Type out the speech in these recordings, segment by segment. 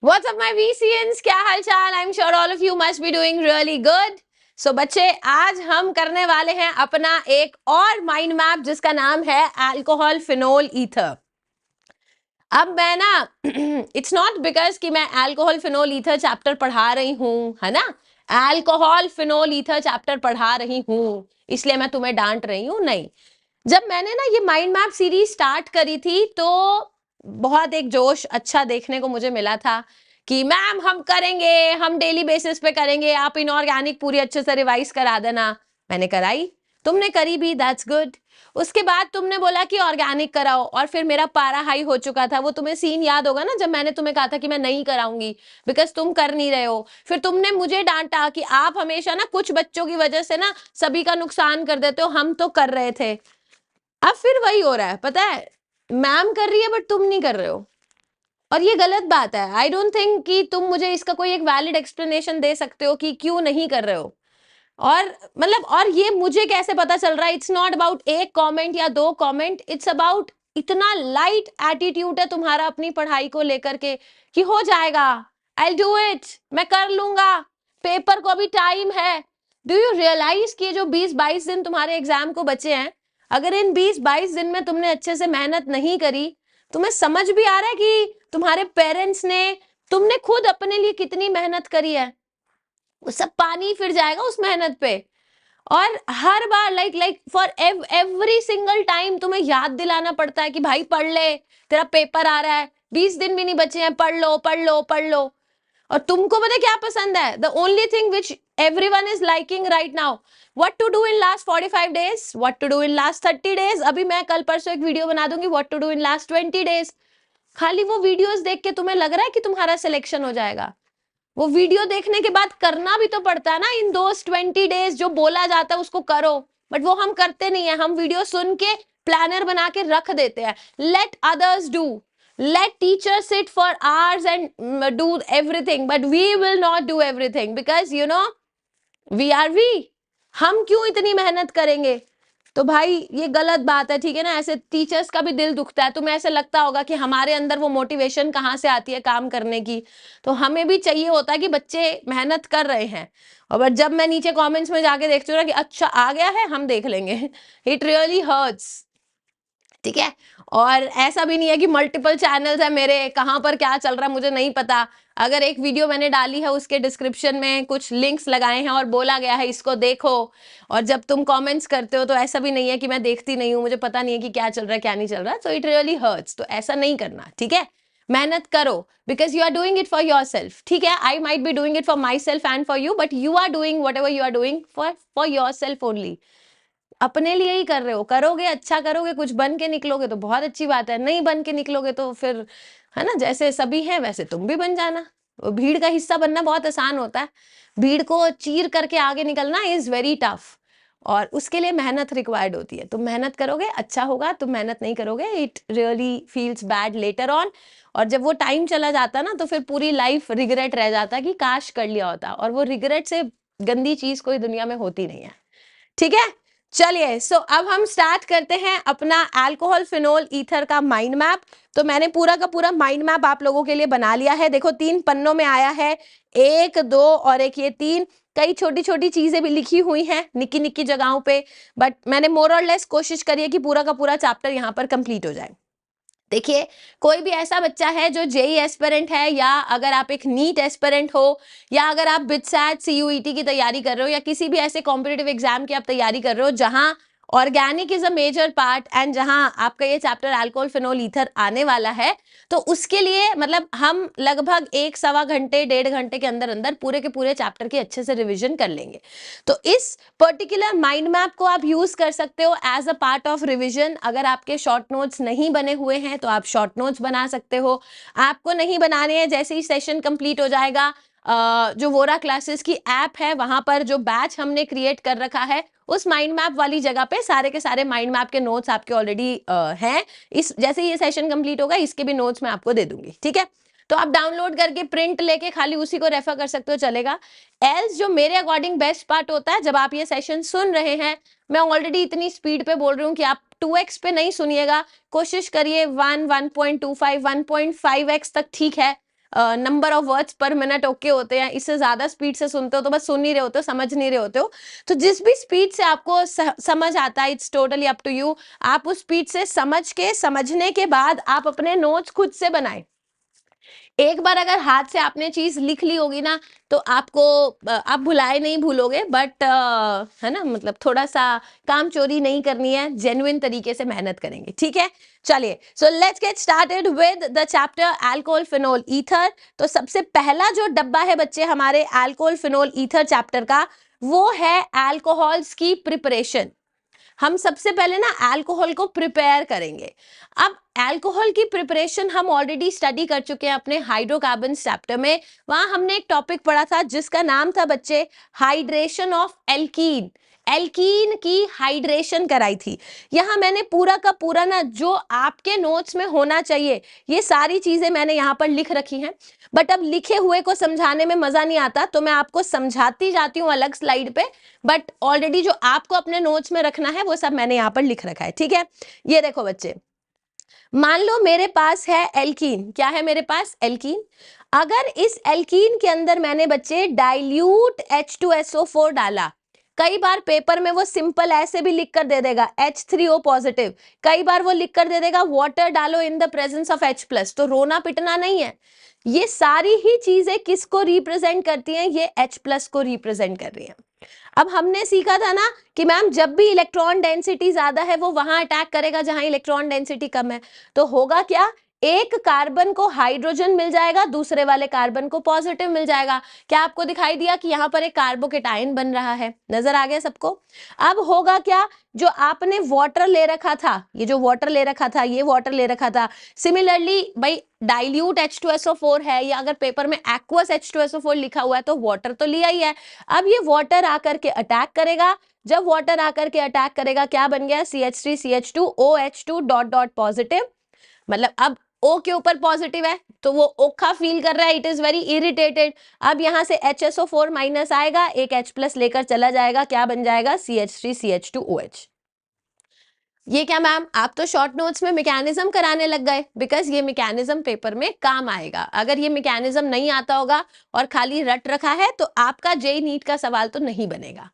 What's up my VCNs? क्या हाल चाल? I'm sure all of you must be doing really good. So बच्चे, आज हम करने वाले हैं अपना एक और माइंड मैप जिसका नाम है अल्कोहल फिनोल ईथर। अब मैं ना इट्स नॉट बिकॉज कि मैं अल्कोहल फिनोल ईथर चैप्टर पढ़ा रही हूँ, है ना, अल्कोहल फिनोल ईथर चैप्टर पढ़ा रही हूँ इसलिए मैं तुम्हें डांट रही हूँ, नहीं। जब मैंने ना ये माइंड मैप सीरीज स्टार्ट करी थी तो बहुत एक जोश अच्छा देखने को मुझे मिला था कि मैम हम करेंगे, हम डेली बेसिस पे करेंगे, आप इनऑर्गेनिक पूरी अच्छे से रिवाइज करा देना। मैंने कराई, तुमने करी भी, दैट्स गुड। उसके बाद तुमने बोला कि ऑर्गेनिक कराओ और फिर मेरा पारा हाई हो चुका था। वो तुम्हें सीन याद होगा ना जब मैंने तुम्हें कहा था कि मैं नहीं कराऊंगी बिकॉज तुम कर नहीं रहे हो। फिर तुमने मुझे डांटा कि आप हमेशा ना कुछ बच्चों की वजह से ना सभी का नुकसान कर देते हो, हम तो कर रहे थे। अब फिर वही हो रहा है, पता है, मैम कर रही है बट तुम नहीं कर रहे हो और ये गलत बात है। आई डोंट थिंक कि तुम मुझे इसका कोई एक वैलिड एक्सप्लेनेशन दे सकते हो कि क्यों नहीं कर रहे हो। और मतलब और ये मुझे कैसे पता चल रहा है? इट्स नॉट अबाउट एक कमेंट या दो कमेंट, इट्स अबाउट इतना लाइट एटीट्यूड है तुम्हारा अपनी पढ़ाई को लेकर के कि हो जाएगा, आई डू इट, मैं कर लूंगा, पेपर को अभी टाइम है। डू यू रियलाइज कि ये जो 20-22 दिन तुम्हारे एग्जाम को बचे हैं, अगर इन 20-22 दिन में तुमने अच्छे से मेहनत नहीं करी, तुम्हें समझ भी आ रहा है कि तुम्हारे पेरेंट्स ने, तुमने खुद अपने लिए कितनी मेहनत करी है, वो सब पानी फिर जाएगा उस मेहनत पे। और हर बार like for every single time तुम्हें याद दिलाना पड़ता है कि भाई पढ़ ले, तेरा पेपर आ रहा है, 20 दिन भी नहीं बचे हैं, पढ़ लो पढ़ लो पढ़ लो। और तुमको पता क्या पसंद है? The only thing which everyone is liking right now, what to do in last 45 days, what to do in last 30 days. अभी मैं कल परसों एक वीडियो बना दूंगी what to do in last 20 days. खाली वो वीडियोस देख के तुम्हें लग रहा है कि तुम्हारा सिलेक्शन हो जाएगा? वो वीडियो देखने के बाद करना भी तो पड़ता है ना। इन दोस 20 डेज जो बोला जाता है उसको करो, बट वो हम करते नहीं है। हम वीडियो सुन के प्लानर बना के रख देते हैं। Let others do, let teachers sit for hours and do everything, but we will not do everything because you know we are we। हम क्यों इतनी मेहनत करेंगे? तो भाई ये गलत बात है, ठीक है ना। ऐसे टीचर्स का भी दिल दुखता है। तुम्हें ऐसे लगता होगा कि हमारे अंदर वो मोटिवेशन कहाँ से आती है काम करने की। तो हमें भी चाहिए होता है कि बच्चे मेहनत कर रहे हैं। और जब मैं नीचे कमेंट्स में जाके देखती हूँ ना कि अच्छा आ गया है, हम देख लेंगे, इट रियली हर्ट्स, ठीक है। और ऐसा भी नहीं है कि मल्टीपल चैनल्स है मेरे, कहाँ पर क्या चल रहा है मुझे नहीं पता। अगर एक वीडियो मैंने डाली है उसके डिस्क्रिप्शन में कुछ लिंक्स लगाए हैं और बोला गया है इसको देखो, और जब तुम कमेंट्स करते हो तो ऐसा भी नहीं है कि मैं देखती नहीं हूँ, मुझे पता नहीं है कि क्या चल रहा है क्या नहीं चल रहा। So it really hurts. तो ऐसा नहीं करना, ठीक है। मेहनत करो because you are doing it for yourself, ठीक है। I might be doing it for myself and for you, but you are doing whatever you are doing for yourself only. अपने लिए ही कर रहे हो, करोगे अच्छा करोगे, कुछ बन के निकलोगे तो बहुत अच्छी बात है, नहीं बन के निकलोगे तो फिर, है ना, जैसे सभी हैं वैसे तुम भी बन जाना। भीड़ का हिस्सा बनना बहुत आसान होता है, भीड़ को चीर करके आगे निकलना इज वेरी टफ, और उसके लिए मेहनत रिक्वायर्ड होती है। तुम मेहनत करोगे अच्छा होगा, तुम मेहनत नहीं करोगे it really feels bad later on. और जब वो टाइम चला जाता ना तो फिर पूरी लाइफ रिग्रेट रह जाता कि काश कर लिया होता, और वो रिग्रेट से गंदी चीज कोई दुनिया में होती नहीं है, ठीक है। चलिए सो अब हम स्टार्ट करते हैं अपना अल्कोहल फिनोल ईथर का माइंड मैप। तो मैंने पूरा का पूरा माइंड मैप आप लोगों के लिए बना लिया है। देखो 3 पन्नों में आया है, 1 2 और एक ये 3। कई छोटी छोटी चीजें भी लिखी हुई हैं निक्की निक्की जगहों पे, बट मैंने मोर और लेस कोशिश करी है कि पूरा का पूरा चैप्टर यहाँ पर कंप्लीट हो जाए। देखिए, कोई भी ऐसा बच्चा है जो जेई एस्पिरेंट है, या अगर आप एक नीट एस्पिरेंट हो, या अगर आप बिटसैट सीयूईटी की तैयारी कर रहे हो, या किसी भी ऐसे कॉम्पिटिटिव एग्जाम की आप तैयारी कर रहे हो जहां organic is a major part and जहां आपका ये चैप्टर अल्कोहल फिनोल ईथर आने वाला है, तो उसके लिए मतलब हम लगभग 1-1.25 घंटे 1.5 घंटे के अंदर अंदर पूरे के पूरे चैप्टर की अच्छे से रिविजन कर लेंगे। तो इस पर्टिकुलर माइंड मैप को आप यूज कर सकते हो as a part of revision. अगर आपके शॉर्ट नोट्स नहीं बने हुए हैं तो आप शॉर्ट नोट्स बना सकते हो। आपको नहीं बनाने हैं, जैसे ही सेशन कंप्लीट हो जाएगा, जो वोरा क्लासेस की ऐप है वहां पर जो बैच हमने क्रिएट कर रखा है, उस माइंड मैप वाली जगह पे सारे के सारे माइंड मैप के नोट्स आपके ऑलरेडी हैं। इस जैसे ही ये सेशन कंप्लीट होगा इसके भी नोट्स मैं आपको दे दूंगी, ठीक है। तो आप डाउनलोड करके प्रिंट लेके खाली उसी को रेफर कर सकते हो, चलेगा। एल्स जो मेरे अकॉर्डिंग बेस्ट पार्ट होता है, जब आप ये सेशन सुन रहे हैं, मैं ऑलरेडी इतनी स्पीड पे बोल रही हूँ कि आप 2x पे नहीं सुनिएगा, कोशिश करिए 1, 1.25, 1.5x तक, ठीक है। नंबर ऑफ वर्ड्स पर मिनट ओके होते हैं, इससे ज्यादा स्पीड से सुनते हो तो बस सुन नहीं रहे होते हो, समझ नहीं रहे होते हो। तो जिस भी स्पीड से आपको समझ आता है, it's totally up to you. आप उस स्पीड से समझ के, समझने के बाद आप अपने नोट्स खुद से बनाएं। एक बार अगर हाथ से आपने चीज लिख ली होगी ना, तो आपको आप भुलाए नहीं भूलोगे, बट है ना, मतलब थोड़ा सा काम चोरी नहीं करनी है, जेन्युइन तरीके से मेहनत करेंगे, ठीक है। चलिए, so let's get started with the chapter alcohol phenol ether. तो सबसे पहला जो डब्बा है बच्चे हमारे अल्कोहल फिनोल ईथर चैप्टर का, वो है अल्कोहल्स की प्रिपरेशन। हम सबसे पहले ना अल्कोहल को प्रिपेयर करेंगे। अब अल्कोहल की प्रिपरेशन हम ऑलरेडी स्टडी कर चुके हैं अपने हाइड्रोकार्बन चैप्टर में। वहां हमने एक टॉपिक पढ़ा था जिसका नाम था बच्चे हाइड्रेशन ऑफ एल्कीन। एल्कीन की हाइड्रेशन कराई थी। यहां मैंने पूरा का पूरा ना जो आपके नोट्स में होना चाहिए, ये सारी चीजें मैंने यहां पर लिख रखी हैं। बट अब लिखे हुए को समझाने में मजा नहीं आता, तो मैं आपको समझाती जाती हूँ अलग स्लाइड पे। बट ऑलरेडी जो आपको अपने नोट्स में रखना है वो सब मैंने यहाँ पर लिख रखा है, ठीक है। ये देखो बच्चे, मान लो मेरे पास है एल्कीन। क्या है मेरे पास? एल्कीन। अगर इस एल्कीन के अंदर मैंने बच्चे डाइल्यूट H2SO4 डाला, कई बार पेपर में वो सिंपल ऐसे भी लिख कर दे देगा H3O पॉजिटिव, कई बार वो लिख कर दे देगा वाटर डालो इन द प्रेजेंस ऑफ H+, तो रोना पिटना नहीं है। ये सारी ही चीजें किसको रिप्रेजेंट करती हैं? ये H+ को रिप्रेजेंट कर रही हैं। अब हमने सीखा था ना कि मैम जब भी इलेक्ट्रॉन डेंसिटी ज्यादा है वो वहां अटैक करेगा जहां इलेक्ट्रॉन डेंसिटी कम है। तो होगा क्या? एक कार्बन को हाइड्रोजन मिल जाएगा, दूसरे वाले कार्बन को पॉजिटिव मिल जाएगा। क्या आपको दिखाई दिया कि यहाँ पर एक कार्बोकेटाइन बन रहा है? नजर आ गया सबको? अब होगा क्या? जो आपने वाटर ले रखा था, ये जो वाटर ले रखा था, ये वाटर ले रखा था, सिमिलरली भाई डाइल्यूट H2SO4 है, या अगर पेपर में एक्वस H2SO4 लिखा हुआ है तो वाटर तो लिया ही है। अब ये वाटर आकर के अटैक करेगा। जब वाटर आकर के अटैक करेगा, क्या बन गया? CH3CH2 OH2 dot dot positive. मतलब अब O के ऊपर पॉजिटिव है तो वो ओखा फील कर रहा है, इट इज वेरी इरिटेटेड। अब यहां से HSO4 माइनस आएगा, एक H+ लेकर चला जाएगा, क्या बन जाएगा? CH3CH2OH। ये क्या मैम, आप तो शॉर्ट नोट्स में मैकेनिज्म कराने लग गए, बिकॉज ये मैकेनिज्म पेपर में काम आएगा। अगर ये मैकेनिज्म नहीं आता होगा और खाली रट रखा है तो आपका जेईई नीट का सवाल तो नहीं बनेगा।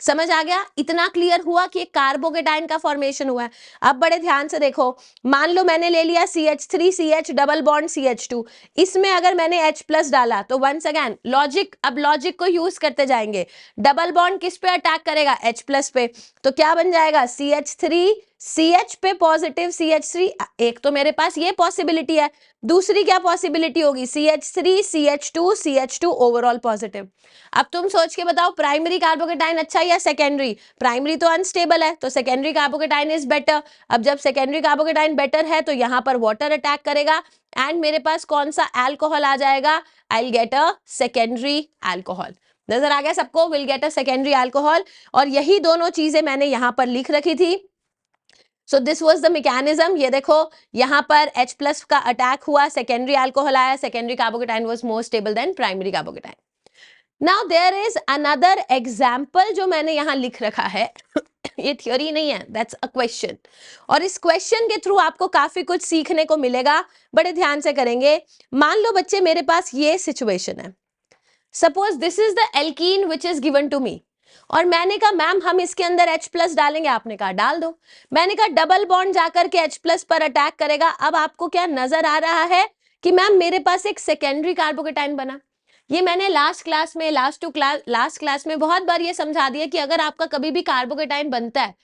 समझ आ गया? इतना क्लियर हुआ कि एक कार्बोकेटाइन का फॉर्मेशन हुआ है। अब बड़े ध्यान से देखो, मान लो मैंने ले लिया CH3CH डबल बॉन्ड CH2, इसमें अगर मैंने H+ डाला तो वंस अगेन लॉजिक, अब लॉजिक को यूज करते जाएंगे। डबल बॉन्ड किस पे अटैक करेगा? H+ पे। तो क्या बन जाएगा? CH3CH पे पॉजिटिव CH3। एक तो मेरे पास ये पॉसिबिलिटी है, दूसरी क्या पॉसिबिलिटी होगी? CH3CH2 overall positive. अब तुम सोच के बताओ, प्राइमरी कार्बोकेटाइन अच्छा या सेकेंडरी? प्राइमरी तो अनस्टेबल है, तो सेकेंडरी कार्बोकेटाइन इज बेटर। अब जब सेकेंडरी कार्बोकेटाइन बेटर है तो यहां पर वाटर अटैक करेगा एंड मेरे पास कौन सा अल्कोहल आ जाएगा? I will get a secondary alcohol. नजर आ गया सबको? Will get a secondary alcohol. और यही दोनों चीजें मैंने यहां पर लिख रखी थी। So this was the mechanism. ये देखो, यहां पर H+ का अटैक हुआ, सेकेंडरी अल्कोहल आया, secondary carbocation was more stable than primary carbocation. Now there is another example जो मैंने यहां लिख रखा है। ये थ्योरी नहीं है, दैट्स अ क्वेश्चन। और इस क्वेश्चन के थ्रू आपको काफी कुछ सीखने को मिलेगा। बड़े ध्यान से करेंगे। मान लो बच्चे मेरे पास ये सिचुएशन है, suppose this is the alkene which is given to me, और मैंने कहा मैम हम इसके अंदर H+ डालेंगे, आपने कहा डाल दो। मैंने कहा डबल बॉन्ड जाकर के H+ पर अटैक करेगा। अब आपको क्या नजर आ रहा है कि मैम मेरे पास एक सेकेंडरी कार्बोकेटाइन बना। ये मैंने लास्ट क्लास में बहुत बार ये समझा दिया कि अगर आपका कभी भी कार्बोकेटाइन बनता है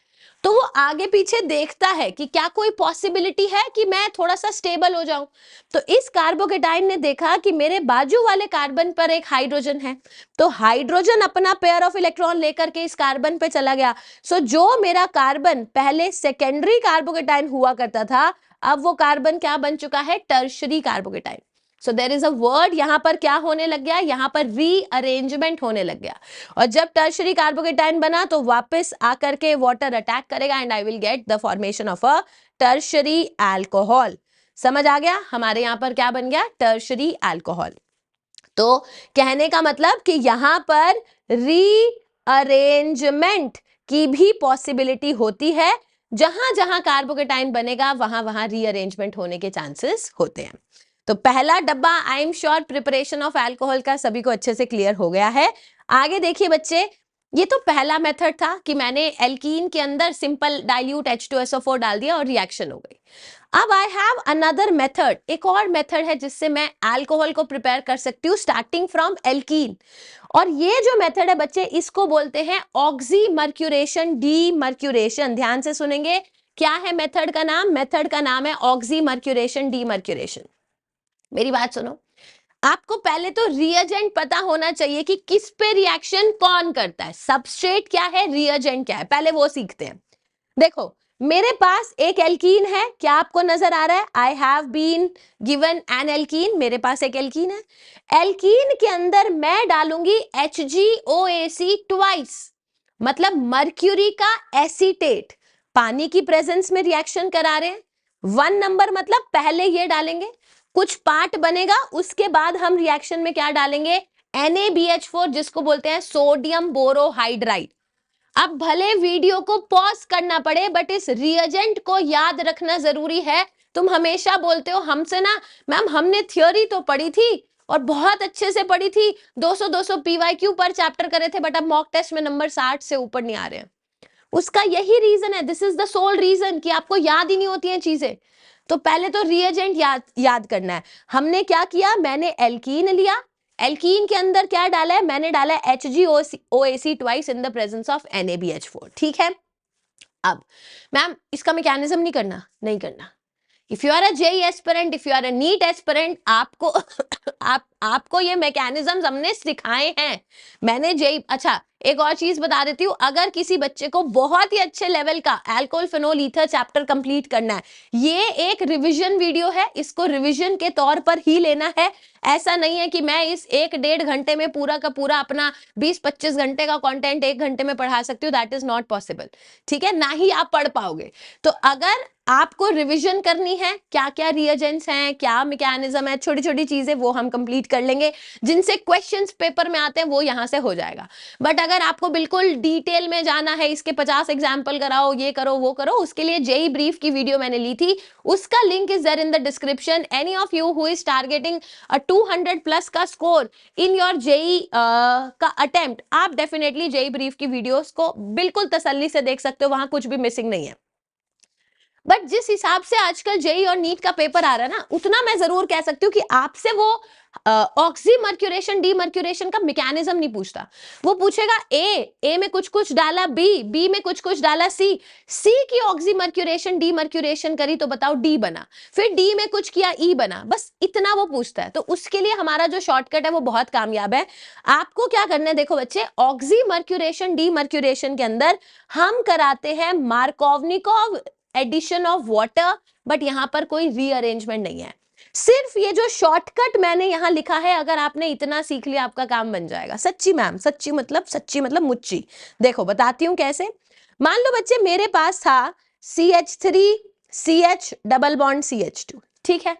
तो वो आगे पीछे देखता है कि क्या कोई पॉसिबिलिटी है कि मैं थोड़ा सा स्टेबल हो जाऊं। तो इस कार्बोकेटाइन ने देखा कि मेरे बाजू वाले कार्बन पर एक हाइड्रोजन है, तो हाइड्रोजन अपना पेयर ऑफ इलेक्ट्रॉन लेकर के इस कार्बन पे चला गया। सो जो मेरा कार्बन पहले सेकेंडरी कार्बोकेटाइन हुआ करता था, अब वो कार्बन क्या बन चुका है? Tertiary carbocation. So there is a word, यहां पर क्या होने लग गया? यहां पर रीअरेंजमेंट होने लग गया। और जब टर्शरी कार्बोकेटाइन बना तो वापस आकर के वाटर अटैक करेगा and I will get the formation of a tertiary alcohol. समझ आ गया? हमारे यहां पर क्या बन गया? Tertiary alcohol. तो कहने का मतलब कि यहां पर रीअरेंजमेंट की भी पॉसिबिलिटी होती है। जहां जहां कार्बोकेटाइन बनेगा वहां वहां रीअरेंजमेंट होने के चांसेस होते हैं। तो पहला डब्बा I am sure preparation of alcohol का सभी को अच्छे से क्लियर हो गया है। आगे देखिए बच्चे, ये तो पहला मेथड था कि मैंने एल्कीन के अंदर सिंपल डाइल्यूट H2SO4 डाल दिया और रिएक्शन हो गई। अब आई हैव अनदर मेथड, एक और मेथड है जिससे मैं अल्कोहल को प्रिपेयर कर सकती हूँ स्टार्टिंग फ्रॉम एल्कीन। और ये जो मेथड है बच्चे, इसको बोलते हैं ऑक्सीमर्क्यूरेशन डीमर्क्यूरेशन। ध्यान से सुनेंगे, क्या है मेथड का नाम? मेथड का नाम है ऑक्सीमर्क्यूरेशन डीमर्क्यूरेशन। मेरी बात सुनो, आपको पहले तो रिएजेंट पता होना चाहिए कि किस पे रिएक्शन कौन करता है। सबस्ट्रेट क्या है, रिएजेंट क्या है, पहले वो सीखते हैं। देखो, मेरे पास एक एल्कीन है, क्या आपको नजर आ रहा है? I have been given an alkene, मेरे पास एक एल्कीन है। एल्कीन के अंदर मैं डालूंगी HgOAc ट्वाइस, मतलब मर्क्यूरी का एसीटेट, पानी की प्रेजेंस में रिएक्शन करा रहे हैं। 1 नंबर मतलब पहले ये डालेंगे, कुछ पार्ट बनेगा, उसके बाद हम रिएक्शन में क्या डालेंगे? NaBH4, जिसको बोलते हैं सोडियम बोरोहाइड्राइड। अब भले वीडियो को पॉज करना पड़े, बट इस रिएजेंट को याद रखना जरूरी है। तुम हमेशा बोलते हो हमसे ना, मैम हमने थ्योरी तो पढ़ी थी और बहुत अच्छे से पढ़ी थी, 200 PYQ पर चैप्टर करे थे, बट अब मॉक टेस्ट में नंबर 60 से ऊपर नहीं आ रहे हैं। उसका यही रीजन है, this is the sole reason, कि आपको याद ही नहीं होती हैं चीजें। तो पहले तो रिएजेंट याद करना है। हमने क्या किया? मैंने एल्कीन लिया, एल्कीन के अंदर क्या डाला है? मैंने डाला है HgOAc twice in the presence of NaBH4। ठीक है, अब मैम इसका मैकेनिज्म नहीं करना, नहीं करना। If you are a JEE aspirant, if you are a NEET aspirant, आपको आपको ये मैकेनिज्म हमने सिखाए हैं। मैंने JEE, अच्छा एक और चीज बता देती हूँ, अगर किसी बच्चे को बहुत ही अच्छे लेवल का alcohol phenol ether chapter complete करना है, ये एक रिवीजन वीडियो है, इसको रिवीजन के तौर पर ही लेना है। ऐसा नहीं है कि मैं इस 1-1.5 घंटे में पूरा का पूरा अपना 20-25 घंटे का कंटेंट 1 घंटे में पढ़ा सकती हूँ, दैट इज नॉट पॉसिबल। ठीक है, ना ही आप पढ़ पाओगे। तो अगर आपको रिवीजन करनी है, क्या क्या रिएजेंट्स हैं, क्या मैकेनिज्म है, छोटी छोटी चीजें वो हम कंप्लीट कर लेंगे, जिनसे क्वेश्चंस पेपर में आते हैं वो यहां से हो जाएगा। बट अगर आपको बिल्कुल डिटेल में जाना है, इसके 50 एग्जाम्पल कराओ, ये करो वो करो, उसके लिए JEE ब्रीफ की वीडियो मैंने ली थी, उसका link is there in the description. Any of you who is targeting a 200+ का स्कोर इन योर JEE का अटेम्प्ट, आप डेफिनेटली JEE ब्रीफ की वीडियोस को बिल्कुल तसल्ली से देख सकते हो, वहां कुछ भी मिसिंग नहीं है। बट जिस हिसाब से आजकल JEE और नीट का पेपर आ रहा है ना, उतना मैं जरूर कह सकती हूँ कि आपसे वो ऑक्सीमर्क्यूरेशन डीमर्क्यूरेशन का मैकेनिज्म नहीं पूछता। वो पूछेगा ए में कुछ कुछ डाला, बी में कुछ कुछ डाला, सी की ऑक्सीमर्क्यूरेशन डीमर्क्यूरेशन करी तो बताओ डी बना, फिर डी में कुछ किया ई बना, बस इतना वो पूछता है। तो उसके लिए हमारा जो शॉर्टकट है वो बहुत कामयाब है। आपको क्या करना है, देखो बच्चे, ऑक्सीमर्क्यूरेशन डीमर्क्यूरेशन के अंदर हम कराते हैं Markovnikov addition of water, but यहां पर कोई रीअरेंजमेंट नहीं है। सिर्फ ये जो शॉर्टकट मैंने यहां लिखा है, अगर आपने इतना सीख लिया आपका काम बन जाएगा। सच्ची मैम, सच्ची मतलब मुच्ची। देखो बताती हूं कैसे। मान लो बच्चे, मेरे पास था CH3CH डबल बॉन्ड CH2, ठीक है।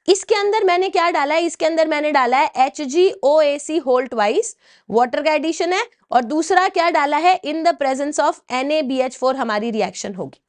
इसके अंदर मैंने क्या डाला है? इसके अंदर मैंने डाला है HgOAc होल ट्वाइस, वाटर का एडिशन है, और दूसरा क्या डाला है? इन द प्रेजेंस ऑफ NaBH4 हमारी रिएक्शन होगी।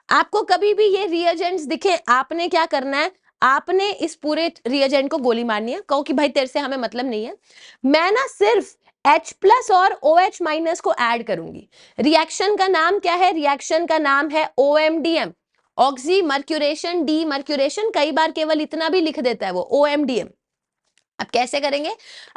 आपको कभी भी ये रिएजेंट्स दिखे, आपने क्या करना है? आपने इस पूरे रिएजेंट को गोली मारनी है, कहो कि भाई तेरे से हमें मतलब नहीं है। मैं ना सिर्फ H+ और OH- को ऐड करूंगी। रिएक्शन का नाम क्या है? रिएक्शन का नाम है OMDM, ऑक्सीमर्क्यूरेशन डीमर्क्यूरेशन। कई बार केवल इतना भी लिख देता है वो, OMDM। अब कैसे करेंगे?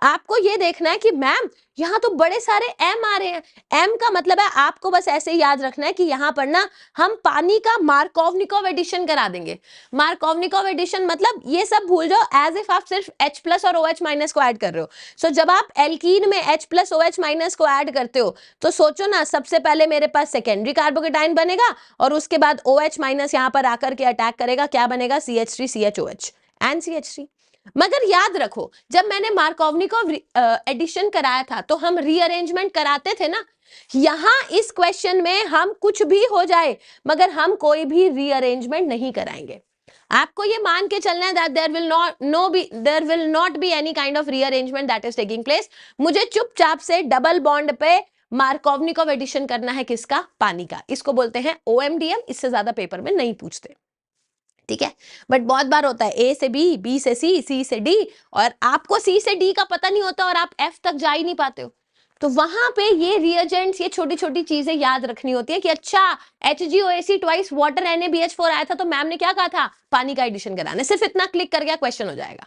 आपको ये देखना है कि मैम यहां तो बड़े सारे M आ रहे हैं। M का मतलब है, आपको बस ऐसे ही याद रखना है कि यहां पर ना हम पानी का मार्कोवनिकोव एडिशन करा देंगे। मार्कोवनिकोव एडिशन मतलब ये सब भूल जाओ, एज इफ आप सिर्फ H+ और OH- को ऐड कर रहे हो। सो जब आप एल्कीन में H+ OH- को ऐड करते हो, तो सोचो ना, सबसे पहले मेरे पास सेकेंडरी कार्बोकेटाइन बनेगा और उसके बाद OH- यहां पर आकर के अटैक करेगा, क्या बनेगा? CH3CHOH and CH3। मगर याद रखो, जब मैंने मार्कोवनिकोव एडिशन कराया था तो हम रीअरेंजमेंट कराते थे ना। यहां इस क्वेश्चन में हम कुछ भी हो जाए, मगर हम कोई भी रीअरेंजमेंट नहीं कराएंगे। आपको ये मान के चलना है that there will not be any kind of rearrangement that is taking place. मुझे चुपचाप से डबल बॉन्ड पे मार्कोवनिकोव एडिशन करना है, किसका? पानी का। इसको बोलते हैं OMDM। इससे ज्यादा पेपर में नहीं पूछते, ठीक है, बट बहुत बार होता है ए से बी, बी से सी, सी से डी, और आपको सी से डी का पता नहीं होता और आप एफ तक जा ही नहीं पाते हो। तो वहां पे ये रिएजेंट्स, ये छोटी छोटी चीजें याद रखनी होती है कि अच्छा HgOAc ट्वाइस वाटर NaBH4 आया था तो मैम ने क्या कहा था, पानी का एडिशन कराना है। सिर्फ इतना क्लिक कर गया, क्वेश्चन हो जाएगा।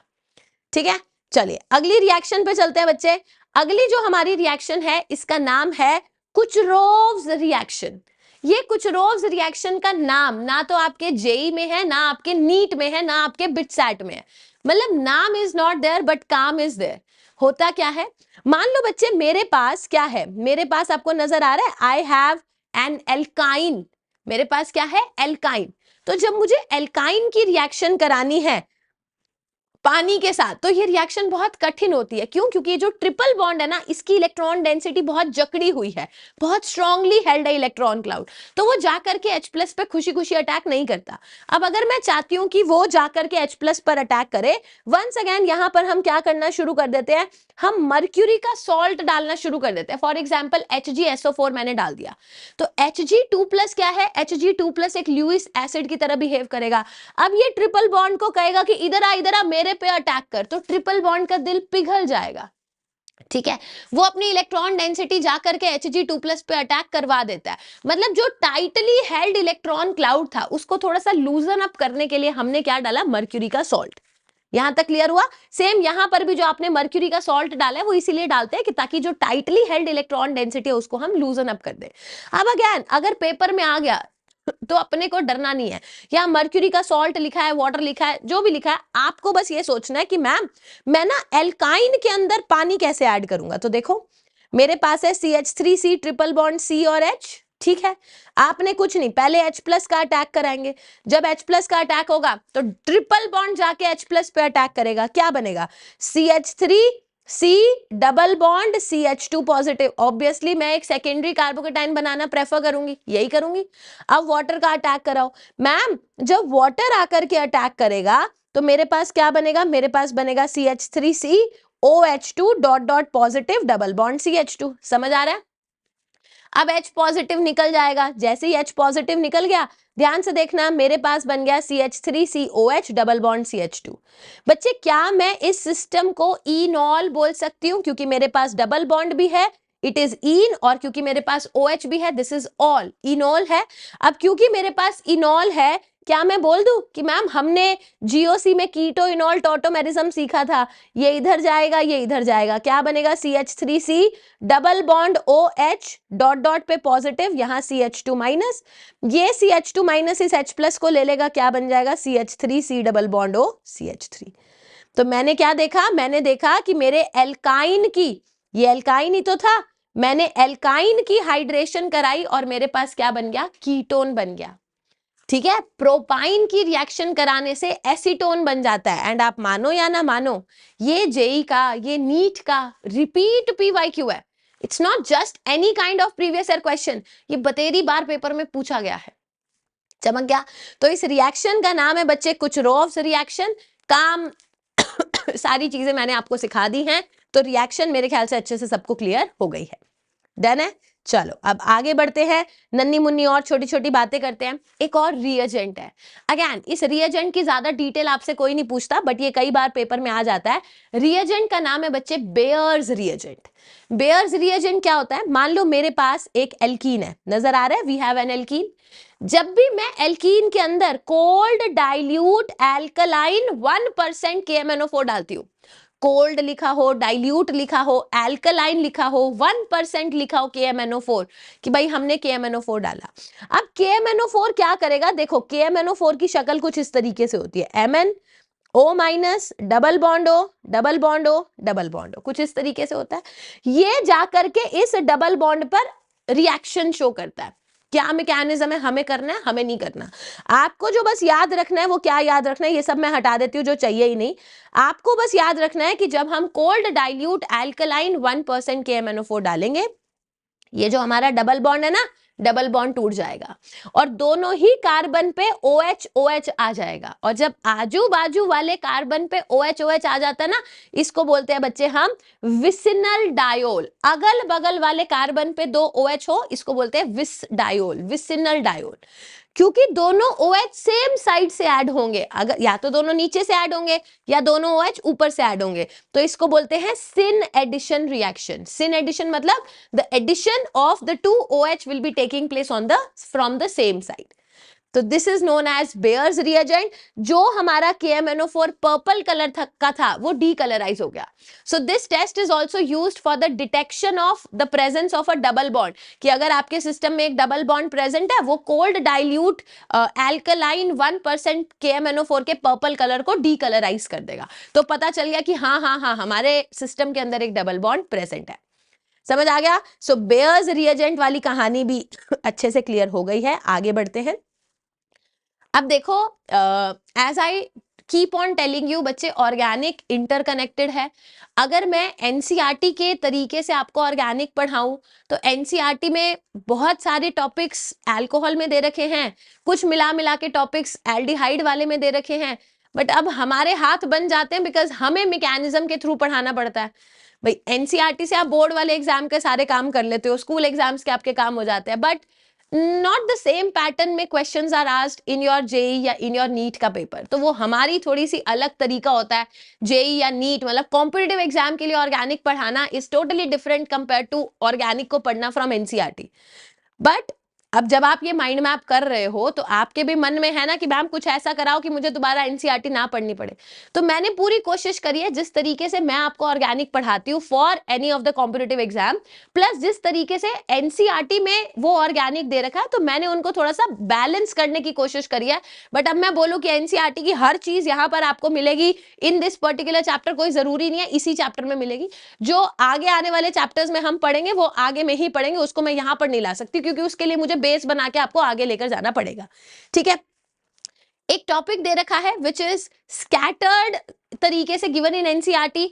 ठीक है, चलिए अगली रिएक्शन पे चलते हैं बच्चे। अगली जो हमारी रिएक्शन है इसका नाम है कुचरोव्स रिएक्शन। ये कुचरोव्स रिएक्शन का नाम ना तो आपके जेई में है, ना आपके नीट में है, ना आपके बिटसैट में है। मतलब नाम इज नॉट देयर बट काम इज देयर। होता क्या है, मान लो बच्चे मेरे पास क्या है, मेरे पास आपको नजर आ रहा है आई हैव एन एल्काइन। मेरे पास क्या है, एल्काइन। तो जब मुझे एल्काइन की रिएक्शन करानी है पानी के साथ तो ये रिएक्शन बहुत कठिन होती है। क्यों? क्योंकि ये जो ट्रिपल बॉन्ड है ना, इसकी इलेक्ट्रॉन डेंसिटी बहुत जकड़ी हुई है, बहुत स्ट्रांगली हेल्ड है इलेक्ट्रॉन क्लाउड, तो वो जाकर के H+ पे खुशी खुशी अटैक नहीं करता। अब अगर मैं चाहती हूं कि वो जाकर के H+ पर अटैक करे, वंस अगेन यहां पर हम क्या करना शुरू कर देते हैं, हम मर्क्यूरी का सॉल्ट डालना शुरू कर देते हैं। फॉर एग्जाम्पल HgSO4 मैंने डाल दिया, तो Hg2+ क्या है, Hg2+ एक ल्यूइस एसिड की तरह बिहेव करेगा। अब ये ट्रिपल बॉन्ड को कहेगा कि इधर आ मेरे पे अटैक कर, तो ट्रिपल बॉन्ड का दिल पिघल जाएगा। ठीक है, वो अपनी इलेक्ट्रॉन डेंसिटी जाकर के Hg2+ पे अटैक करवा देता है। मतलब जो टाइटली हेल्ड इलेक्ट्रॉन क्लाउड था उसको थोड़ा सा लूजन अप करने के लिए हमने क्या डाला, मर्क्यूरी का सॉल्ट। यहां तक क्लियर हुआ? सेम यहां पर भी जो आपने मर्क्यूरी का सॉल्ट डाला है वो इसीलिए डालते हैं कि ताकि जो टाइटली हेल्ड इलेक्ट्रॉन डेंसिटी है उसको हम लूजन अप कर दें। अब अगेन अगर पेपर में आ गया तो अपने को डरना नहीं है, या मर्क्यूरी का सॉल्ट लिखा है, वाटर लिखा है, जो भी लिखा है, आपको बस ये सोचना है कि मैम मैं ना एल्काइन के अंदर पानी कैसे ऐड करूंगा। तो देखो मेरे पास है CH3C ट्रिपल बॉन्ड C और H। ठीक है, आपने कुछ नहीं, पहले H+ का अटैक कराएंगे। जब H+ का अटैक होगा तो ट्रिपल बॉन्ड जाके H+ पे अटैक करेगा, क्या बनेगा, CH3C double bond CH2 positive. Obviously मैं एक सेकेंडरी कार्बोकेटाइन बनाना प्रेफर करूंगी, यही करूंगी। अब वाटर का अटैक कराओ, मैम जब वाटर आकर के अटैक करेगा तो मेरे पास क्या बनेगा, मेरे पास बनेगा CH3C OH2 dot dot positive double bond CH2। समझ आ रहा है? अब H पॉजिटिव निकल जाएगा, जैसे ही H पॉजिटिव निकल गया ध्यान से देखना मेरे पास बन गया CH3COH डबल बॉन्ड CH2। बच्चे क्या मैं इस सिस्टम को इनॉल बोल सकती हूँ, क्योंकि मेरे पास डबल बॉन्ड भी है, इट इज इन, और क्योंकि मेरे पास OH भी है, दिस इज ऑल, इनॉल है। अब क्योंकि मेरे पास इनॉल है, क्या मैं बोल दूं कि मैम हमने GOC में कीटो इनॉल टॉटोमेरिज्म सीखा था, ये इधर जाएगा, ये इधर जाएगा, क्या बनेगा, CH3C double bond OH dot dot पे पॉजिटिव, यहां CH2 माइनस, ये CH2 माइनस इस H+ को ले लेगा, क्या बन जाएगा, CH3C double bond O CH3। तो मैंने क्या देखा, मैंने देखा कि मेरे एल्काइन की, ये एल्काइन ही तो था, मैंने एल्काइन की हाइड्रेशन कराई और मेरे पास क्या बन गया, कीटोन बन गया। ठीक है, प्रोपाइन की रिएक्शन कराने से एसीटोन बन जाता है। एंड आप मानो या ना मानो, ये जेई का, ये नीट का रिपीट PYQ है। It's not just any kind of previous year question, ये बतेरी बार पेपर में पूछा गया है। चमक गया? तो इस रिएक्शन का नाम है बच्चे कुचरोव्स रिएक्शन। काम सारी चीजें मैंने आपको सिखा दी हैं, तो रिएक्शन मेरे ख्याल से अच्छे से सबको क्लियर हो गई है। डन है? चलो अब आगे बढ़ते हैं, नन्नी मुन्नी और छोटी छोटी बातें करते हैं। एक और रिएजेंट है। अगेन इस रिएजेंट की ज्यादा डिटेल आपसे कोई नहीं पूछता, बट ये कई बार पेपर में आ जाता है। रिएजेंट का नाम है बच्चे बेयर्स रिएजेंट। बेयर्स रिएजेंट क्या होता है, मान लो मेरे पास एक एल्कीन है, नजर आ रहा है, वी हैव एन एल्कीन। जब भी मैं एल्कीन के अंदर कोल्ड डाइल्यूट एल्कलाइन 1% KMnO4 डालती हूं, कोल्ड लिखा हो, डाइल्यूट लिखा हो, एल्कलाइन लिखा हो, 1% लिखा हो KMnO4, कि भाई हमने KMnO4 डाला। अब KMnO4 क्या करेगा, देखो KMnO4 की शक्ल कुछ इस तरीके से होती है, MnO- double bond O double bond O double bond O, कुछ इस तरीके से होता है। ये जाकर के इस डबल बॉन्ड पर रिएक्शन शो करता है। क्या मैकेनिज्म है, हमें करना है, हमें नहीं करना। आपको जो बस याद रखना है वो क्या याद रखना है, ये सब मैं हटा देती हूँ जो चाहिए ही नहीं। आपको बस याद रखना है कि जब हम कोल्ड डाइल्यूट एल्कलाइन 1% KMnO4 डालेंगे, ये जो हमारा डबल बॉन्ड है ना, डबल बॉन्ड टूट जाएगा और दोनों ही कार्बन पे OH OH आ जाएगा। और जब आजू बाजू वाले कार्बन पे OH OH आ जाता है ना, इसको बोलते हैं बच्चे हम विसिनल डायोल। अगल बगल वाले कार्बन पे 2 OH हो, इसको बोलते हैं विस डायोल, विसिनल डायोल। क्योंकि दोनों OH सेम साइड से ऐड होंगे, अगर या तो दोनों नीचे से ऐड होंगे या दोनों OH ऊपर से ऐड होंगे, तो इसको बोलते हैं syn addition reaction. Syn addition मतलब the addition of the two OH will be taking place on the from the same side. तो this is known as Baeyer's reagent. जो हमारा KMNO4 पर्पल कलर का था वो डीकलराइज हो गया। So this test is also used for the detection of the presence of a double bond, कि अगर आपके सिस्टम में एक डबल बॉन्ड प्रेजेंट है, वो कोल्ड डाइल्यूट एल्कलाइन 1% KMNO4 के पर्पल कलर को डीकलराइज कर देगा। तो पता चल गया कि हाँ हाँ हाँ हमारे सिस्टम के अंदर एक डबल बॉन्ड प्रेजेंट है। समझ आ गया? सो बेयर्स रिएजेंट वाली कहानी भी अच्छे से क्लियर हो गई है। आगे बढ़ते हैं। अब देखो, as I keep on telling you बच्चे, ऑर्गेनिक इंटरकनेक्टेड है। अगर मैं एनसीईआरटी के तरीके से आपको ऑर्गेनिक पढ़ाऊं तो एनसीईआरटी में बहुत सारे टॉपिक्स अल्कोहल में दे रखे हैं, कुछ मिला मिला के टॉपिक्स एल्डिहाइड वाले में दे रखे हैं, बट अब हमारे हाथ बन जाते हैं बिकॉज हमें मैकेनिज्म के थ्रू पढ़ाना पड़ता है। भाई एनसीईआरटी से आप बोर्ड वाले एग्जाम के सारे काम कर लेते हो, स्कूल एग्जाम्स के आपके काम हो जाते हैं, but not the same pattern में questions are asked in your JEE या इन योर नीट का पेपर। तो वो हमारी थोड़ी सी अलग तरीका होता है। जेई या नीट मतलब कॉम्पिटिटिव एग्जाम के लिए ऑर्गेनिक पढ़ाना is totally different compare to organic को पढ़ना फ्रॉम एनसीईआरटी। बट अब जब आप ये माइंड मैप कर रहे हो तो आपके भी मन में है ना कि मैम कुछ ऐसा कराओ कि मुझे दोबारा एनसीईआरटी ना पढ़नी पड़े। तो मैंने पूरी कोशिश करी है जिस तरीके से मैं आपको ऑर्गेनिक पढ़ाती हूँ for any of the competitive exam, plus जिस तरीके से एनसीईआरटी में वो ऑर्गेनिक दे रखा है, तो मैंने उनको थोड़ा सा बैलेंस करने की कोशिश करी है। बट अब मैं बोलूँ कि एनसीईआरटी की हर चीज यहाँ पर आपको मिलेगी इन दिस पर्टिकुलर चैप्टर, कोई जरूरी नहीं है इसी चैप्टर में मिलेगी। जो आगे आने वाले चैप्टर्स में हम पढ़ेंगे वो आगे में ही पढ़ेंगे, उसको मैं यहाँ पर नहीं ला सकती क्योंकि उसके लिए मुझे बेस बना के आपको आगे लेकर जाना पड़ेगा। ठीक है, एक टॉपिक दे रखा है विच इज स्कैटर्ड तरीके से गिवन इन एनसीईआरटी।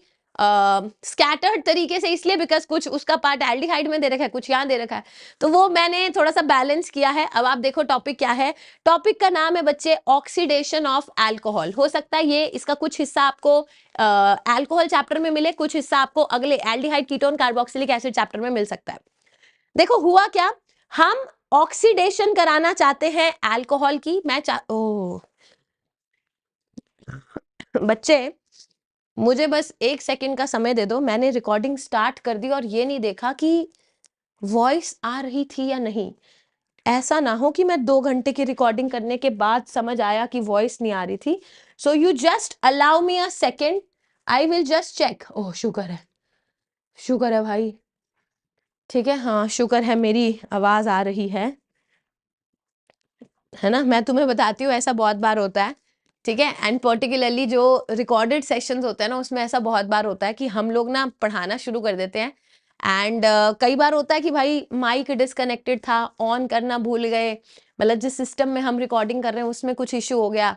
स्कैटर्ड तरीके से इसलिए बिकॉज कुछ उसका पार्ट एल्डिहाइड में दे रखा है, कुछ यहाँ दे रखा है, तो वो मैंने थोड़ा सा बैलेंस किया है। अब आप देखो टॉपिक क्या है। टॉपिक का नाम है बच्चे ऑक्सीडेशन ऑफ अल्कोहल। हो सकता है ये इसका कुछ हिस्सा आपको अल्कोहल चैप्टर में मिले, कुछ हिस्सा आपको अगले aldehyde ketone carboxylic acid chapter में मिल सकता है। देखो हुआ क्या, हम ऑक्सीडेशन कराना चाहते हैं अल्कोहल की। बच्चे मुझे बस 1 सेकंड का समय दे दो, मैंने रिकॉर्डिंग स्टार्ट कर दी और ये नहीं देखा कि वॉइस आ रही थी या नहीं। ऐसा ना हो कि मैं 2 घंटे की रिकॉर्डिंग करने के बाद समझ आया कि वॉइस नहीं आ रही थी। So you just allow me a second, I will just check. ओह शुक्र है भाई, ठीक है, हाँ शुक्र है मेरी आवाज आ रही है ना। मैं तुम्हें बताती हूँ ऐसा बहुत बार होता है, ठीक है, एंड पर्टिकुलरली जो रिकॉर्डेड सेशंस होते हैं ना उसमें ऐसा बहुत बार होता है कि हम लोग ना पढ़ाना शुरू कर देते हैं एंड कई बार होता है कि भाई माइक डिस्कनेक्टेड था, ऑन करना भूल गए, मतलब जिस सिस्टम में हम रिकॉर्डिंग कर रहे हैं उसमें कुछ इश्यू हो गया।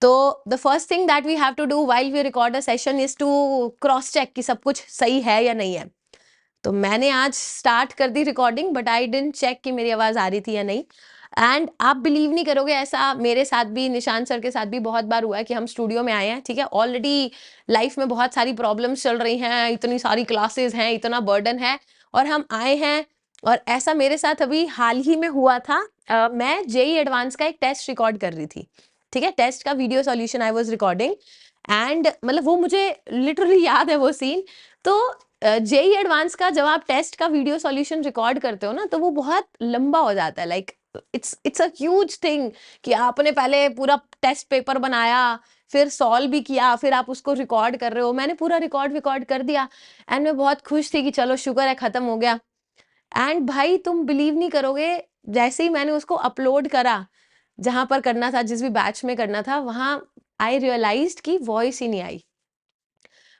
तो the first thing that we have to do while we record a session is to cross check कि सब कुछ सही है या नहीं है। तो मैंने आज स्टार्ट कर दी recording but I didn't check कि मेरी आवाज आ रही थी या नहीं। एंड आप बिलीव नहीं करोगे, ऐसा मेरे साथ भी, निशान सर के साथ भी बहुत बार हुआ है कि हम स्टूडियो में आए हैं, ठीक है, ऑलरेडी लाइफ में बहुत सारी प्रॉब्लम्स चल रही हैं, इतनी सारी क्लासेस हैं, इतना बर्डन है, और हम आए हैं। और ऐसा मेरे साथ अभी हाल ही में हुआ था। मैं जेई एडवांस का एक टेस्ट रिकॉर्ड कर रही थी, ठीक है, टेस्ट का video solution I was recording and मतलब वो मुझे लिटरली याद है वो सीन। तो जेई एडवांस का जब आप टेस्ट का वीडियो सॉल्यूशन रिकॉर्ड करते हो ना तो वो बहुत लंबा हो जाता है, like it's a huge thing कि आपने पहले पूरा टेस्ट पेपर बनाया, फिर सॉल्व भी किया, फिर आप उसको रिकॉर्ड कर रहे हो। मैंने पूरा रिकॉर्ड कर दिया एंड मैं बहुत खुश थी कि चलो शुक्र है खत्म हो गया। एंड भाई तुम बिलीव नहीं करोगे, जैसे ही मैंने उसको अपलोड करा जहां पर करना था, जिस भी बैच में करना था, वहां आई रियलाइज्ड कि वॉइस ही नहीं आई।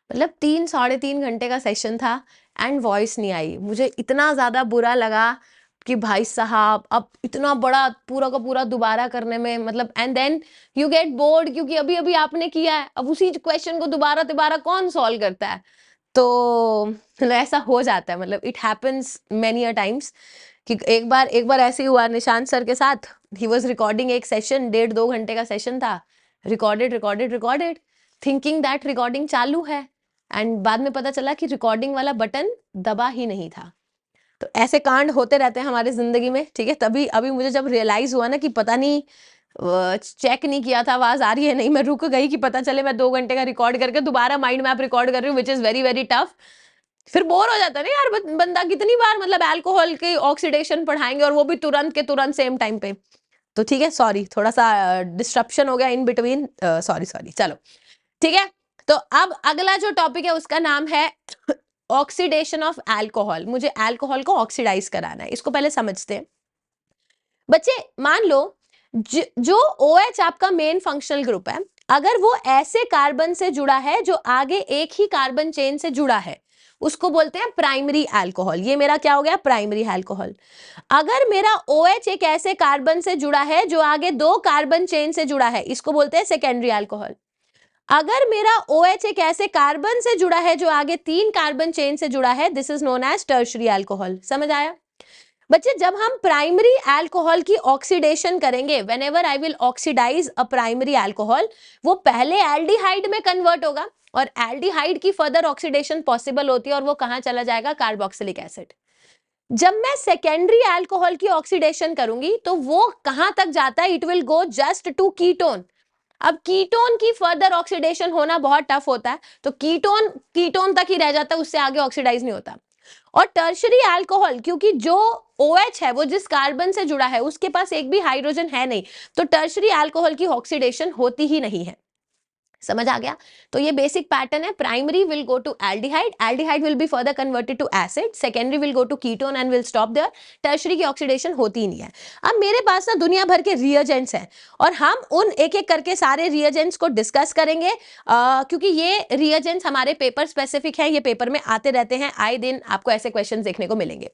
मतलब 3-3.5 घंटे का सेशन था एंड वॉइस नहीं आई। मुझे इतना ज्यादा बुरा लगा कि भाई साहब अब इतना बड़ा पूरा का पूरा दोबारा करने में, मतलब and then you get bored क्योंकि अभी अभी आपने किया है, अब उसी क्वेश्चन को दोबारा दोबारा कौन सॉल्व करता है। तो मतलब ऐसा हो जाता है, मतलब it happens many a times कि एक बार ऐसे ही हुआ निशांत सर के साथ। ही वाज रिकॉर्डिंग एक सेशन, 1.5-2 घंटे का सेशन था, रिकॉर्डेड थिंकिंग दैट रिकॉर्डिंग चालू है एंड बाद में पता चला कि रिकॉर्डिंग वाला बटन दबा ही नहीं था। तो ऐसे कांड होते रहते हैं हमारी जिंदगी में, ठीक है। तभी अभी मुझे जब रियलाइज हुआ ना कि पता नहीं चेक नहीं किया था आवाज आ रही है नहीं, मैं रुक गई कि पता चले मैं 2 घंटे का रिकॉर्ड करके दोबारा माइंड मैप रिकॉर्ड कर रही हूँ, which is very very tough. फिर बोर हो जाता है ना यार, बंदा कितनी बार मतलब अल्कोहल की ऑक्सीडेशन पढ़ाएंगे और वो भी तुरंत के तुरंत सेम टाइम पे। तो ठीक है, सॉरी थोड़ा सा डिस्ट्रप्शन हो गया इन बिटवीन, सॉरी सॉरी। चलो ठीक है, तो अब अगला जो टॉपिक है उसका नाम है ऑक्सीडेशन ऑफ अल्कोहल। मुझे अल्कोहल को ऑक्सीडाइज कराना है, इसको पहले समझते हैं बच्चे। मान लो जो OH आपका मेन फंक्शनल ग्रुप है, अगर वो ऐसे कार्बन से जुड़ा है जो आगे एक ही कार्बन चेन से जुड़ा है, उसको बोलते हैं प्राइमरी अल्कोहल। ये मेरा क्या हो गया, प्राइमरी अल्कोहल। अगर मेरा OH एक ऐसे कार्बन से जुड़ा है जो आगे 2 कार्बन चेन से जुड़ा है, इसको बोलते हैं सेकेंडरी अल्कोहल। अगर मेरा OH एक ऐसे कार्बन से जुड़ा है जो आगे 3 कार्बन चेन से जुड़ा है, this is known as tertiary alcohol. समझ आया बच्चे? जब हम प्राइमरी अल्कोहल की ऑक्सीडेशन करेंगे, whenever I will oxidize a primary alcohol, वो पहले एल्डिहाइड में कन्वर्ट होगा और एल्डिहाइड की फर्दर ऑक्सीडेशन पॉसिबल होती है और वो कहां चला जाएगा, कार्बोक्सिलिक एसिड। जब मैं सेकेंडरी अल्कोहल की ऑक्सीडेशन करूंगी तो वो कहां तक जाता है, it will go just to ketone. अब कीटोन की फर्दर ऑक्सीडेशन होना बहुत टफ होता है, तो कीटोन कीटोन तक ही रह जाता है, उससे आगे ऑक्सीडाइज नहीं होता। और टर्शरी अल्कोहल, क्योंकि जो OH है वो जिस कार्बन से जुड़ा है उसके पास एक भी हाइड्रोजन है नहीं, तो टर्शरी अल्कोहल की ऑक्सीडेशन होती ही नहीं है। समझ आ गया? तो ये बेसिक पैटर्न है। Primary will go to aldehyde, aldehyde will be further converted to acid, secondary will go to ketone and will stop there. Tertiary की ऑक्सीडेशन होती ही नहीं है। अब मेरे पास ना दुनिया भर के रिएजेंट्स हैं और हम उन एक एक करके सारे रिएजेंट्स को डिस्कस करेंगे, क्योंकि ये रिएजेंट्स हमारे पेपर स्पेसिफिक है, ये पेपर में आते रहते हैं, आए दिन आपको ऐसे क्वेश्चन देखने को मिलेंगे।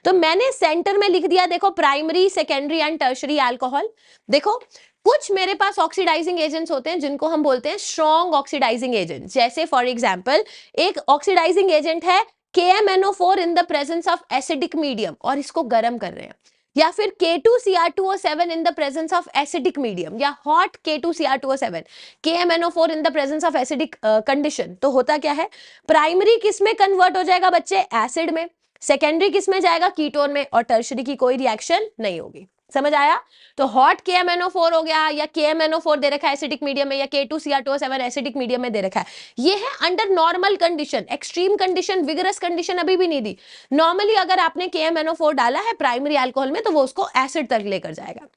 तो मैंने सेंटर में लिख दिया, देखो primary, secondary and tertiary alcohol. देखो कुछ मेरे पास ऑक्सीडाइजिंग एजेंट्स होते हैं जिनको हम बोलते हैं स्ट्रॉन्ग ऑक्सीडाइजिंग एजेंट। जैसे फॉर एग्जांपल एक ऑक्सीडाइजिंग एजेंट है KMNO4 in the presence of acidic medium और इसको गर्म कर रहे हैं, या फिर K2Cr2O7 in the presence of acidic medium, या hot K2Cr2O7, KMNO4 in the presence of acidic condition. तो होता क्या है, प्राइमरी किस में कन्वर्ट हो जाएगा बच्चे, एसिड में, सेकेंडरी किस में जाएगा, कीटोन में, और टर्शरी की कोई रिएक्शन नहीं होगी। समझ आया? तो हॉट KMNO4 हो गया, या KMNO4 दे रखा है एसिडिक मीडियम में, या K2Cr2O7 एसिडिक मीडियम में दे रखा है, ये है under normal condition. Extreme condition, vigorous condition अभी भी नहीं दी। नॉर्मली अगर आपने KMNO4 डाला है प्राइमरी अल्कोहल में तो वो उसको एसिड तक लेकर जाएगा।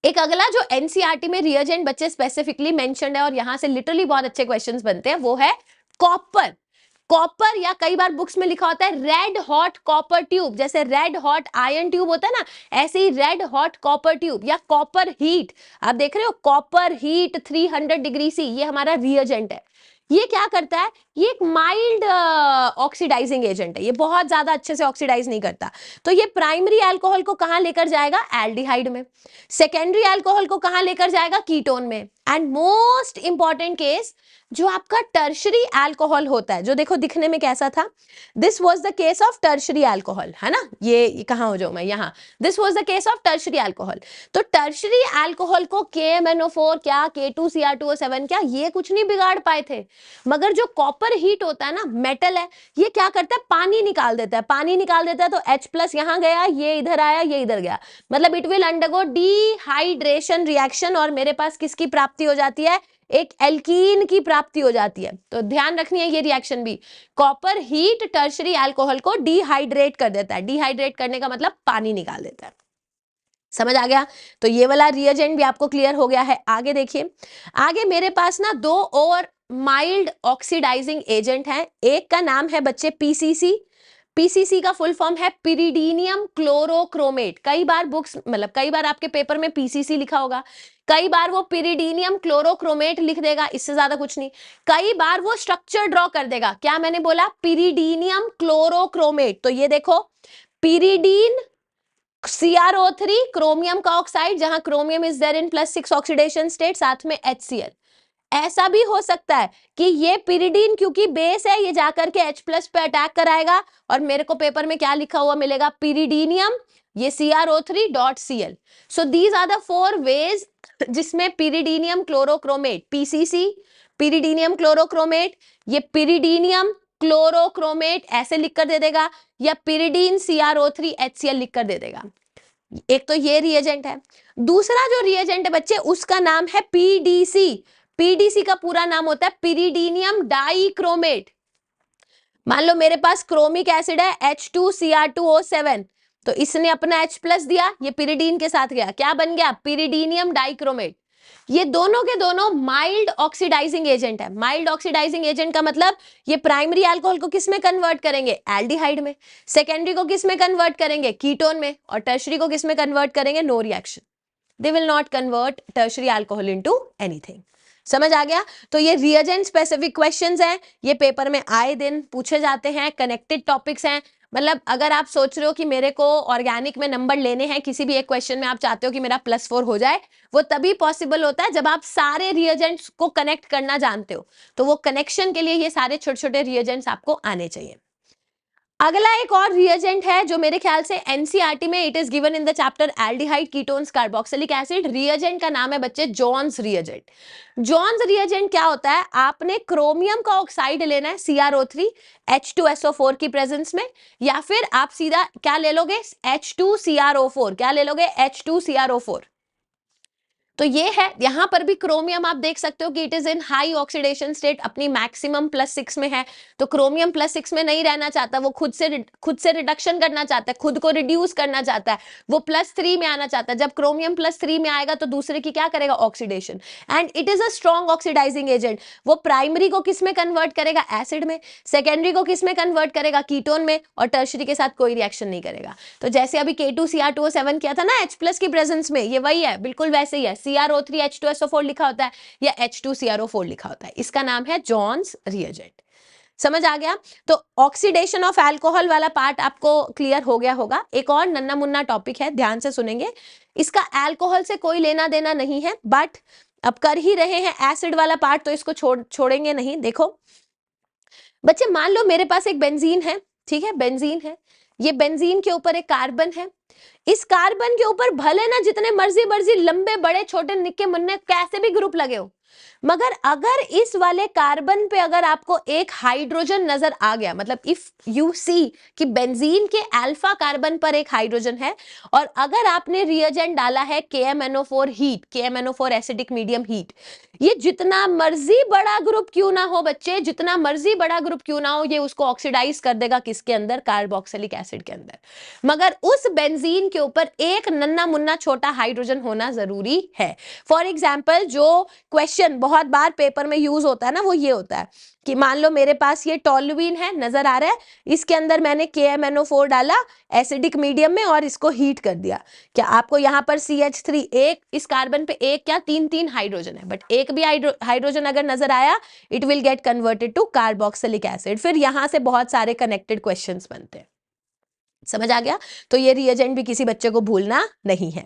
एक अगला जो NCERT में रिएजेंट बच्चे स्पेसिफिकली मेंशन्ड है और यहां से लिटरली बहुत अच्छे क्वेश्चंस बनते हैं, वो है कॉपर। कॉपर, या कई बार बुक्स में लिखा होता है रेड हॉट कॉपर ट्यूब, जैसे रेड हॉट आयरन ट्यूब होता है ना, ऐसे ही रेड हॉट कॉपर ट्यूब या कॉपर हीट। आप देख रहे हो कॉपर हीट 300 डिग्री सी, ये हमारा रिएजेंट है। ये क्या करता है, ये एक माइल्ड ऑक्सीडाइजिंग एजेंट है, ये बहुत ज्यादा अच्छे से ऑक्सीडाइज नहीं करता। तो ये प्राइमरी अल्कोहल को कहां लेकर जाएगा, एल्डिहाइड में। सेकेंडरी अल्कोहल को कहां लेकर जाएगा, कीटोन में। एंड मोस्ट इंपॉर्टेंट केस, जो आपका टर्शरी अल्कोहल होता है, जो देखो दिखने में कैसा था, this was the case of tertiary alcohol, है ना, ये कहां हो जाऊं मैं, यहां, this was the case of tertiary alcohol. तो टर्शरी अल्कोहल को KMNO4 क्या, K2Cr2O7 क्या, ये कुछ नहीं बिगाड़ पाए थे, मगर जो कॉपर हीट होता है ना, मेटल है, ये क्या करता है, पानी निकाल देता है। पानी निकाल देता है तो H+ यहां गया, ये इधर आया, ये इधर गया, मतलब it will undergo dehydration reaction और मेरे पास किसकी प्राप्ति हो जाती है, एक एल्कीन की प्राप्ति हो जाती है। तो ध्यान रखनी है ये रिएक्शन भी, कॉपर हीट टर्शरी अल्कोहल को डिहाइड्रेट कर देता है। डिहाइड्रेट करने का मतलब पानी निकाल देता है। समझ आ गया? तो ये वाला रिएजेंट भी आपको क्लियर हो गया है। आगे देखिए, आगे मेरे पास ना 2 और माइल्ड ऑक्सीडाइजिंग एजेंट हैं। एक का नाम है बच्चे PCC। PCC का फुल फॉर्म है पिरिडीनियम क्लोरोक्रोमेट। कई बार बुक्स, मतलब कई बार आपके पेपर में PCC लिखा होगा, कई बार वो पिरिडीनियम क्लोरोक्रोमेट लिख देगा, इससे ज्यादा कुछ नहीं। कई बार वो स्ट्रक्चर ड्रॉ कर देगा, क्या मैंने बोला, पिरिडीनियम क्लोरोक्रोमेट। तो ये देखो, पिरिडीन CrO3 क्रोमियम का ऑक्साइड, जहां chromium is there in +6 oxidation state, साथ में HCl। ऐसा भी हो सकता है कि ये पिरिडीन क्योंकि बेस है, ये जाकर के H+ पे अटैक कराएगा और मेरे को पेपर में क्या लिखा हुआ मिलेगा, पिरिडीनियम, ये CrO3.Cl। So these are the 4 ways जिसमें pyridinium chlorochromate, PCC, pyridinium chlorochromate, ये पिरिडीनियम क्लोरोक्रोमेट ऐसे लिख कर दे देगा, या पिरिडीन CrO3 HCl लिख कर दे देगा। एक तो ये रिएजेंट है। दूसरा जो रिएजेंट है बच्चे उसका नाम है PDC। PDC का पूरा नाम होता है पिरिडीनियम डाइक्रोमेट। मान लो मेरे पास क्रोमिक एसिड है H2Cr2O7, तो इसने अपना H+ दिया, ये पिरिडीन के साथ गया, क्या बन गया? पिरिडीनियम डाइक्रोमेट। ये दोनों के दोनों माइल्ड ऑक्सीडाइजिंग एजेंट है। माइल्ड ऑक्सीडाइजिंग एजेंट का मतलब ये प्राइमरी अल्कोहल को किस में कन्वर्ट करेंगे? एल्डिहाइड में। सेकेंडरी को किस में कन्वर्ट करेंगे? कीटोन में। और टर्शरी को किस में कन्वर्ट करेंगे? No reaction. They will not convert tertiary alcohol into anything. समझ आ गया? तो ये रिएजेंट स्पेसिफिक क्वेश्चंस हैं, ये पेपर में आए दिन पूछे जाते हैं, कनेक्टेड टॉपिक्स हैं। मतलब अगर आप सोच रहे हो कि मेरे को ऑर्गेनिक में नंबर लेने हैं, किसी भी एक क्वेश्चन में आप चाहते हो कि मेरा +4 हो जाए, वो तभी पॉसिबल होता है जब आप सारे रिएजेंट्स को कनेक्ट करना जानते हो। तो वो कनेक्शन के लिए ये सारे छोटे छोटे रिएजेंट्स आपको आने चाहिए। अगला एक और रिएजेंट है जो मेरे ख्याल से एनसीईआरटी में it is given in the chapter aldehyde ketones carboxylic acid. Reagent का नाम है बच्चे जॉन्स रिएजेंट। जॉन्स रिएजेंट क्या होता है? आपने क्रोमियम का ऑक्साइड लेना है CrO3 H2SO4 की प्रेजेंस में, या फिर आप सीधा क्या ले लोगे? H2CrO4। क्या ले लोगे? H2CrO4। तो ये है, यहां पर भी क्रोमियम आप देख सकते हो कि it is in high oxidation state, अपनी मैक्सिमम +6 में है। तो क्रोमियम +6 में नहीं रहना चाहता, वो खुद से रिडक्शन करना चाहता है, खुद को रिड्यूस करना चाहता है, वो +3 में आना चाहता है। जब क्रोमियम +3 में आएगा तो दूसरे की क्या करेगा? Oxidation. And it is a strong oxidising agent. वो प्राइमरी को किस में कन्वर्ट करेगा? एसिड में। सेकेंडरी को किस में कन्वर्ट करेगा? कीटोन में। और टर्शरी के साथ कोई रिएक्शन नहीं करेगा। तो जैसे अभी K2Cr2O7 किया था ना H+ की प्रेजेंस में, ये वही है, बिल्कुल वैसे ही है। CrO3 H2SO4 लिखा होता है या H2CrO4 लिखा होता है। इसका नाम है जॉन्स रिएजेंट। समझ आ गया? तो ऑक्सीडेशन ऑफ अल्कोहल वाला पार्ट आपको क्लियर हो गया होगा। एक और नन्ना मुन्ना टॉपिक है, ध्यान से सुनेंगे। इसका अल्कोहल से कोई लेना देना नहीं है, बट अब कर ही रहे हैं एसिड वाला पार्ट तो इसको छोड़ेंगे नहीं। देखो बच्चे, मान लो मेरे पास एक बेंजीन है, ठीक है, बेंजीन है। ये बेंजीन के ऊपर एक कार्बन है। इस कार्बन के ऊपर भले ना जितने मर्जी मर्जी लंबे बड़े छोटे निक्के मुन्ने कैसे भी ग्रुप लगे हो, मगर अगर इस वाले कार्बन पे अगर आपको एक हाइड्रोजन नजर आ गया, मतलब इफ यू सी कि बेंजीन के अल्फा कार्बन पर एक हाइड्रोजन है, और अगर आपने रिएजेंट डाला है KMnO4 heat, KMnO4 acidic medium heat, ये जितना मर्जी बड़ा ग्रुप क्यों ना हो बच्चे, जितना मर्जी बड़ा ग्रुप क्यों ना हो, ये उसको ऑक्सीडाइज कर देगा किसके अंदर? कार्बोक्सिलिक एसिड के अंदर। मगर उस बेंजीन के ऊपर एक नन्ना मुन्ना छोटा हाइड्रोजन होना जरूरी है। फॉर एग्जाम्पल, जो क्वेश्चन बहुत बार पेपर में यूज होता है ना, वो ये होता है कि मान लो मेरे पास ये टोल्यूइन है, नजर आ रहा है, इसके अंदर मैंने KMnO4 डाला एसिडिक मीडियम में और इसको हीट कर दिया। क्या आपको यहाँ पर CH3, एक इस कार्बन पे एक क्या 3 हाइड्रोजन है, बट एक भी हाइड्रोजन अगर नजर आया, it will get converted to carboxylic acid. फिर यहां से बहुत सारे कनेक्टेड क्वेश्चंस बनते हैं। समझ आ गया? तो ये रिएजेंट भी किसी बच्चे को भूलना नहीं है।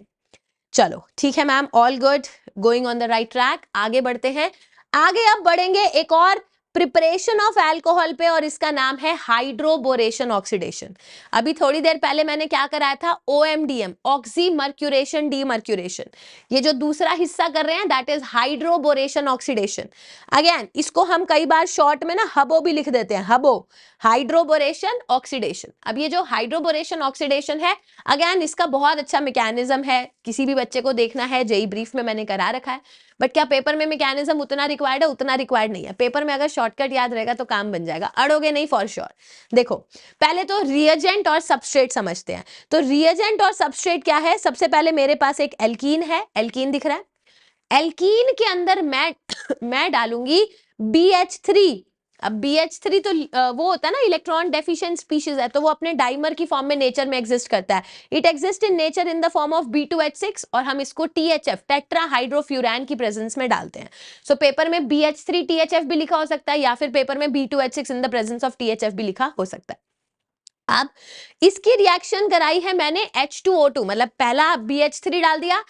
चलो ठीक है ma'am, all good, going on the right track. आगे बढ़ते हैं। आगे अब बढ़ेंगे एक और प्रिपरेशन ऑफ अल्कोहल पे, और इसका नाम है हाइड्रोबोरेशन ऑक्सीडेशन। अभी थोड़ी देर पहले मैंने क्या कराया था? OMDM, oxy mercuration demercuration. ये जो दूसरा हिस्सा कर रहे हैं that is hydroboration oxidation. Again इसको हम कई बार शॉर्ट में ना हबो भी लिख देते हैं, हबो, हाइड्रोबोरेशन ऑक्सीडेशन। अब ये जो हाइड्रोबोरेशन ऑक्सीडेशन है, अगेन इसका बहुत अच्छा मैकेनिज्म है, किसी भी बच्चे को देखना है, जेई ब्रीफ में मैंने करा रखा है। बट क्या पेपर में मैकेनिज्म उतना रिक्वायर्ड है? उतना रिक्वायर्ड नहीं है। पेपर में अगर शॉर्टकट याद रहेगा तो काम बन जाएगा, अड़ोगे नहीं फॉर श्योर। देखो पहले तो रिएजेंट और सबस्ट्रेट समझते हैं। तो रिएजेंट और सबस्ट्रेट क्या है? सबसे पहले मेरे पास एक एल्कीन है, एल्कीन दिख रहा है। एल्कीन के अंदर मैं डालूंगी BH3। अब BH3 तो वो होता है ना इलेक्ट्रॉन डेफिशिएंट स्पीशीज है, तो वो अपने डाइमर की फॉर्म में नेचर में एग्जिस्ट करता है। It exist in nature in the form of B2H6, और हम इसको THF, टेट्रा हाइड्रोफ्यूरैन की प्रेजेंस में डालते हैं। सो पेपर में BH3 THF भी लिखा हो सकता है, या फिर पेपर में B2H6 in the presence of THF भी लिखा हो सकता है। अब इसकी रिएक्शन कराई है मैंने H2O2, मतलब पहला BH3 डाल दिया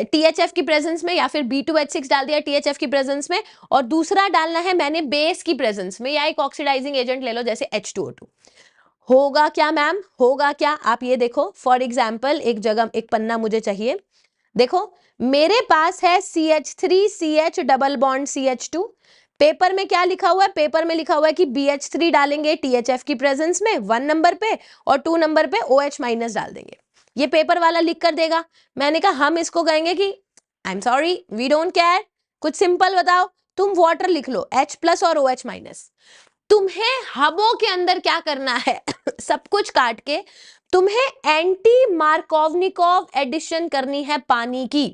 THF की प्रेजेंस में, या फिर B2H6 डाल दिया THF की प्रेजेंस में, और दूसरा डालना है मैंने बेस की प्रेजेंस में, या एक ऑक्सीडाइजिंग एजेंट ले लो जैसे H2O2। होगा क्या मैम? होगा क्या? आप ये देखो, फॉर एग्जाम्पल एक जगह एक पन्ना मुझे चाहिए। देखो मेरे पास है CH3 CH double bond CH2, paper में क्या लिखा हुआ है, पेपर में लिखा हुआ है कि BH3 डालेंगे THF की प्रेजेंस में 1 नंबर पे और 2 नंबर पे OH माइनस डाल देंगे। ये पेपर वाला लिख कर देगा। मैंने कहा हम इसको कहेंगे कि I am sorry, we don't care, कुछ सिंपल बताओ, तुम वाटर लिख लो H प्लस और OH माइनस। तुम्हें हबो के अंदर क्या करना है सब कुछ काट के तुम्हें एंटी मार्कोवनिकॉव एडिशन करनी है पानी की।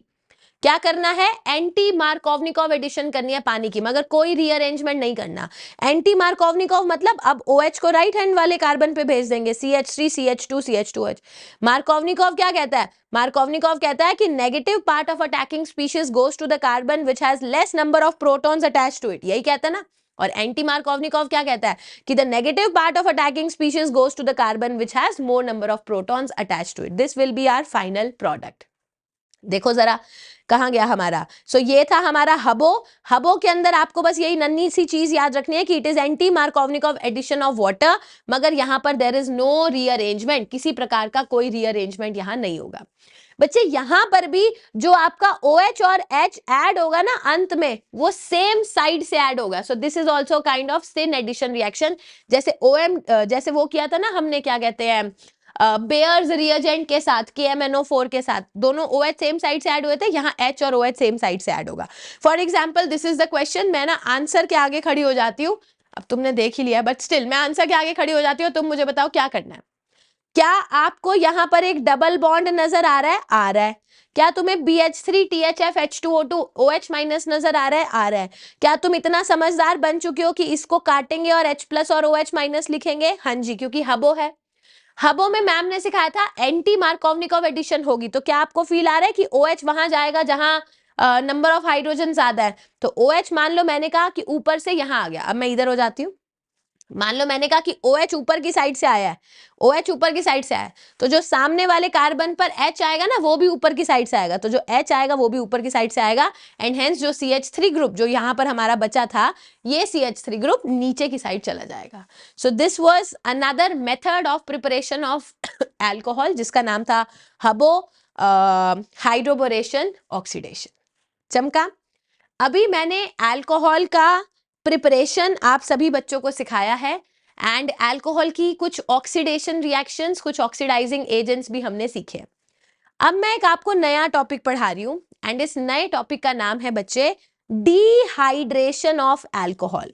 क्या करना है, एंटी मार्कोवनिकॉव एडिशन करनी है पानी की, मगर कोई रीअरेंजमेंट नहीं करना। एंटी मार्कोवनिकॉव मतलब अब OH को राइट हैंड वाले कार्बन पे भेज देंगे, CH3 CH2 CH2H। मार्कोवनिकॉव क्या कहता है, मार्कोवनिकॉव कहता है कि negative part of attacking species goes to the carbon which has less number of protons attached to it, यही कहता है ना। और एंटी मार्कोवनिकॉव क्या कहता है कि the negative part of attacking species goes to the carbon which has more number of protons attached to it. This will be our final product. देखो जरा कहां गया हमारा। सो ये था हमारा हबो। हबो के अंदर आपको बस यही नन्ही सी चीज याद रखनी है कि it is anti Markovnikov addition of water, मगर यहां पर देयर इज नो रीअरेंजमेंट, किसी प्रकार का कोई रीअरेंजमेंट यहां नहीं होगा। बच्चे यहां पर भी जो आपका OH और H ऐड होगा ना अंत में, वो सेम साइड से ऐड होगा। So this is also kind of syn addition reaction. जैसे OM जैसे वो किया था ना हमने, क्या कहते हैं, बेयर्स रिएजेंट के साथ KMNO4 के साथ, दोनों OH सेम साइड से ऐड हुए थे, यहाँ H और OH सेम साइड से ऐड होगा। For example this is the question, मैं ना आंसर के आगे खड़ी हो जाती हूँ, अब तुमने देख ही लिया बट स्टिल मैं आंसर के आगे खड़ी हो जाती हूँ, तुम मुझे बताओ क्या करना है। क्या आपको यहां पर एक डबल बॉन्ड नजर आ रहा है, आ रहा है। क्या तुम्हें BH3 THF H2O2 OH minus नजर आ रहा है, आ रहा है। क्या तुम इतना समझदार बन चुके हो कि इसको काटेंगे और H प्लस और OH माइनस लिखेंगे, हाँ जी, क्योंकि हबो है। हबो में मैम ने सिखाया था एंटी मार्कोवनिकॉव एडिशन होगी, तो क्या आपको फील आ रहा है कि OH वहां जाएगा जहां नंबर ऑफ हाइड्रोजन ज्यादा है। तो OH मान लो मैंने कहा कि ऊपर से यहां आ गया, अब मैं इधर हो जाती हूँ। मान लो मैंने कहा कि OH ऊपर की साइड से आया है, OH ऊपर की साइड से आया है, तो जो सामने वाले कार्बन पर H आएगा ना वो भी ऊपर की साइड से आएगा, तो जो H आएगा वो भी ऊपर की साइड से आएगा। एंड हेंस जो CH3 ग्रुप जो यहां पर हमारा बचा था, ये CH3 ग्रुप नीचे की साइड चला जाएगा। So this was another method of preparation of alcohol जिसका नाम था हबो हाइड्रोबोरेशन ऑक्सीडेशन। चमका। अभी मैंने अल्कोहल का प्रिपरेशन आप सभी बच्चों को सिखाया है, एंड अल्कोहल की कुछ ऑक्सीडेशन रिएक्शंस, कुछ ऑक्सीडाइजिंग एजेंट्स भी हमने सीखे। अब मैं एक आपको नया टॉपिक पढ़ा रही हूं, एंड इस नए टॉपिक का नाम है बच्चे डिहाइड्रेशन ऑफ अल्कोहल।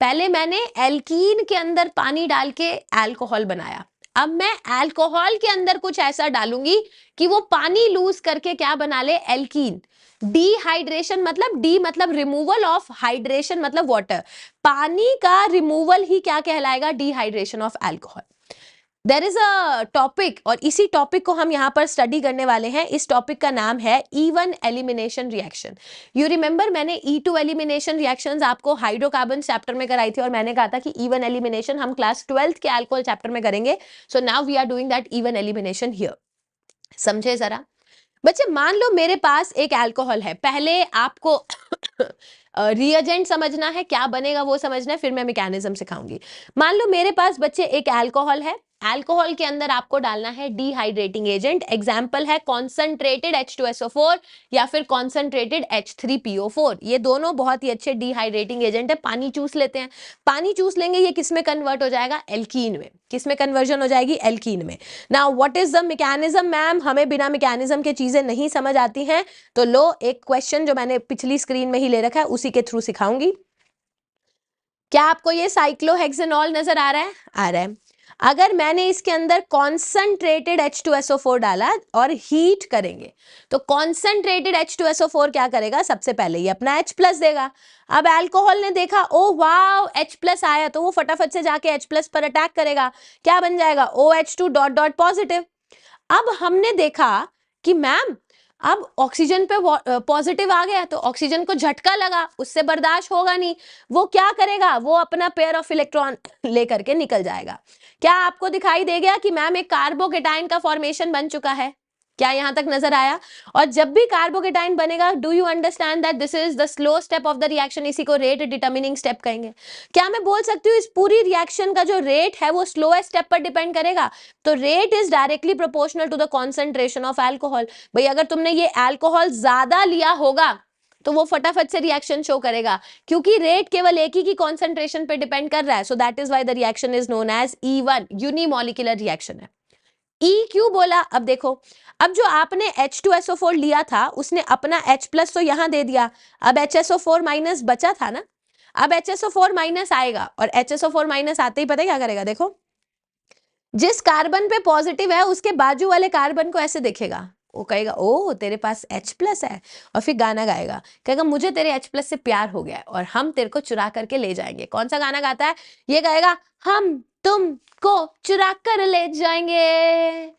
पहले मैंने एल्कीन के अंदर पानी डाल के अल्कोहल बनाया, अब मैं अल्कोहल के अंदर कुछ ऐसा डालूंगी कि वो पानी लूज करके क्या बना ले, एल्कीन। डिहाइड्रेशन मतलब, डी मतलब रिमूवल ऑफ, हाइड्रेशन मतलब वाटर, पानी का रिमूवल ही क्या कहलाएगा, dehydration of alcohol. There is a topic, और इसी टॉपिक को हम यहाँ पर स्टडी करने वाले हैं। इस टॉपिक का नाम है even elimination reaction. You remember मैंने E2 एलिमिनेशन रिएक्शंस आपको हाइड्रोकार्बन चैप्टर में कराई थी, और मैंने कहा था कि इवन एलिमिनेशन हम क्लास 12th के अल्कोहल चैप्टर में करेंगे। So now we are doing that E one elimination here. समझे जरा बच्चे, मान लो मेरे पास एक अल्कोहल है, पहले आपको रिएजेंट समझना है, क्या बनेगा वो समझना है, फिर मैं मैकेनिज्म सिखाऊंगी। मान लो मेरे पास बच्चे एक अल्कोहल है, अल्कोहल के अंदर आपको डालना है डिहाइड्रेटिंग एजेंट। एग्जाम्पल है कॉन्सेंट्रेटेड H2SO4 या फिर कॉन्सेंट्रेटेड H3PO4, ये दोनों बहुत ही अच्छे डिहाइड्रेटिंग एजेंट है। पानी चूस लेते हैं, पानी चूस लेंगे, ये किस में कन्वर्ट हो जाएगा, एल्कीन में। किस में कन्वर्जन हो जाएगी, एल्कीन में। Now what is the mechanism, ma'am हमें बिना मैकेनिज्म के चीजें नहीं समझ आती हैं, तो लो एक क्वेश्चन जो मैंने पिछली स्क्रीन में ही ले रखा है उसी के थ्रू सिखाऊंगी। क्या आपको ये साइक्लोहेक्सेनॉल नजर आ रहा है, आ रहा है। अगर मैंने इसके अंदर कॉन्सेंट्रेटेड H2SO4 डाला और हीट करेंगे, तो कॉन्सेंट्रेटेड H2SO4 क्या करेगा, सबसे पहले ये अपना H प्लस देगा। अब अल्कोहल ने देखा ओ वाव H प्लस आया, तो वो फटाफट से जाके H प्लस पर अटैक करेगा, क्या बन जाएगा OH2 डॉट डॉट पॉजिटिव। अब हमने देखा कि मैम अब ऑक्सीजन पे पॉजिटिव आ गया, तो ऑक्सीजन को झटका लगा, उससे बर्दाश्त होगा नहीं, वो क्या करेगा, वो अपना पेयर ऑफ इलेक्ट्रॉन लेकर के निकल जाएगा। क्या आपको दिखाई दे गया कि मैम एक कार्बोकेटाइन का फॉर्मेशन बन चुका है, क्या यहां तक नजर आया। और जब भी कार्बोकेटाइन बनेगा, do you understand that this is the slow step of the reaction, इसी को रेट डिटर्मिनिंग स्टेप कहेंगे। क्या मैं बोल सकती हूँ इस पूरी रिएक्शन का जो रेट है वो स्लोएस्ट स्टेप पर डिपेंड करेगा, तो rate is directly proportional to the concentration of alcohol. भाई अगर तुमने ये अल्कोहल ज्यादा लिया होगा तो वो फटाफट से रिएक्शन शो करेगा, क्योंकि रेट केवल एक ही की कॉन्सेंट्रेशन पे डिपेंड कर रहा है. So that is why the reaction is known as E1, unimolecular reaction है. E क्यों बोला? अब देखो, अब जो आपने H2SO4 लिया था उसने अपना H प्लस तो यहां दे दिया, अब HSO4 माइनस बचा था ना, अब HSO4 माइनस आएगा और HSO4 माइनस आते ही पता है क्या करेगा? देखो, जिस कार्बन पे पॉजिटिव है उसके बाजू वाले कार्बन को ऐसे देखेगा, वो कहेगा ओ तेरे पास H प्लस है, और फिर गाना गाएगा, कहेगा मुझे तेरे H प्लस से प्यार हो गया है और हम तेरे को चुरा करके ले जाएंगे. कौन सा गाना गाता है? ये गाएगा, हम तुमको चुरा कर ले जाएंगे,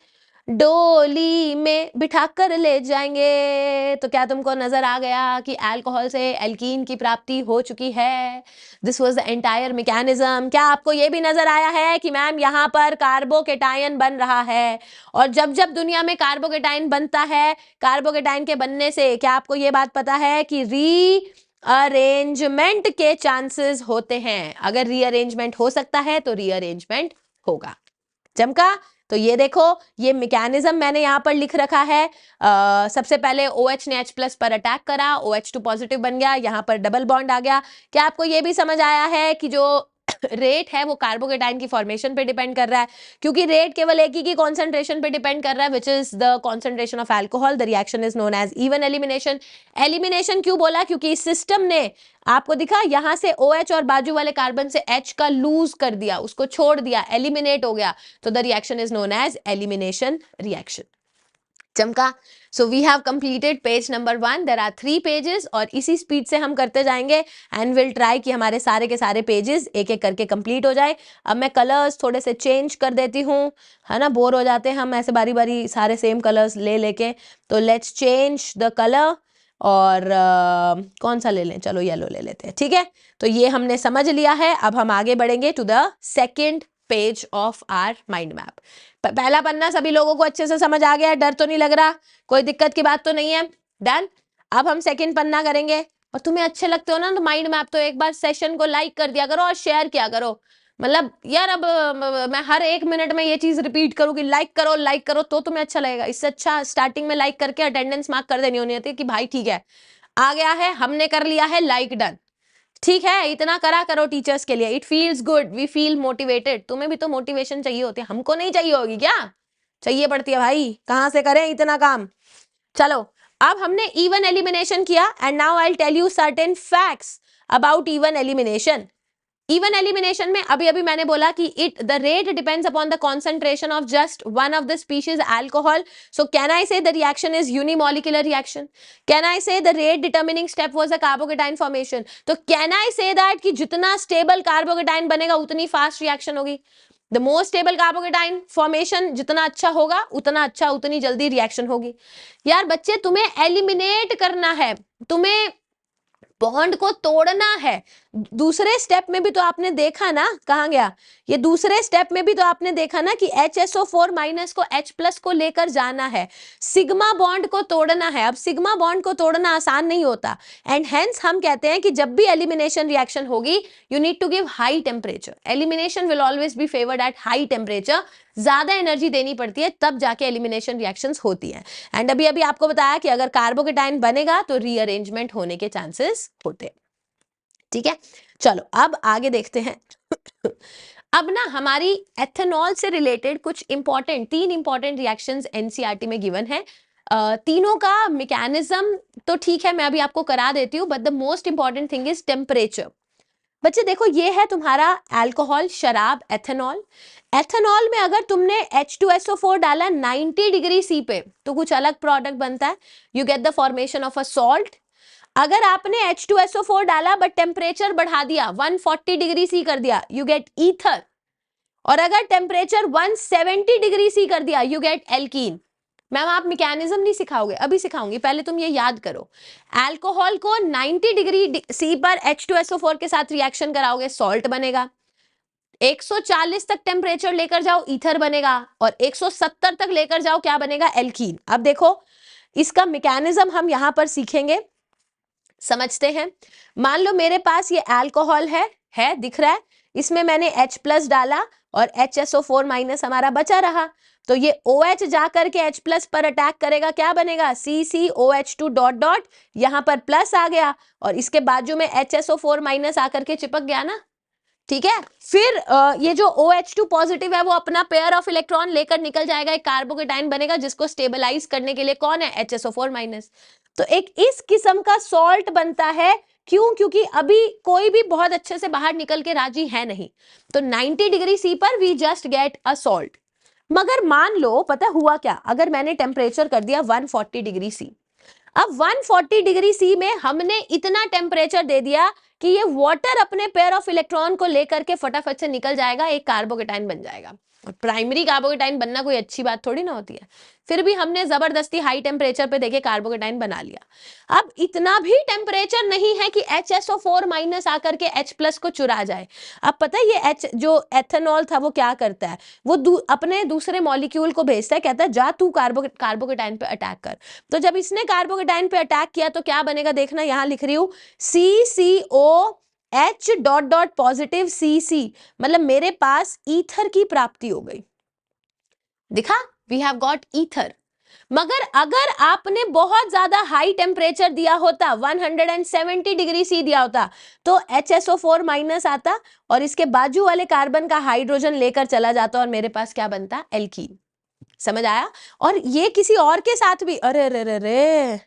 डोली में बिठा कर ले जाएंगे. तो क्या तुमको नजर आ गया कि अल्कोहल से एल्कीन की प्राप्ति हो चुकी है? This was the entire mechanism. क्या आपको ये भी नजर आया है कि मैम यहाँ पर कार्बोकेटायन बन रहा है, और जब जब दुनिया में कार्बोकेटायन बनता है, कार्बोकेटायन के बनने से क्या आपको ये बात पता है कि रीअरेंजमेंट के चांसेस होते हैं? अगर रीअरेंजमेंट हो सकता है तो रीअरेंजमेंट होगा. चमका? तो ये देखो, ये मैकेनिज्म मैंने यहाँ पर लिख रखा है. सबसे पहले OH ने H प्लस पर अटैक करा, OH2 पॉजिटिव बन गया, यहाँ पर डबल बॉन्ड आ गया. क्या आपको ये भी समझ आया है कि जो रेट है वो कार्बोकेटाइन की फॉर्मेशन पे डिपेंड कर रहा है, क्योंकि रेट केवल एक ही की कॉन्सेंट्रेशन पे डिपेंड कर रहा है, which is the concentration of alcohol. The reaction is known as E one elimination. Elimination क्यों बोला? क्योंकि इस सिस्टम ने आपको दिखा यहां से OH और बाजू वाले कार्बन से H का लूज कर दिया, उसको छोड़ दिया, एलिमिनेट हो गया. तो the reaction is known as elimination reaction. चमका? So we have completed page number 1. There are 3 pages और इसी स्पीड से हम करते जाएंगे एंड विल ट्राई कि हमारे सारे के सारे पेजेस एक एक करके कंप्लीट हो जाए. अब मैं कलर्स थोड़े से चेंज कर देती हूँ, है ना, बोर हो जाते हैं हम ऐसे बारी बारी सारे सेम कलर्स ले लेके. तो लेट्स चेंज द कलर. और कौन सा ले लें? चलो येलो ले लेते हैं, ठीक है. तो ये हमने समझ लिया है. अब हम आगे बढ़ेंगे to the second page of our mind map. पहला पन्ना सभी लोगों को अच्छे से समझ आ गया? डर तो नहीं लग रहा? कोई दिक्कत की बात तो नहीं है? डन. अब हम सेकंड पन्ना करेंगे. और तुम्हें अच्छे लगते हो ना तो माइंड मैप, तो एक बार सेशन को लाइक कर दिया करो और शेयर किया करो. मतलब यार, अब मैं हर 1 मिनट में ये चीज रिपीट करूँ कि लाइक करो तो तुम्हें अच्छा लगेगा. इससे अच्छा स्टार्टिंग में लाइक करके अटेंडेंस मार्क कर देनी होती है कि भाई ठीक है, आ गया है, हमने कर लिया है, लाइक, डन. ठीक है, इतना करा करो टीचर्स के लिए. It feels good, we feel motivated. तुम्हें भी तो मोटिवेशन चाहिए होती है, हमको नहीं चाहिए होगी क्या? चाहिए पड़ती है भाई, कहां से करें इतना काम. चलो, अब हमने इवन एलिमिनेशन किया and now I will tell you certain facts about E one elimination. E one elimination में अभी अभी मैंने बोला कि the rate depends upon the concentration of just one of the species alcohol. So can I say the reaction is unimolecular reaction? Can I say the rate determining step was the carbocation formation? तो can I say that कि जितना stable carbocation बनेगा उतनी fast reaction होगी? The more stable carbocation formation जितना अच्छा होगा उतना अच्छा, उतनी जल्दी रिएक्शन होगी. यार बच्चे, तुम्हें एलिमिनेट करना है, तुम्हें बॉन्ड को तोड़ना है. दूसरे स्टेप में भी तो आपने देखा ना, कहां गया ये? दूसरे स्टेप में भी तो आपने देखा ना कि HSO4 माइनस को H प्लस को लेकर जाना है, सिग्मा बॉन्ड को तोड़ना है. अब सिग्मा बॉन्ड को तोड़ना आसान नहीं होता एंड हेंस हम कहते हैं कि जब भी एलिमिनेशन रिएक्शन होगी you need to give high temperature. Elimination will always be favoured at high temperature. ज्यादा एनर्जी देनी पड़ती है तब जाके एलिमिनेशन रिएक्शंस होती हैं. एंड अभी अभी आपको बताया कि अगर कार्बोकेटाइन बनेगा तो रीअरेंजमेंट होने के चांसेस होते हैं. ठीक है, चलो अब आगे देखते हैं. अब ना हमारी एथेनॉल से रिलेटेड कुछ इंपॉर्टेंट 3 इंपॉर्टेंट रिएक्शंस एनसीईआरटी में गिवन है. तीनों का मैकेनिज्म तो ठीक है, मैं अभी आपको करा देती हूँ, but the most important thing is temperature. बच्चे देखो, ये है तुम्हारा अल्कोहल, शराब, एथेनॉल. एथेनॉल में अगर तुमने H2SO4 डाला 90 डिग्री सी पे तो कुछ अलग प्रोडक्ट बनता है, you get the formation of a salt. अगर आपने H2SO4 डाला बट टेम्परेचर बढ़ा दिया, 140 डिग्री सी कर दिया, यू गेट ईथर. और अगर टेम्परेचर 170 डिग्री सी कर दिया, यू गेट एल्कीन. मैम आप मैकेनिज्म नहीं सिखाओगे? अभी सिखाऊंगी, पहले तुम ये याद करो. अल्कोहल को 90 डिग्री सी पर H2SO4 के साथ रिएक्शन कराओगे, सॉल्ट बनेगा. 140 तक टेम्परेचर लेकर जाओ, ईथर बनेगा. और 170 तक लेकर जाओ, क्या बनेगा? एल्कीन. अब देखो, इसका मैकेनिज्म हम यहां पर सीखेंगे, समझते हैं. मान लो मेरे पास ये अल्कोहल है दिख रहा है, इसमें मैंने H प्लस डाला और HSO4 माइनस हमारा बचा रहा. तो ये OH जा करके H प्लस पर अटैक करेगा, क्या बनेगा CCOH2 डॉट डॉट, यहां पर प्लस आ गया और इसके बाजू में HSO4 माइनस आकर के चिपक गया ना, ठीक है। फिर ये जो OH2 पॉजिटिव है वो अपना पेयर ऑफ इलेक्ट्रॉन लेकर निकल जाएगा, एक कार्बोकेटाइन बनेगा जिसको स्टेबलाइज करने के लिए कौन है HSO4 माइनस। तो एक इस किस्म का सॉल्ट बनता है, क्यों, क्योंकि अभी कोई भी बहुत अच्छे से बाहर निकल के राजी है नहीं, तो 90 डिग्री सी पर we just get a salt. मगर मान लो पता हुआ क्या, अगर मैंने टेम्परेचर कर दिया 140 डिग्री सी, अब 140 डिग्री सी में हमने इतना टेम्परेचर दे दिया कि ये वाटर अपने पेयर ऑफ इलेक्ट्रॉन को लेकर के फटाफट से निकल जाएगा, एक कार्बोकेटाइन बन जाएगा। और प्राइमरी कार्बोकेटाइन बनना कोई अच्छी बात थोड़ी ना होती है, फिर भी हमने जबरदस्ती हाई टेम्परेचर पे देके कार्बोकेटाइन बना लिया। अब इतना भी टेम्परेचर नहीं है कि HSO4 माइनस आकर के H प्लस को चुरा जाए। अब पता है ये H जो एथेनॉल था वो क्या करता है, वो अपने दूसरे मॉलिक्यूल को भेजता है, कहता है जा तू कार्बोकेटाइन पे अटैक कर। तो जब इसने कार्बोकेटाइन पे अटैक किया तो क्या बनेगा, देखना यहां लिख रही हूं CCOH dot dot positive CC, मतलब मेरे पास ईथर की प्राप्ति हो गई, दिखा, वी हैव गॉट ईथर। मगर अगर आपने बहुत ज्यादा हाई टेम्परेचर दिया होता, 170 डिग्री सी दिया होता, तो HSO4 माइनस आता और इसके बाजू वाले कार्बन का हाइड्रोजन लेकर चला जाता और मेरे पास क्या बनता, एल्कीन। समझ आया। और ये किसी और के साथ भी, अरे रे रे रे,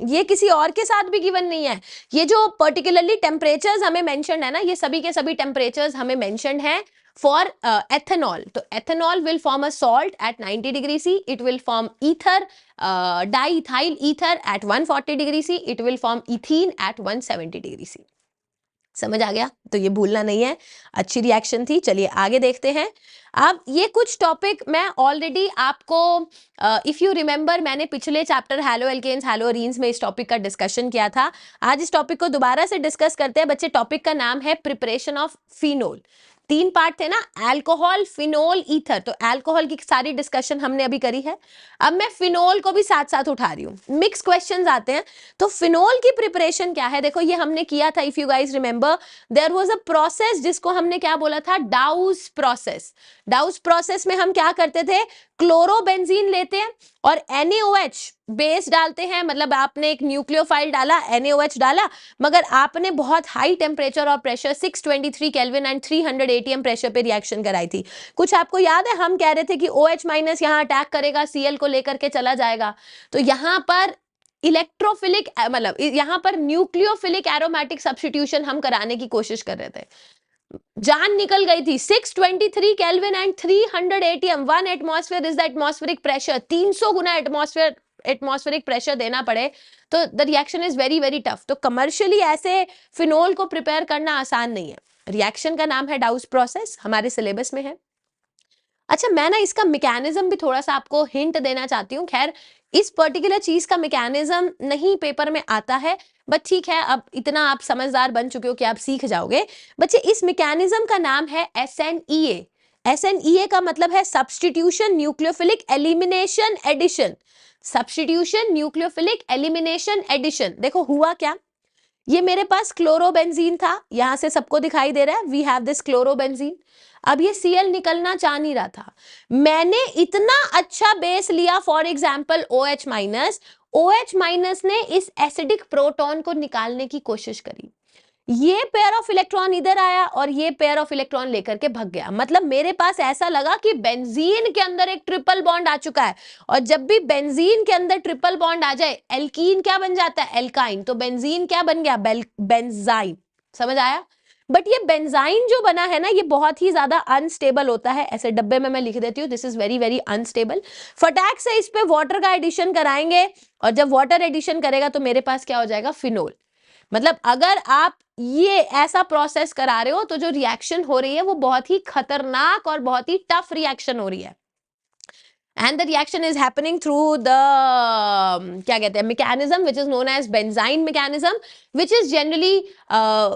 ये किसी और के साथ भी गिवन नहीं है। ये जो पर्टिकुलरली टेम्परेचर्स हमें मेंशन्ड है ना, ये सभी के सभी टेम्परेचर्स हमें मेंशन्ड है फॉर ethanol. तो ethanol will form a salt at 90 degree C. It will form ether, diethyl ether at 140 degree C. It will form ethene at 170 degree C. समझ आ गया, तो ये भूलना नहीं है, अच्छी रिएक्शन थी। चलिए आगे देखते हैं। अब ये कुछ टॉपिक मैं ऑलरेडी आपको इफ यू रिमेंबर, मैंने पिछले chapter haloalkanes haloarenes में इस टॉपिक का डिस्कशन किया था। आज इस टॉपिक को दोबारा से डिस्कस करते हैं बच्चे। टॉपिक का नाम है प्रिपरेशन ऑफ फिनोल। 3 पार्ट थे ना, अल्कोहल, फिनोल, ईथर। तो अल्कोहल की सारी डिस्कशन हमने अभी करी है, अब मैं फिनोल को भी साथ साथ उठा रही हूँ। मिक्स क्वेश्चंस आते हैं। तो फिनोल की प्रिपरेशन क्या है, देखो ये हमने किया था, if you guys remember there was a process जिसको हमने क्या बोला था, डाउस प्रोसेस। डाउस प्रोसेस में हम क्या करते थे, क्लोरोबेंजीन लेते हैं और NaOH बेस डालते हैं, मतलब आपने एक न्यूक्लियोफाइल डाला, NaOH डाला, मगर आपने बहुत हाई टेम्परेचर और pressure 623 kelvin and 300 ATM pressure पे रिएक्शन कराई थी। कुछ आपको याद है, हम कह रहे थे कि OH माइनस यहाँ अटैक करेगा, Cl को लेकर के चला जाएगा। तो यहाँ पर इलेक्ट्रोफिलिक, मतलब यहाँ पर न्यूक्लियोफिलिक एरोमेटिक सब्स्टिट्यूशन हम कराने की कोशिश कर रहे थे, जान निकल गई थी। 623 kelvin and 300 ATM, 1 atmosphere is the atmospheric pressure. 300 Guna atmospheric pressure देना पड़े तो the reaction is very very tough. तो कमर्शियली ऐसे फिनोल को प्रिपेयर करना आसान नहीं है। रिएक्शन का नाम है डाउस प्रोसेस, हमारे सिलेबस में है। अच्छा, मैं ना इसका मैकेनिज्म भी थोड़ा सा आपको हिंट देना चाहती हूँ। खैर इस पर्टिकुलर चीज का मैकेनिज्म नहीं पेपर में आता है, बट ठीक है, अब इतना आप समझदार बन चुके हो कि आप सीख जाओगे। बच्चे इस मैकेनिज्म का नाम है SNEA। SNEA का मतलब है substitution nucleophilic elimination addition. Substitution nucleophilic elimination addition. देखो हुआ क्या, ये मेरे पास क्लोरोबेंजीन था, यहां से सबको दिखाई दे रहा है, वी हैव दिस क्लोरोबेंजीन। अब ये Cl निकलना चाह नहीं रहा था, मैंने इतना अच्छा बेस लिया, for example OH minus. OH minus ने इस एसिडिक प्रोटॉन को निकालने की कोशिश करी, ये पेयर ऑफ इलेक्ट्रॉन इधर आया और ये पेयर ऑफ इलेक्ट्रॉन लेकर के भाग गया। मतलब मेरे पास ऐसा लगा कि बेंजीन के अंदर एक ट्रिपल बॉन्ड आ चुका है, और जब भी बेंजीन के अंदर ट्रिपल बॉन्ड आ जाए, एल्कीन क्या बन जाता है, एल्काइन। तो बेंजीन क्या बन गया, बेंजाइन। समझ आया। बट ये बेंजाइन जो बना है ना, ये बहुत ही ज्यादा अनस्टेबल होता है। ऐसे डब्बे में मैं लिख देती हूँ, this is very very unstable. फटाक से इस पे वाटर का एडिशन कराएंगे, और जब वाटर एडिशन करेगा तो मेरे पास क्या हो जाएगा, फिनोल। मतलब अगर आप ये ऐसा प्रोसेस करा रहे हो तो जो रिएक्शन हो रही है वो बहुत ही खतरनाक और बहुत ही टफ रिएक्शन हो रही है। And the reaction is happening through the क्या कहते हैं, mechanism which is known as benzyne mechanism, which is generally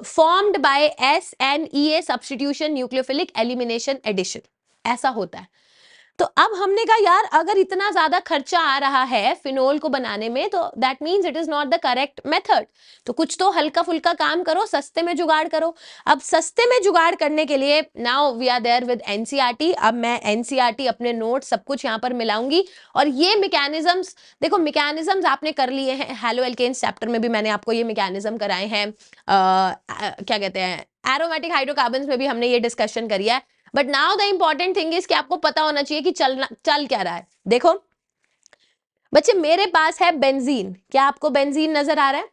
formed by SNEA substitution nucleophilic elimination addition। ऐसा होता है। तो अब हमने कहा यार अगर इतना ज्यादा खर्चा आ रहा है फिनोल को बनाने में तो that means it is not the correct method. तो कुछ तो हल्का फुल्का काम करो, सस्ते में जुगाड़ करो। अब सस्ते में जुगाड़ करने के लिए now we are there with NCERT. अब मैं एनसीईआरटी अपने नोट सब कुछ यहाँ पर मिलाऊंगी और ये मैकेनिज्म्स, देखो मैकेनिज्म्स आपने कर लिए हैं, हैलो एल्केन्स चैप्टर में भी मैंने आपको ये मैकेनिज्म कराए हैं, क्या कहते हैं, एरोमेटिक हाइड्रोकार्बन्स में भी हमने ये डिस्कशन करी है। But now the important thing is कि आपको पता होना चाहिए कि चल क्या रहा है। देखो बच्चे मेरे पास है बेंजीन, क्या आपको बेंजीन नजर आ रहा है?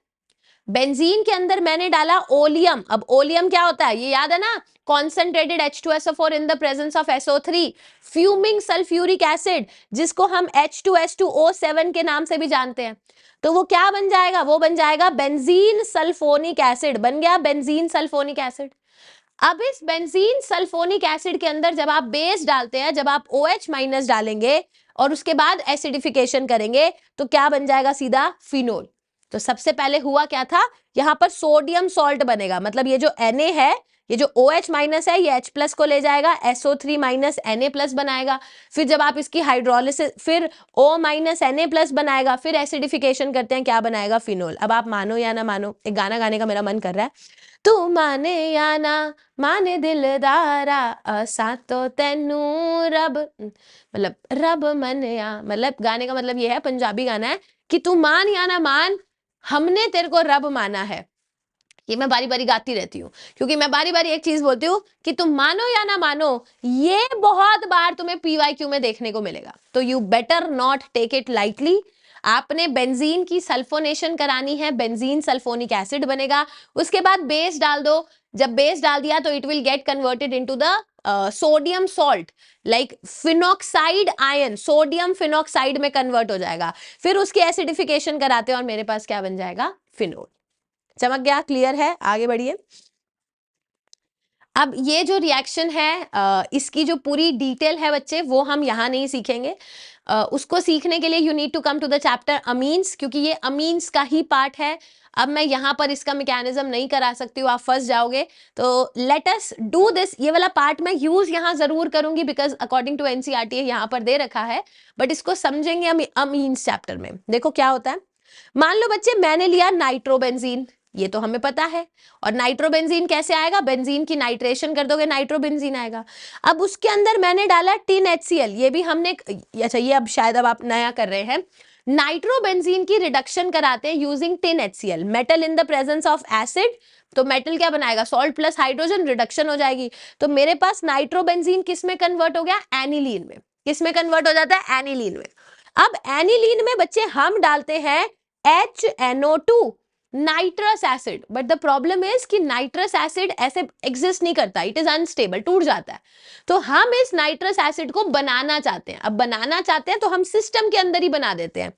बेंजीन के अंदर मैंने डाला ओलियम। अब ओलियम क्या होता है ये याद है ना, concentrated H2SO4 in the presence of SO3, fuming sulphuric acid जिसको हम H2S2O7 के नाम से भी जानते हैं। तो वो क्या बन जाएगा, वो बन जाएगा बेंजीन सल्फोनिक एसिड, बन गया बेंजीन सल्फोनिक एसिड। अब इस बेंजीन सल्फोनिक एसिड के अंदर जब आप बेस डालते हैं, जब आप OH माइनस डालेंगे और उसके बाद एसिडिफिकेशन करेंगे तो क्या बन जाएगा, सीधा फिनोल। तो सबसे पहले हुआ क्या था, यहां पर सोडियम सॉल्ट बनेगा, मतलब ये जो Na है, ये जो OH माइनस है, ये H प्लस को ले जाएगा, SO3 माइनस Na प्लस बनाएगा। फिर जब आप इसकी हाइड्रोलिसिस, फिर O माइनस Na प्लस बनाएगा, फिर एसिडिफिकेशन करते हैं, क्या बनाएगा, फिनोल। अब आप मानो या ना मानो, एक गाना गाने का मेरा मन कर रहा है, तू माने या ना माने दिलदारा असा तो तेनू रब, मतलब रब मनिया, मतलब गाने का मतलब ये है, पंजाबी गाना है कि तू मान या ना मान, हमने तेरे को रब माना है। ये मैं बारी बारी गाती रहती हूँ क्योंकि मैं बारी बारी एक चीज बोलती हूँ कि तुम मानो या ना मानो, ये बहुत बार तुम्हें PYQ में देखने को मिलेगा। तो you better not take it lightly. आपने बेंजीन की सल्फोनेशन करानी है, बेंजीन सल्फोनिक एसिड बनेगा, उसके बाद बेस डाल दो। जब बेस डाल दिया तो it will get converted into the sodium salt, like phenoxide ion, sodium phenoxide में कन्वर्ट हो जाएगा। फिर उसकी एसिडिफिकेशन कराते हैं और मेरे पास क्या बन जाएगा, फिनोल। चमक गया, क्लियर है, आगे बढ़िए। अब ये जो रिएक्शन है इसकी जो पूरी डिटेल है बच्चे वो हम यहाँ नहीं सीखेंगे, उसको सीखने के लिए you need to come to the chapter amines, क्योंकि ये अमीन्स का ही पार्ट है। अब मैं यहाँ पर इसका मैकेनिज्म नहीं करा सकती हूँ, आप फंस जाओगे। तो लेट अस डू दिस, ये वाला पार्ट मैं यूज यहाँ जरूर करूंगी बिकॉज अकॉर्डिंग टू एनसीईआरटी यहाँ पर दे रखा है, बट इसको समझेंगे हम अमीन्स चैप्टर में। देखो क्या होता है, मान लो बच्चे मैंने लिया नाइट्रोबेंजीन, ये तो हमें पता है, और नाइट्रोबेंजीन कैसे आएगा, बेंजीन की नाइट्रेशन कर दोगे नाइट्रोबेंजीन आएगा। अब उसके अंदर मैंने डाला टिन HCl, ये भी हमने, अच्छा ये अब शायद अब आप नया कर रहे हैं, नाइट्रोबेंजीन की रिडक्शन कराते हैं using tin HCl, metal in the presence of acid. तो मेटल क्या बनाएगा, सॉल्ट प्लस हाइड्रोजन, रिडक्शन हो जाएगी। तो मेरे पास नाइट्रोबेंजीन किस में कन्वर्ट हो गया, एनिलीन में। किस में कन्वर्ट हो जाता है, एनिलीन में। अब एनिलीन में बच्चे हम डालते हैं HNO2, nitrous acid, but the problem is कि नाइट्रस एसिड ऐसे एग्जिस्ट नहीं करता, इट इज अनस्टेबल, टूट जाता है। तो हम इस नाइट्रस एसिड को बनाना चाहते हैं। अब बनाना चाहते हैं तो हम सिस्टम के अंदर ही बना देते हैं।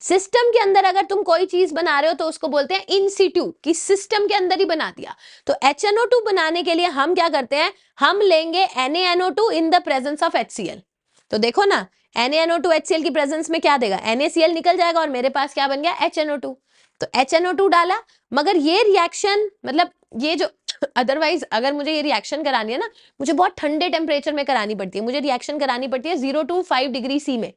सिस्टम के अंदर अगर तुम कोई चीज बना रहे हो तो उसको बोलते हैं इन सिटू, कि सिस्टम के अंदर ही बना दिया। तो HNO2 बनाने के लिए हम क्या करते हैं, हम लेंगे NaNO2 in the presence of HCl। तो देखो ना, NaNO2 HCl की प्रेजेंस में क्या देगा, NaCl निकल जाएगा और मेरे पास क्या बन गया, HNO2। तो HNO2 डाला, मगर ये रिएक्शन, मतलब ये जो अदरवाइज अगर मुझे ये रिएक्शन करानी है ना, मुझे बहुत ठंडे टेम्परेचर में करानी पड़ती है, मुझे रिएक्शन करानी पड़ती है 0 to 5 डिग्री C में,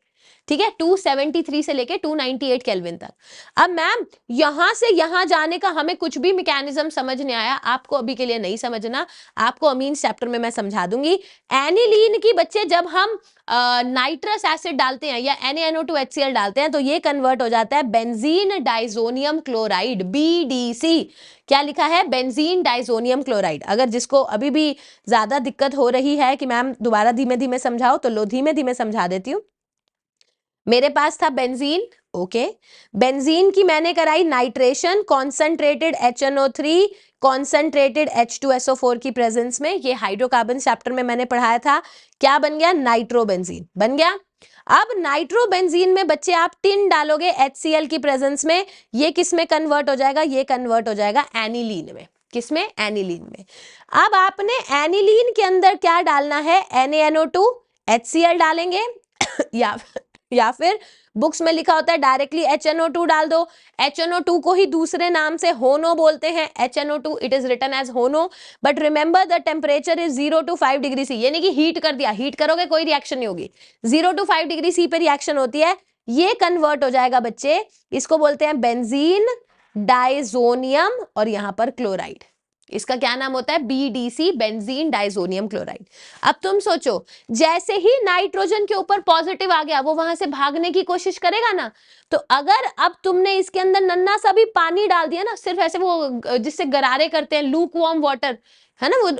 ठीक है, 273 से लेके 298 केल्विन तक। अब मैम यहां से यहां जाने का हमें कुछ भी मैकेनिज्म समझ नहीं आया, आपको अभी के लिए नहीं समझना, आपको अमीन्स चैप्टर में मैं समझा दूंगी। एनिलीन की बच्चे जब हम नाइट्रस एसिड डालते हैं या NaNO2 HCl डालते हैं तो ये कन्वर्ट हो जाता है बेंजीन डाइजोनियम क्लोराइड, BDC। क्या लिखा है, बेंजीन डाइजोनियम क्लोराइड। अगर जिसको अभी भी ज्यादा दिक्कत हो रही है कि मैम दोबारा धीमे धीमे समझाओ, तो लो धीमे धीमे समझा देती हूँ। मेरे पास था बेंजीन, ओके, बेंजीन की मैंने कराई nitration, concentrated HNO3, concentrated H2SO4 की प्रेजेंस में, ये हाइड्रोकार्बन चैप्टर में मैंने पढ़ाया था। क्या बन गया, नाइट्रोबेंजीन बन गया। अब नाइट्रोबेंजीन में बच्चे आप टिन डालोगे HCl की प्रेजेंस में, ये किस में कन्वर्ट हो जाएगा, ये कन्वर्ट हो जाएगा एनिलीन में। किसमें, एनिलीन में। अब आपने एनिलीन के अंदर क्या डालना है, NaNO2 HCl डालेंगे या या फिर बुक्स में लिखा होता है डायरेक्टली HNO2 डाल दो। HNO2 को ही दूसरे नाम से होनो बोलते हैं, HNO2 it is written as होनो, but remember the temperature is 0 to 5 degree C, यानी कि हीट कर दिया, हीट करोगे कोई रिएक्शन नहीं होगी, 0 to 5 डिग्री सी पे रिएक्शन होती है, ये कन्वर्ट हो जाएगा बच्चे, इसको बोलते हैं बेंजीन डाइजोनियम और यहां पर क्लोराइड, इसका क्या नाम होता है, BDC, बेंजीन डाइजोनियम क्लोराइड। अब तुम सोचो, जैसे ही नाइट्रोजन के ऊपर पॉजिटिव आ गया वो वहां से भागने की कोशिश करेगा ना, तो अगर अब तुमने इसके अंदर नन्ना सा भी पानी डाल दिया ना, सिर्फ ऐसे वो जिससे गरारे करते हैं, लूक वार्म वाटर है ना, वो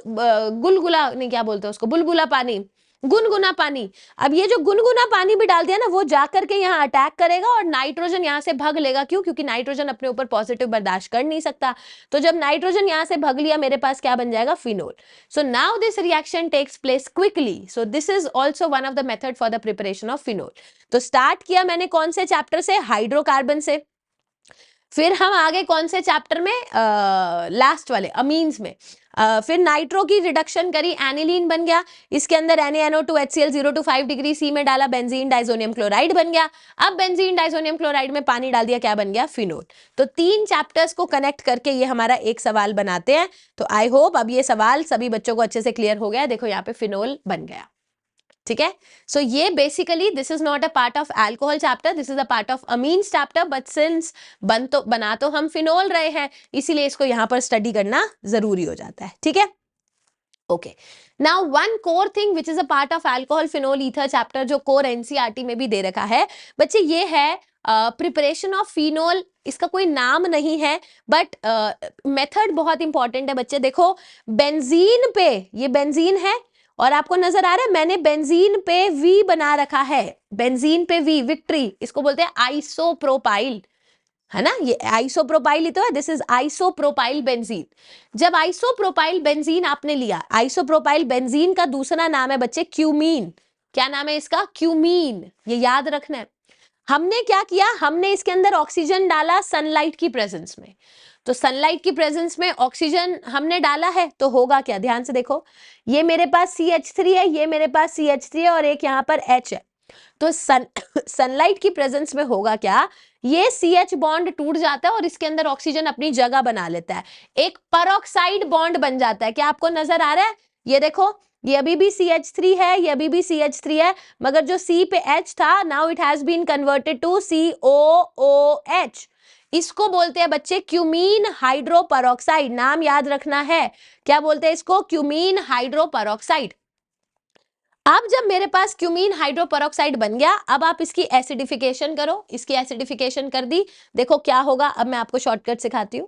गुलगुला नहीं क्या बोलते हैं उसको, बुलबुला पानी, गुनगुना पानी, अब ये जो गुनगुना पानी भी डाल दिया ना, वो जाकर के यहाँ अटैक करेगा और नाइट्रोजन यहाँ से भाग लेगा। क्यों? क्योंकि नाइट्रोजन अपने ऊपर पॉजिटिव बर्दाश्त कर नहीं सकता, तो जब नाइट्रोजन यहाँ से भाग लिया, मेरे पास क्या बन जाएगा, phenol. So now this reaction takes place quickly, so this is also one of the method for the preparation of phenol. तो स्टार्ट किया मैंने कौन से चैप्टर से, हाइड्रोकार्बन से, फिर हम आगे कौन से चैप्टर में, लास्ट वाले अमीन्स में, फिर नाइट्रो की रिडक्शन करी, एनिलीन बन गया, इसके अंदर NaNO2 HCl 0 to 5 डिग्री सी में डाला, बेंजीन डाइजोनियम क्लोराइड बन गया, अब बेंजीन डाइजोनियम क्लोराइड में पानी डाल दिया, क्या बन गया, फिनोल। तो 3 चैप्टर्स को कनेक्ट करके ये हमारा एक सवाल बनाते हैं। तो आई होप अब ये सवाल सभी बच्चों को अच्छे से क्लियर हो गया, देखो यहाँ पे फिनोल बन गया, ठीक है। सो ये basically this is not a part of alcohol chapter, this is a part of amines chapter, but since बना तो हम फिनोल रहे हैं, इसीलिए इसको यहां पर स्टडी करना जरूरी हो जाता है, ठीक है। Okay, now one core thing which is a part of alcohol phenol ether chapter, जो कोर NCERT में भी दे रखा है बच्चे, ये है प्रिपरेशन ऑफ फिनोल। इसका कोई नाम नहीं है, बट मेथड बहुत इंपॉर्टेंट है बच्चे। देखो बेंजीन पे, ये बेंजीन है और आपको नजर आ रहा है मैंने बेंजीन पे V बना रखा है, बेंजीन पे V, विक्ट्री, इसको बोलते हैं आइसोप्रोपाइल, है ना, ये आइसोप्रोपाइल ही तो है, दिस इज आइसोप्रोपाइल बेंजीन। जब आइसोप्रोपाइल बेंजीन आपने लिया, आइसोप्रोपाइल बेंजीन का दूसरा नाम है बच्चे क्यूमीन, क्या नाम है इसका, क्यूमीन, ये याद रखना है। हमने क्या किया, हमने इसके अंदर ऑक्सीजन डाला सनलाइट की प्रेजेंस में, तो सनलाइट की प्रेजेंस में ऑक्सीजन हमने डाला है, तो होगा क्या, ध्यान से देखो, ये मेरे पास CH3 है, ये मेरे पास CH3 है और एक यहाँ पर H है, तो सनलाइट की प्रेजेंस में होगा क्या, ये CH बॉन्ड टूट जाता है और इसके अंदर ऑक्सीजन अपनी जगह बना लेता है, एक परऑक्साइड बॉन्ड बन जाता है। क्या आपको नजर आ रहा है, ये देखो, ये अभी भी CH3 है, ये अभी भी CH3 है, मगर जो C पे H था, now it has been converted to COOH, इसको बोलते हैं बच्चे क्यूमीन हाइड्रोपरऑक्साइड, नाम याद रखना है, क्या बोलते हैं इसको, क्यूमीन हाइड्रोपरऑक्साइड। अब जब मेरे पास क्यूमीन हाइड्रोपरऑक्साइड बन गया, अब आप इसकी एसिडिफिकेशन करो, इसकी एसिडिफिकेशन कर दी, देखो क्या होगा, अब मैं आपको शॉर्टकट सिखाती हूँ।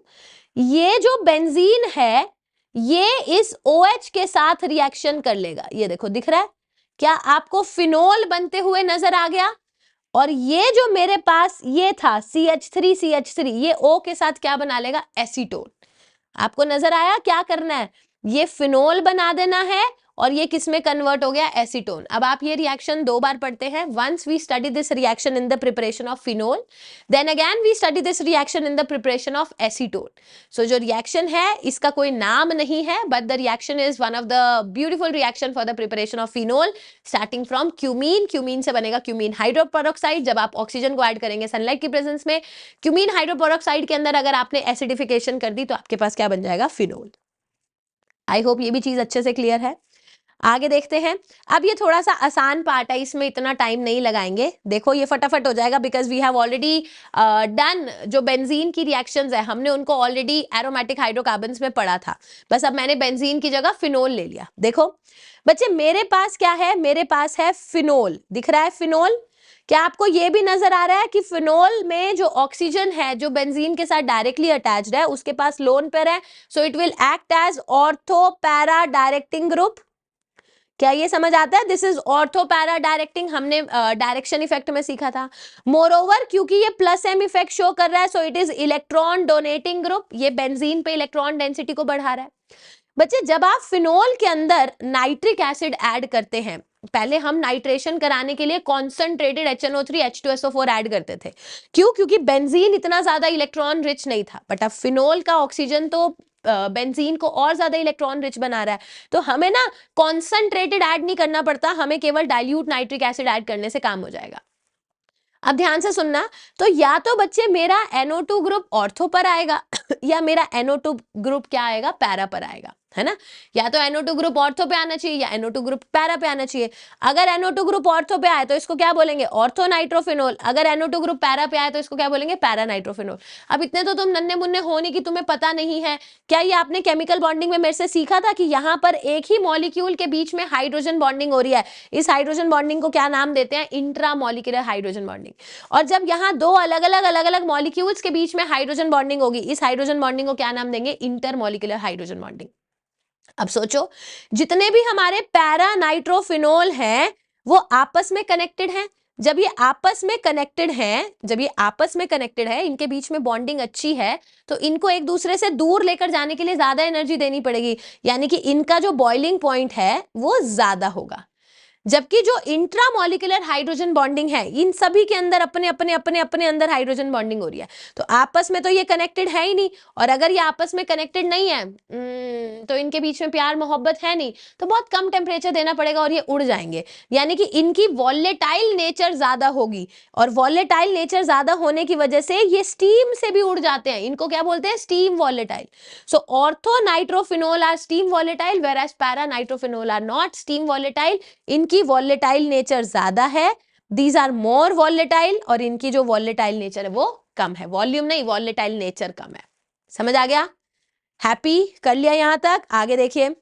ये जो बेंजीन है, ये इस OH के साथ रिएक्शन कर लेगा, ये देखो दिख रहा है, क्या आपको फिनोल बनते हुए नजर आ गया, और ये जो मेरे पास ये था CH3, ये O के साथ क्या बना लेगा, एसीटोन। आपको नजर आया क्या करना है, ये फिनोल बना देना है और ये किस में कन्वर्ट हो गया, एसीटोन। अब आप ये रिएक्शन 2 बार पढ़ते हैं, once we study this reaction in the preparation of phenol, then again we study this reaction in the preparation of acetone. So जो रिएक्शन है इसका कोई नाम नहीं है, but the reaction is one of the beautiful reaction for the preparation of phenol, starting from cumene, cumene से बनेगा cumene hydroperoxide, जब आप ऑक्सीजन को ऐड करेंगे सनलाइट की प्रेजेंस में, क्यूमीन हाइड्रोपरऑक्साइड के अंदर अगर आपने एसिडिफिकेशन कर दी, तो आपके पास क्या बन जाएगा, फिनोल। आई होप ये भी चीज अच्छे से क्लियर है। आगे देखते हैं, अब ये थोड़ा सा आसान पार्ट है, इसमें इतना टाइम नहीं लगाएंगे, देखो ये फटाफट हो जाएगा, because we have already done जो बेंजीन की रिएक्शंस है, हमने उनको ऑलरेडी एरोमेटिक हाइड्रोकार्बन्स में पढ़ा था, बस अब मैंने बेंजीन की जगह फिनोल ले लिया। देखो बच्चे मेरे पास क्या है, मेरे पास है फिनोल, दिख रहा है फिनोल, क्या आपको ये भी नजर आ रहा है कि फिनोल में जो ऑक्सीजन है जो बेंजीन के साथ डायरेक्टली अटैच्ड है, उसके पास लोन पेयर है, so it will act as ortho para directing group. क्या ये समझ आता है, this is ortho para directing, हमने डायरेक्शन इफेक्ट में सीखा था। मोरओवर क्योंकि ये +M इफेक्ट शो कर रहा है, so it is electron donating group, ये बेंजीन पे इलेक्ट्रॉन डेंसिटी को बढ़ा रहा है। बच्चे जब आप फिनोल के अंदर नाइट्रिक एसिड ऐड करते हैं, पहले हम नाइट्रेशन कराने के लिए कॉन्सेंट्रेटेड HNO3 H2SO4 ऐड करते थे, क्यों, क्योंकि बेंजीन इतना ज्यादा इलेक्ट्रॉन रिच नहीं था, बट अब फिनोल का ऑक्सीजन तो बेंजीन को और ज्यादा इलेक्ट्रॉन रिच बना रहा है, तो हमें ना कॉन्सेंट्रेटेड ऐड नहीं करना पड़ता, हमें केवल डाइल्यूट नाइट्रिक एसिड ऐड करने से काम हो जाएगा। अब ध्यान से सुनना, तो या तो बच्चे मेरा NO2 ग्रुप ऑर्थो पर आएगा या मेरा NO2 ग्रुप क्या आएगा, पैरा पर आएगा, है ना। या तो NO2 ग्रुप ऑर्थो पे आना चाहिए या NO2 ग्रुप पैरा पे आना चाहिए। अगर NO2 ग्रुप ऑर्थो पे आए तो इसको क्या बोलेंगे, ऑर्थो नाइट्रोफिनोल। अगर NO2 ग्रुप पैरा पे आए तो इसको क्या बोलेंगे, पैरा नाइट्रोफिनोल। अब इतने तो तुम नन्हे मुन्ने हो नहीं कि तुम्हें पता नहीं है। क्या ये आपने केमिकल बॉन्डिंग में मेरे से सीखा था कि यहाँ पर एक ही मॉलिक्यूल के बीच में हाइड्रोजन बॉन्डिंग हो रही है, इस हाइड्रोजन बॉन्डिंग को क्या नाम देते हैं, इंट्रामॉलिक्यूलर हाइड्रोजन बॉन्डिंग। और जब यहाँ दो अलग अलग मॉलिक्यूल्स के बीच में हाइड्रोजन बॉन्डिंग होगी, इस हाइड्रोजन बॉन्डिंग को क्या नाम देंगे, इंटरमॉलिक्यूलर हाइड्रोजन बॉन्डिंग। अब सोचो, जितने भी हमारे पैरा नाइट्रोफिनोल हैं वो आपस में कनेक्टेड हैं। जब ये आपस में कनेक्टेड है, इनके बीच में बॉन्डिंग अच्छी है, तो इनको एक दूसरे से दूर लेकर जाने के लिए ज्यादा एनर्जी देनी पड़ेगी, यानी कि इनका जो बॉइलिंग पॉइंट है वो ज्यादा होगा। जबकि जो इंट्रामॉलिक्यूलर हाइड्रोजन बॉन्डिंग है, इन सभी के अंदर अपने अपने अपने अपने अंदर हाइड्रोजन बॉन्डिंग हो रही है, तो आपस में तो ये कनेक्टेड है ही नहीं। और अगर ये आपस में कनेक्टेड नहीं है तो इनके बीच में प्यार मोहब्बत है नहीं, तो बहुत कम टेम्परेचर देना पड़ेगा और ये उड़ जाएंगे। यानी कि इनकी वॉलेटाइल नेचर ज्यादा होगी, और वॉलेटाइल नेचर ज्यादा होने की वजह से ये स्टीम से भी उड़ जाते हैं। इनको क्या बोलते हैं, steam volatile. So ortho nitrophenol are steam volatile, whereas para nitrophenol are not steam volatile. इनकी वॉलेटाइल नेचर ज्यादा है, दीज आर मोर वॉलेटाइल, और इनकी जो वॉलेटाइल नेचर है वो कम है। वॉल्यूम नहीं, वॉलेटाइल नेचर कम है। समझ आ गया, हैप्पी, कर लिया यहां तक। आगे देखिए,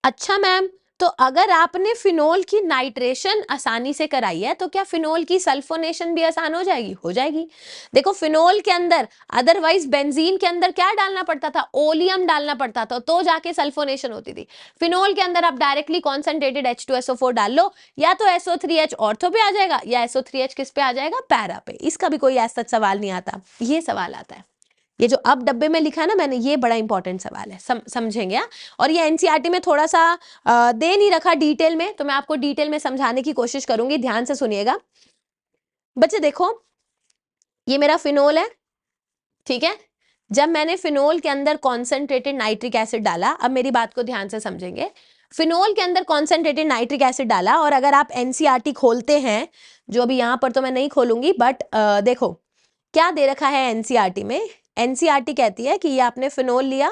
अच्छा मैम, तो अगर आपने फिनोल की नाइट्रेशन आसानी से कराई है, तो क्या फिनोल की सल्फोनेशन भी आसान हो जाएगी? हो जाएगी। देखो, फिनोल के अंदर अदरवाइज बेंजीन के अंदर क्या डालना पड़ता था, ओलियम डालना पड़ता था, तो जाके सल्फोनेशन होती थी। फिनोल के अंदर आप डायरेक्टली कॉन्सेंट्रेटेड H2SO4 डाल लो, या तो SO3H ऑर्थो पे आ जाएगा या SO3H किस पे आ जाएगा, पैरा पे। इसका भी कोई ऐसा सवाल नहीं आता, ये सवाल आता है। ये जो अब डब्बे में लिखा है ना मैंने, ये बड़ा इंपॉर्टेंट सवाल है, समझेंगे। और ये एनसीईआरटी में थोड़ा सा दे नहीं रखा डिटेल में, तो मैं आपको डिटेल में समझाने की कोशिश करूंगी, ध्यान से सुनिएगा। बच्चे देखो, ये मेरा फिनोल है, ठीक है। जब मैंने फिनोल के अंदर कॉन्सेंट्रेटेड नाइट्रिक एसिड डाला, अब मेरी बात को ध्यान से समझेंगे। फिनोल के अंदर कॉन्सेंट्रेटेड नाइट्रिक एसिड डाला, और अगर आप एनसीईआरटी खोलते हैं, जो अभी यहां पर तो मैं नहीं खोलूंगी, बट देखो क्या दे रखा है एनसीईआरटी में। एनसीईआरटी कहती है कि ये आपने फिनोल लिया,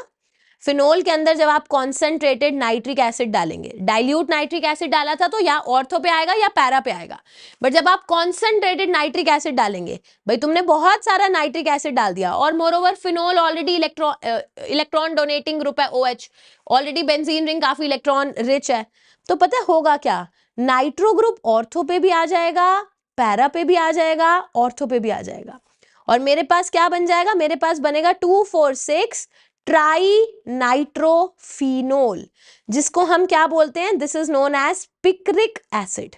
फिनोल के अंदर जब आप कॉन्सेंट्रेटेड नाइट्रिक एसिड डालेंगे, डाइल्यूट नाइट्रिक एसिड डाला था तो या ऑर्थो पे आएगा या पैरा पे आएगा, बट जब आप कॉन्सेंट्रेटेड नाइट्रिक एसिड डालेंगे, भाई तुमने बहुत सारा नाइट्रिक एसिड डाल दिया, और moreover phenol already electron donating group है, OH, ऑलरेडी बेंजीन रिंग काफी इलेक्ट्रॉन रिच है, तो पता होगा क्या, नाइट्रो ग्रुप ऑर्थो पे भी आ जाएगा, पैरा पे भी आ जाएगा, ऑर्थो पे भी आ जाएगा, और मेरे पास क्या बन जाएगा, मेरे पास बनेगा 2,4,6 ट्राई नाइट्रोफिनोल, जिसको हम क्या बोलते हैं, this is known as picric acid.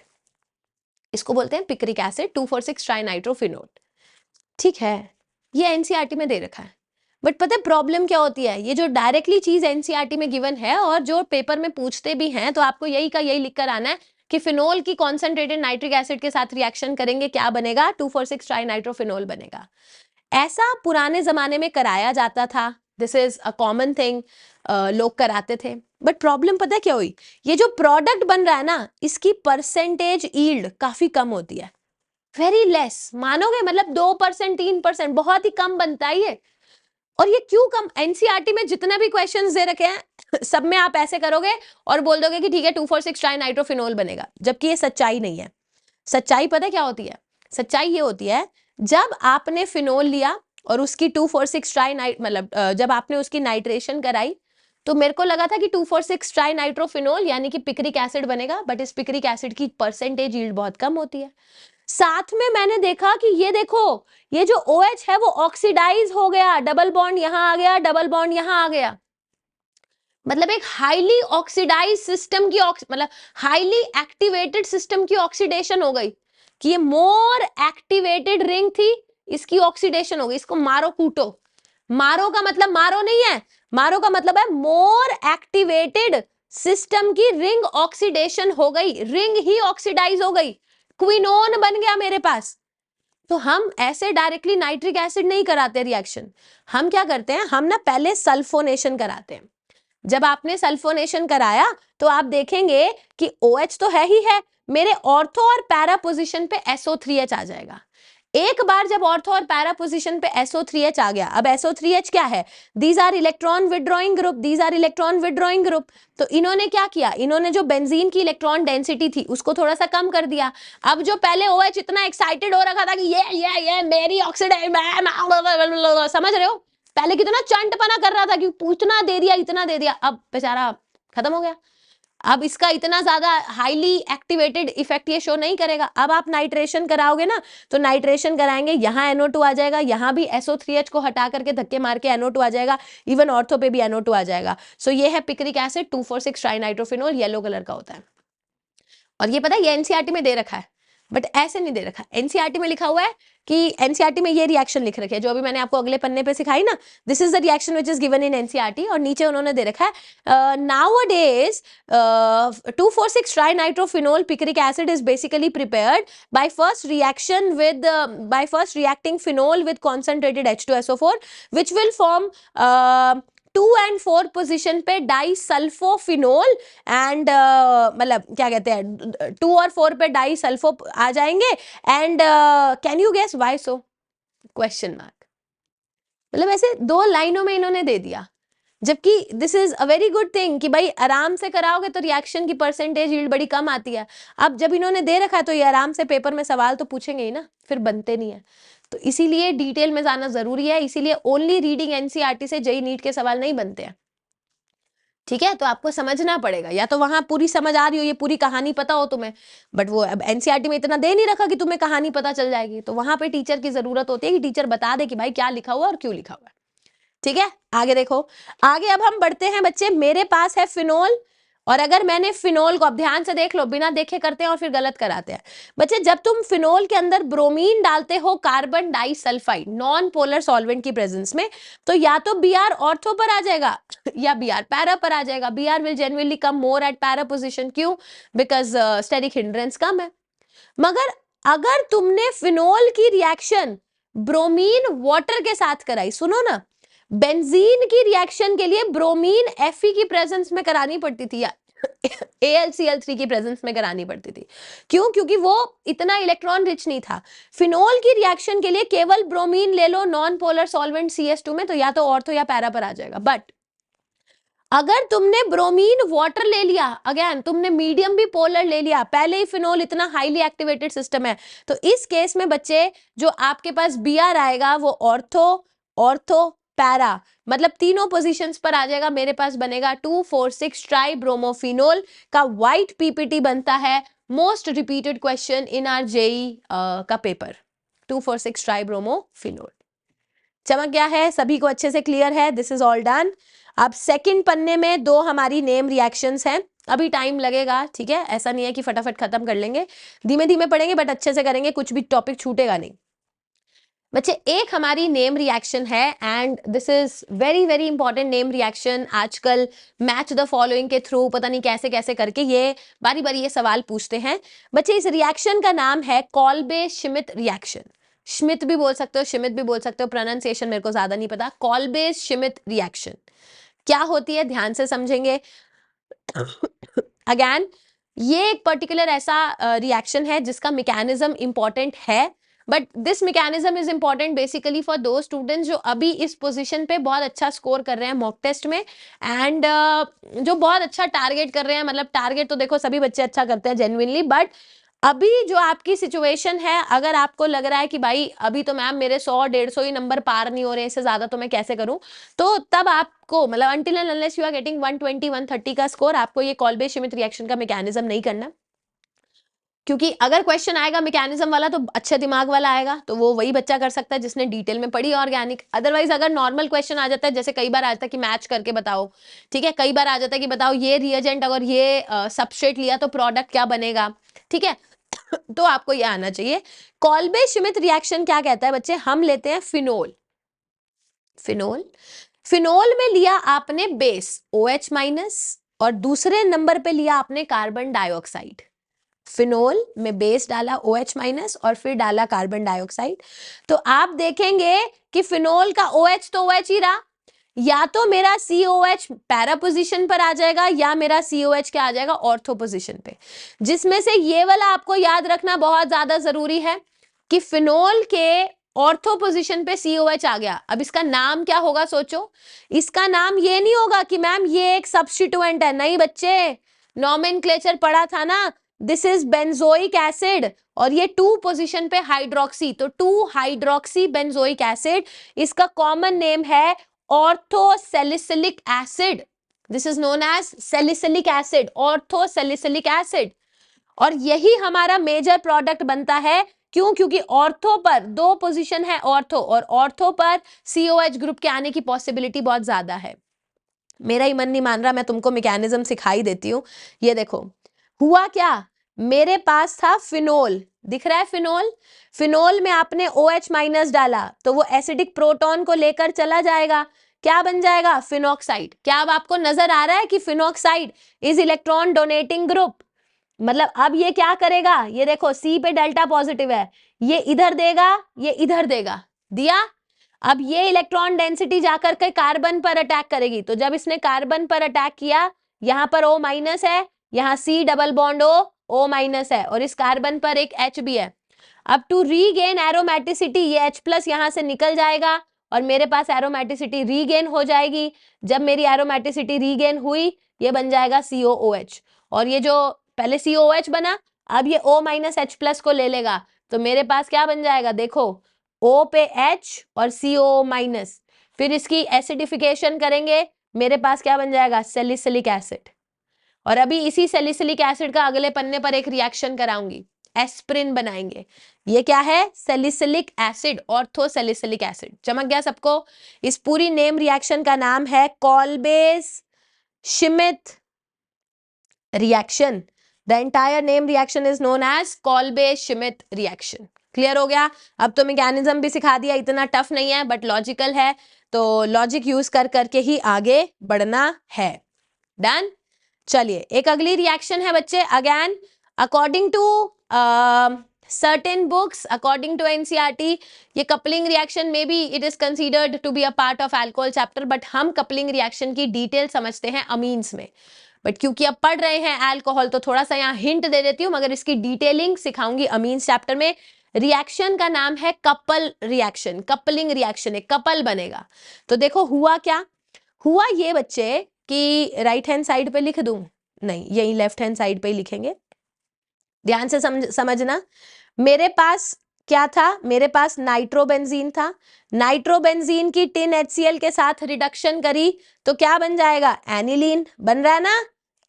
इसको बोलते हैं पिक्रिक एसिड, 2,4,6 ट्राई नाइट्रोफिनोल। ठीक है, ये एनसीईआरटी में दे रखा है, बट पता है प्रॉब्लम क्या होती है, ये जो डायरेक्टली चीज एनसीईआरटी में गिवन है और जो पेपर में पूछते भी हैं, तो आपको यही का यही लिखकर आना है कि फिनोल की कॉन्सेंट्रेटेड नाइट्रिक एसिड के साथ रिएक्शन करेंगे, क्या बनेगा, 2,4,6 ट्राई नाइट्रोफिनोल बनेगा। ऐसा पुराने जमाने में कराया जाता था, this is a common thing, लोग कराते थे। बट प्रॉब्लम पता है क्या हुई, ये जो प्रोडक्ट बन रहा है ना, इसकी परसेंटेज यील्ड काफी कम होती है, वेरी लेस, मानोगे, मतलब 2%, 3%, बहुत ही कम बनता है ये। और ये क्यों कम, एनसीईआरटी में जितने भी क्वेश्चंस दे रखे हैं सब में आप ऐसे करोगे और बोल दोगे कि ठीक है 2,4,6 ट्राई नाइट्रोफिनोल बनेगा, जबकि ये सच्चाई नहीं है। सच्चाई पता क्या होती है, सच्चाई ये होती है, जब आपने फिनोल लिया और उसकी 2,4,6 ट्राई मतलब जब आपने उसकी नाइट्रेशन कराई, तो मेरे को लगा था कि 2,4,6 ट्राई नाइट्रोफिनोल यानी कि पिक्रिक एसिड बनेगा, बट इस पिक्रिक एसिड की परसेंटेज यील्ड बहुत कम होती है। साथ में मैंने देखा कि ये देखो, ये जो OH है वो ऑक्सीडाइज हो गया, डबल बॉन्ड यहां आ गया, डबल बॉन्ड यहां आ गया, मतलब एक हाईली ऑक्सीडाइज सिस्टम की मतलब हाईली एक्टिवेटेड सिस्टम की ऑक्सीडेशन हो गई, कि ये मोर एक्टिवेटेड रिंग थी, इसकी ऑक्सीडेशन हो गई। इसको मारो कूटो, मारो का मतलब मारो नहीं है, मारो का मतलब है मोर एक्टिवेटेड सिस्टम की रिंग ऑक्सीडेशन हो गई, रिंग ही ऑक्सीडाइज हो गई, क्विनोन बन गया मेरे पास। तो हम ऐसे डायरेक्टली नाइट्रिक एसिड नहीं कराते रिएक्शन, हम क्या करते हैं, हम ना पहले सल्फोनेशन कराते हैं। जब आपने सल्फोनेशन कराया तो आप देखेंगे कि OH तो है ही है, मेरे ऑर्थो और पैरा पोजीशन पे SO3H आ जाएगा। एक बार जब ऑर्थो और पैरा पोजीशन पे SO3H आ गया, अब SO3H क्या है? These are electron withdrawing group, these are electron withdrawing group. तो इन्होंने क्या किया, इन्होंने जो बेंजीन की इलेक्ट्रॉन डेंसिटी थी उसको थोड़ा सा कम कर दिया। अब जो पहले OH इतना एक्साइटेड हो रखा था कि ये मेरी ऑक्सीडाइज, समझ रहे हो, पहले कितना चंटपना कर रहा था कि इतना दे दिया इतना दे दिया, अब बेचारा खत्म हो गया। अब इसका इतना ज्यादा हाईली एक्टिवेटेड इफेक्ट ये शो नहीं करेगा। अब आप नाइट्रेशन कराओगे ना, तो नाइट्रेशन कराएंगे, यहाँ NO2 आ जाएगा, यहाँ भी SO3H को हटा करके धक्के मार के NO2 आ जाएगा, इवन ऑर्थो पे भी NO2 आ जाएगा। सो ये है पिक्रिक एसिड 2,4,6 ट्राइनाइट्रोफिनोल, येलो कलर का होता है। और ये पता है ये एनसीईआरटी में दे रखा है, बट ऐसे नहीं दे रखा। एनसीईआरटी में लिखा हुआ है कि एनसीईआरटी में ये रिएक्शन लिख रखे है जो अभी मैंने आपको अगले पन्ने पे सिखाई ना, this is the reaction which is given in NCERT, और नीचे उन्होंने दे रखा है nowadays 2,4,6 trinitrophenol picric acid is basically prepared by first reacting phenol with concentrated H2SO4 which will form 2 and 4 position पे डाइसल्फोफिनोल एंड मतलब क्या कहते हैं 2 और 4 पे डाइसल्फो आ जाएंगे and can you guess why so, question mark. मतलब ऐसे 2 लाइनों में इन्होंने दे दिया, जबकि this is a very good thing कि भाई आराम से कराओगे तो रिएक्शन की परसेंटेज यील्ड बड़ी कम आती है। अब जब इन्होंने दे रखा है तो ये आराम से पेपर में सवाल तो पूछेंगे ही ना, फिर बनते नहीं है। तो इसीलिए डिटेल में जाना जरूरी है, इसीलिए ओनली रीडिंग एनसीईआरटी से जेईई नीट के सवाल नहीं बनते हैं। ठीक है, तो आपको समझना पड़ेगा, या तो वहां पूरी समझ आ रही हो, ये पूरी कहानी पता हो तुम्हें, बट वो अब एनसीईआरटी में इतना दे नहीं रखा कि तुम्हें कहानी पता चल जाएगी, तो वहां पे टीचर की जरूरत होती है कि टीचर बता दे कि भाई क्या लिखा हुआ और क्यों लिखा हुआ है। ठीक है, आगे देखो, आगे अब हम बढ़ते हैं बच्चे। मेरे पास है फिनोल, और अगर मैंने फिनोल को, अब ध्यान से देख लो, बिना देखे करते हैं और फिर गलत कराते हैं बच्चे। जब तुम फिनोल के अंदर ब्रोमीन डालते हो carbon disulphide non polar solvent की प्रेजेंस में, तो या तो Br ऑर्थो पर आ जाएगा या Br पैरा पर आ जाएगा। Br will genuinely come more at para position, क्यों? बिकॉज स्टेरिक हिंड्रेंस कम है। मगर अगर तुमने फिनोल की रिएक्शन ब्रोमीन वाटर के साथ कराई, सुनो ना, बेंजीन की रिएक्शन के लिए ब्रोमीन Fe की प्रेजेंस में करानी पड़ती थी या AlCl3 की प्रेजेंस में करानी पड़ती थी, क्यों? क्योंकि वो इतना इलेक्ट्रॉन रिच नहीं था। फिनोल की रिएक्शन के लिए केवल ब्रोमीन ले लो नॉन पोलर सॉल्वेंट CS2 में, तो या तो ऑर्थो या पैरा पर आ जाएगा। बट अगर तुमने ब्रोमीन वाटर ले लिया, अगेन तुमने मीडियम भी पोलर ले लिया, पहले ही फिनोल इतना हाईली एक्टिवेटेड सिस्टम है, तो इस केस में बच्चे जो आपके पास Br आएगा वो ऑर्थो ऑर्थो पैरा, मतलब तीनों पोजीशंस पर आ जाएगा। मेरे पास बनेगा 2,4,6 ट्राइब्रोमोफिनोल का व्हाइट पीपीटी बनता है। Most repeated question in are JEE का पेपर, 2,4,6 ट्राइब्रोमोफिनोल। चमक गया है, सभी को अच्छे से क्लियर है? This is all done. अब सेकंड पन्ने में 2 हमारी नेम रिएक्शंस हैं, अभी टाइम लगेगा, ठीक है, ऐसा नहीं है कि फटाफट खत्म कर लेंगे, धीमे धीमे पढ़ेंगे बट अच्छे से करेंगे, कुछ भी टॉपिक छूटेगा नहीं बच्चे। एक हमारी नेम रिएक्शन है and this is very very important name reaction. आजकल मैच द फॉलोइंग के थ्रू पता नहीं कैसे कैसे करके ये बारी बारी ये सवाल पूछते हैं बच्चे। इस रिएक्शन का नाम है कॉल्बे श्मिट रिएक्शन। श्मिट भी बोल सकते हो, श्मिट भी बोल सकते हो, प्रोनाउंसिएशन मेरे को ज्यादा नहीं पता। कॉल्बे श्मिट रिएक्शन क्या होती है, ध्यान से समझेंगे। अगेन ये एक पर्टिकुलर ऐसा रिएक्शन है जिसका मैकेनिज्म इंपॉर्टेंट है, but this mechanism is important basically for दो स्टूडेंट्स जो अभी इस पोजीशन पे बहुत अच्छा स्कोर कर रहे हैं मॉक टेस्ट में, एंड जो बहुत अच्छा टारगेट कर रहे हैं। मतलब टारगेट तो देखो सभी बच्चे अच्छा करते हैं जेन्युइनली, बट अभी जो आपकी सिचुएशन है, अगर आपको लग रहा है कि भाई अभी तो मैम मेरे 100-150 ही नंबर पार नहीं हो रहे हैं, इससे ज्यादा तो मैं कैसे करूं, तो तब आपको मतलब until and unless you are getting 120-130 का स्कोर, आपको ये कॉल्बे श्मिट रिएक्शन का मैकेनिज्म नहीं करना। क्योंकि अगर क्वेश्चन आएगा मैकेनिज्म वाला तो अच्छे दिमाग वाला आएगा, तो वो वही बच्चा कर सकता है जिसने डिटेल में पढ़ी ऑर्गेनिक। अदरवाइज अगर नॉर्मल क्वेश्चन आ जाता है, जैसे कई बार आ जाता है कि मैच करके बताओ, ठीक है, कई बार आ जाता है कि बताओ ये रिएजेंट अगर ये सबस्ट्रेट लिया तो प्रोडक्ट क्या बनेगा, ठीक है, तो आपको ये आना चाहिए। कॉल्बे श्मिट रिएक्शन क्या कहता है बच्चे, हम लेते हैं फिनोल, फिनोल फिनोल में लिया आपने बेस OH- और दूसरे नंबर पे लिया आपने कार्बन डाइऑक्साइड। फिनोल में बेस डाला OH- और फिर डाला कार्बन डाइऑक्साइड। तो आप देखेंगे कि फिनोल का OH तो OH ही रहा, या तो मेरा COH पैरा पोजीशन पर आ जाएगा या मेरा COH क्या आ जाएगा, ऑर्थो पोजीशन पे। जिसमें से ये वाला आपको याद रखना बहुत ज्यादा जरूरी है कि फिनोल के ऑर्थो पोजीशन पे COH आ गया। अब इसका नाम क्या होगा सोचो, इसका नाम ये नहीं होगा कि मैम ये एक सब्स्टिट्यूएंट है, नहीं बच्चे, नॉमेनक्लेचर पढ़ा था ना, दिस इज बेंजोइक एसिड और ये 2 पोजीशन पे हाइड्रोक्सी, तो 2 हाइड्रोक्सी बेंजोइक एसिड, इसका कॉमन नेम है orthosalicylic acid. This is known as salicylic acid, orthosalicylic acid. और यही हमारा मेजर प्रोडक्ट बनता है, क्यों? क्योंकि ऑर्थो पर 2 पोजीशन है ऑर्थो, और ऑर्थो पर COH ग्रुप के आने की पॉसिबिलिटी बहुत ज्यादा है। मेरा ही मन नहीं मान रहा, मैं तुमको मैकेनिज्म सिखाई देती हूँ। ये देखो हुआ क्या, मेरे पास था फिनोल, दिख रहा है फिनोल, फिनोल में आपने OH माइनस डाला तो वो एसिडिक प्रोटॉन को लेकर चला जाएगा, क्या बन जाएगा, फिनॉक्साइड। क्या अब आपको नजर आ रहा है कि phenoxide is electron donating group? मतलब अब ये क्या करेगा, ये देखो C पे डेल्टा पॉजिटिव है, ये इधर देगा, ये इधर देगा, दिया। अब ये इलेक्ट्रॉन डेंसिटी जाकर के कार्बन पर अटैक करेगी, तो जब इसने कार्बन पर अटैक किया, यहां पर O माइनस है, यहाँ C double bond O minus है, और इस कार्बन पर एक H भी है। अब टू रीगेन एरोमेटिसिटी ये H प्लस यहां से निकल जाएगा और मेरे पास एरोमेटिसिटी रीगेन हो जाएगी। जब मेरी एरोमेटिसिटी रीगेन हुई, ये बन जाएगा COOH, और ये जो पहले COOH बना, अब ये O माइनस H प्लस को ले लेगा, तो मेरे पास क्या बन जाएगा, देखो O पे H और CO माइनस, फिर इसकी एसिडिफिकेशन करेंगे, मेरे पास क्या बन जाएगा, सैलिसिलिक एसिड। और अभी इसी सैलिसिलिक एसिड का अगले पन्ने पर एक रिएक्शन कराऊंगी, एस्प्रिन बनाएंगे। ये क्या है, सैलिसिलिक एसिड, ऑर्थोसैलिसिलिक एसिड। चमक गया सबको? इस पूरी नेम रिएक्शन का नाम है Kolbe's Schmidt reaction. The entire name reaction is known as Kolbe's Schmidt reaction. Clear हो गया? अब तो मैकेनिज्म भी सिखा दिया, इतना टफ नहीं है बट लॉजिकल है, तो लॉजिक यूज कर करके ही आगे बढ़ना है। डन? चलिए एक अगली रिएक्शन है बच्चे, again according to certain books, according to NCERT, ये कपलिंग रिएक्शन में भी it is considered to be a part of alcohol chapter, but हम कपलिंग रिएक्शन की डिटेल समझते हैं अमीन्स में। बट क्योंकि अब पढ़ रहे हैं अल्कोहल, तो थोड़ा सा यहाँ हिंट दे देती हूँ, मगर इसकी डिटेलिंग सिखाऊंगी अमीन्स चैप्टर में। रिएक्शन का नाम है कपल रिएक्शन, कपलिंग रिएक्शन, एक कपल बनेगा। तो देखो हुआ क्या, हुआ ये बच्चे कि राइट हैंड साइड पे लिख दूं, नहीं यही लेफ्ट हैंड साइड पे ही लिखेंगे, ध्यान से समझना। मेरे पास क्या था, मेरे पास नाइट्रोबेंजीन था, नाइट्रोबेंजीन की टिन HCl के साथ रिडक्शन करी तो क्या बन जाएगा, एनिलीन बन रहा है ना,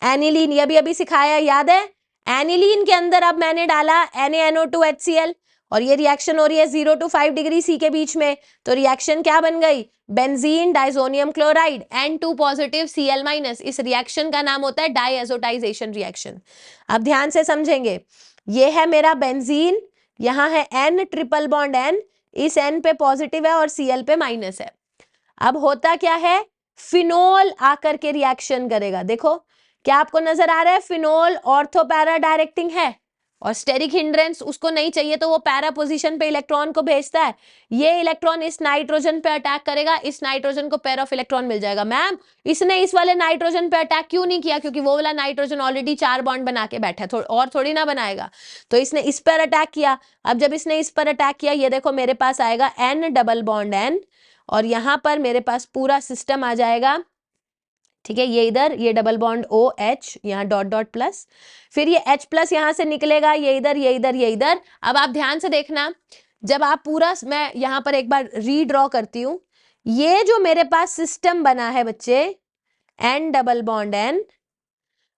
एनिलीन, ये भी अभी सिखाया याद है। एनिलीन के अंदर अब मैंने डाला NaNO2 HCl और ये रिएक्शन हो रही है 0 to 5 डिग्री C के बीच में, तो रिएक्शन क्या बन गई, benzene diazonium chloride N2 positive Cl minus. इस रिएक्शन का नाम होता है डाइएजोटाइजेशन रिएक्शन। अब ध्यान से समझेंगे, ये है मेरा बेंजीन, यहाँ है N ट्रिपल बॉन्ड N, इस N पे पॉजिटिव है और Cl पे माइनस है। अब होता क्या है, फिनोल आकर के रिएक्शन करेगा। देखो क्या आपको नजर आ रहा है, फिनोल ऑर्थो पैरा डायरेक्टिंग है और स्टेरिक हिंड्रेंस उसको नहीं चाहिए तो वो पैरा पोजीशन पे इलेक्ट्रॉन को भेजता है। ये इलेक्ट्रॉन इस नाइट्रोजन पे अटैक करेगा, इस नाइट्रोजन को पेयर ऑफ इलेक्ट्रॉन मिल जाएगा। मैम इसने इस वाले नाइट्रोजन पे अटैक क्यों नहीं किया, क्योंकि वो वाला नाइट्रोजन ऑलरेडी 4 बॉन्ड बना के बैठा है, और थोड़ी ना बनाएगा, तो इसने इस पर अटैक किया। अब जब इसने इस पर अटैक किया, ये देखो मेरे पास आएगा N डबल बॉन्ड N और यहां पर मेरे पास पूरा सिस्टम आ जाएगा, ठीक है। ये इधर ये डबल बॉन्ड OH, यहाँ डॉट डॉट प्लस, फिर ये H प्लस यहां से निकलेगा, ये इधर ये इधर ये इधर। अब आप ध्यान से देखना, जब आप पूरा, मैं यहां पर एक बार रीड्रॉ करती हूं, ये जो मेरे पास सिस्टम बना है बच्चे, N डबल बॉन्ड N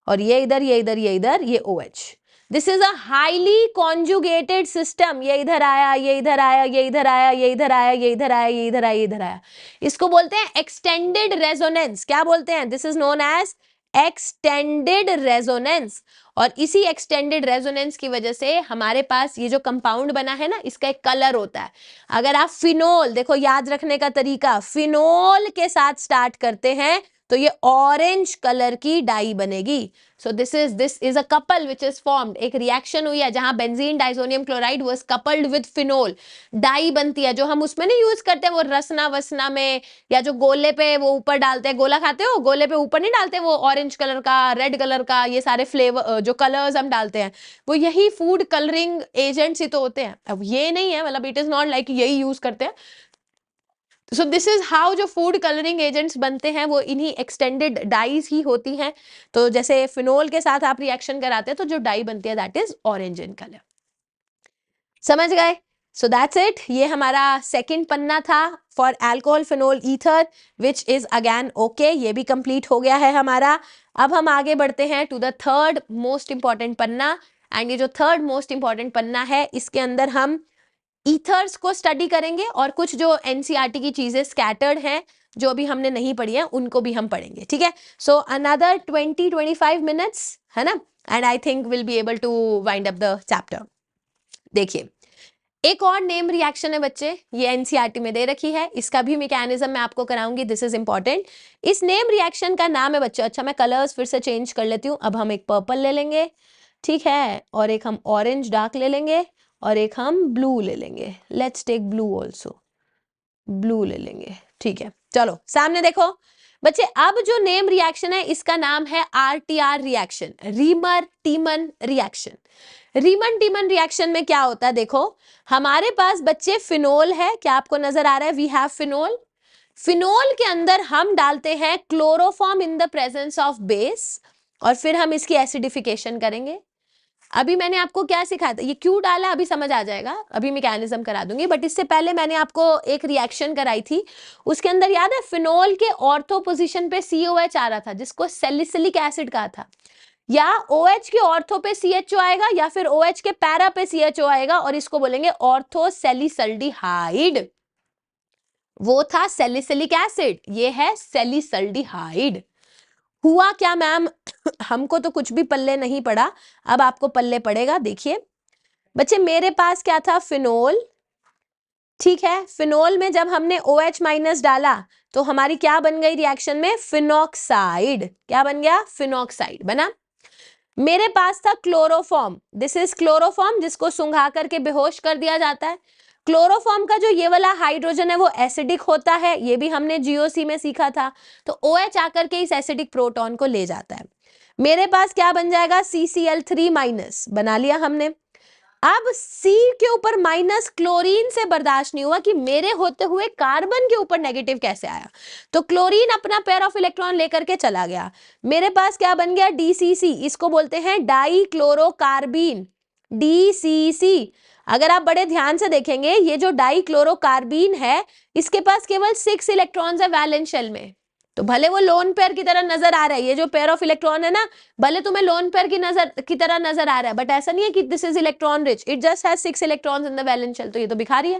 और ये इधर ये इधर ये इधर ये OH, this is a highly conjugated system. ये इधर आया, ये इधर आया, ये इधर आया, ये इधर आया, ये इधर आया, ये इधर आया, ये इधर आया। इसको बोलते हैं एक्सटेंडेड रेजोनेंस। क्या बोलते हैं, this is known as extended resonance. और इसी एक्सटेंडेड रेजोनेंस की वजह से हमारे पास ये जो कंपाउंड बना है ना, इसका एक कलर होता है। अगर आप फिनोल, देखो याद रखने का तरीका, फिनोल के साथ स्टार्ट करते हैं तो ये ऑरेंज कलर की डाई बनेगी। So this is a couple which is formed. एक रिएक्शन हुई है जहां benzene diazonium chloride was coupled with phenol. Dye बनती है जो हम उसमें नहीं यूज करते हैं, वो रसना वसना में, या जो गोले पे वो ऊपर डालते हैं, गोला खाते हो, गोले पे ऊपर नहीं डालते वो ऑरेंज कलर का, रेड कलर का, ये सारे फ्लेवर जो कलर्स हम डालते हैं वो यही फूड कलरिंग एजेंट्स ही तो होते हैं. अब ये नहीं है, मतलब इट इज नॉट लाइक यही यूज करते हैं. सो दिस इज हाउ जो फूड कलरिंग एजेंट्स बनते हैं वो इन्हीं एक्सटेंडेड डाइज ही होती हैं. तो जैसे फिनोल के साथ आप रिएक्शन कराते हैं तो जो डाई बनती है that is orange in colour. समझ गए? So that's it. ये हमारा सेकंड पन्ना था for alcohol phenol ether which is again okay. ये भी कंप्लीट हो गया है हमारा. अब हम आगे बढ़ते हैं to the third most important पन्ना. एंड ये जो थर्ड मोस्ट इंपॉर्टेंट पन्ना है इसके अंदर हम ईथर्स को स्टडी करेंगे और कुछ जो एनसीईआरटी की चीजें स्कैटर्ड हैं जो अभी हमने नहीं पढ़ी है उनको भी हम पढ़ेंगे. ठीक है? सो अनदर 20-25 मिनट्स है ना, and I think will be able to wind up the chapter. देखिए एक और नेम रिएक्शन है बच्चे, ये एनसीईआरटी में दे रखी है, इसका भी मैकेनिज्म मैं आपको कराऊंगी. This is important. इस नेम रिएक्शन का नाम है बच्चों, अच्छा मैं कलर्स फिर से चेंज कर लेती हूँ. अब हम एक पर्पल ले लेंगे, ठीक है, और एक हम ऑरेंज डार्क ले लेंगे और एक हम ब्लू ले लेंगे. Let's take blue also, blue ले लेंगे. ठीक है, चलो सामने देखो बच्चे. अब जो नेम रिएक्शन है इसका नाम है RTR reaction, reamer टीमन reaction. रीमन टीमन reaction में क्या होता है देखो, हमारे पास बच्चे फिनोल है, क्या आपको नजर आ रहा है? We have phenol. फिनोल के अंदर हम डालते हैं chloroform in the presence of base और फिर हम इसकी एसिडिफिकेशन करेंगे. अभी मैंने आपको क्या सिखाया था, ये क्यों डाला अभी समझ आ जाएगा, अभी मैकेनिज्म करा दूंगी. बट इससे पहले मैंने आपको एक रिएक्शन कराई थी, उसके अंदर याद है फिनोल के ऑर्थो पोजीशन पे COH आ रहा था जिसको सैलिसिलिक एसिड कहा था, या OH के ऑर्थो पे CHO आएगा या फिर OH के पैरा पे CHO आएगा और इसको बोलेंगे ऑर्थो सैलिसल्डिहाइड. वो था सैलिसिलिक एसिड, ये है सैलिसल्डिहाइड. हुआ क्या मैम? हमको तो कुछ भी पल्ले नहीं पड़ा, अब आपको पल्ले पड़ेगा. देखिए बच्चे मेरे पास क्या था? फिनोल. ठीक है, फिनोल में जब हमने OH माइनस डाला तो हमारी क्या बन गई रिएक्शन में? फिनॉक्साइड. क्या बन गया? फिनॉक्साइड बना. मेरे पास था क्लोरोफॉर्म. दिस इज क्लोरोफॉर्म जिसको सुंघा करके बेहोश कर दिया जाता है. क्लोरोफॉर्म का जो ये वाला हाइड्रोजन है वो एसिडिक होता है, ये भी हमने GOC में सीखा था. तो OH आकर के इस एसिडिक प्रोटॉन को ले जाता है. मेरे पास क्या बन जाएगा? CCl3 माइनस बना लिया हमने. अब C के ऊपर माइनस क्लोरीन से बर्दाश्त नहीं हुआ कि मेरे होते हुए कार्बन के ऊपर नेगेटिव कैसे आया, तो क्लोरीन अपना पेयर ऑफ इलेक्ट्रॉन लेकर के चला गया. मेरे पास क्या बन गया? DCC. इसको बोलते हैं डाई क्लोरोकार्बीन, DCC. अगर आप बड़े ध्यान से देखेंगे ये जो डाई क्लोरोकार्बीन है इसके पास केवल 6 इलेक्ट्रॉन्स है वैलेंस शेल में. तो भले वो लोन पेयर की तरह नजर आ रहा है, ये जो पेयर ऑफ इलेक्ट्रॉन है ना, भले तुम्हें लोन पेयर की तरह नजर आ रहा है, बट ऐसा नहीं है कि this is electron rich, it just has 6 electrons in the valence shell. तो ये तो भिखारी है,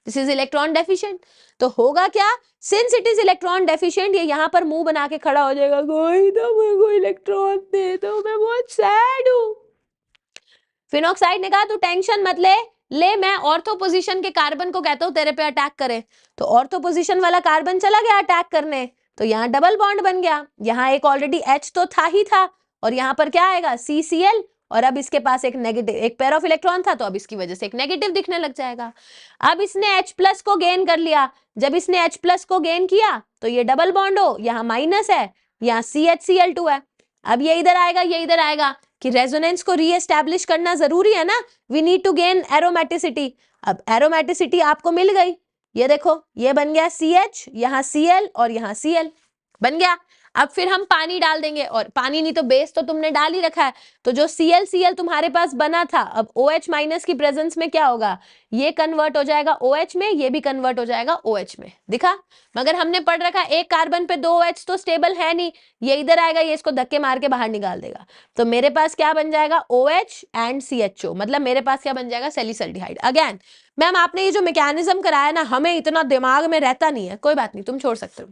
दिस इज इलेक्ट्रॉन डेफिशिएंट. तो होगा क्या? Since it is electron deficient ये यहाँ पर मुंह बना के खड़ा हो जाएगा, कोई तो मेरे को इलेक्ट्रॉन दे दो, मैं बहुत सैड हूं. फिनॉक्साइड ने कहा तू टेंशन मत ले मैं ऑर्थो पोजीशन के कार्बन को कहता हूं तेरे पे अटैक करे. तो ऑर्थो पोजीशन वाला कार्बन चला गया अटैक करने, तो यहाँ डबल बॉन्ड बन गया. यहाँ एक ऑलरेडी H तो था ही था और यहाँ पर क्या आएगा? CCl. और अब इसके पास एक नेगेटिव, एक पेयर ऑफ इलेक्ट्रॉन था तो अब इसकी वजह से एक नेगेटिव दिखने लग जाएगा. अब इसने H+ को गेन कर लिया. जब इसने H+ को गेन किया तो ये डबल बॉन्ड हो, यहाँ माइनस है, यहाँ CHCl2 है. अब ये इधर आएगा, ये इधर आएगा कि रेजोनेंस को रीएस्टैब्लिश करना जरूरी है ना, we need to gain aromaticity. अब एरोमेटिसिटी आपको मिल गई, ये देखो ये बन गया CH, यहाँ Cl और यहाँ Cl बन गया. अब फिर हम पानी डाल देंगे, और पानी नहीं तो बेस तो तुमने डाल ही रखा है, तो जो Cl तुम्हारे पास बना था अब OH माइनस की प्रेजेंस में क्या होगा? ये कन्वर्ट हो जाएगा OH में, ये भी कन्वर्ट हो जाएगा OH में. दिखा? मगर हमने पढ़ रखा एक कार्बन पे 2 OH तो स्टेबल है नहीं, ये इधर आएगा, ये इसको धक्के मार के बाहर निकाल देगा. तो मेरे पास क्या बन जाएगा? OH एंड CHO, मतलब मेरे पास क्या बन जाएगा? सैलिसल्डिहाइड. अगेन मैम आपने ये जो मैकेनिज्म कराया ना, हमें इतना दिमाग में रहता नहीं है, कोई बात नहीं, तुम छोड़ सकते हो.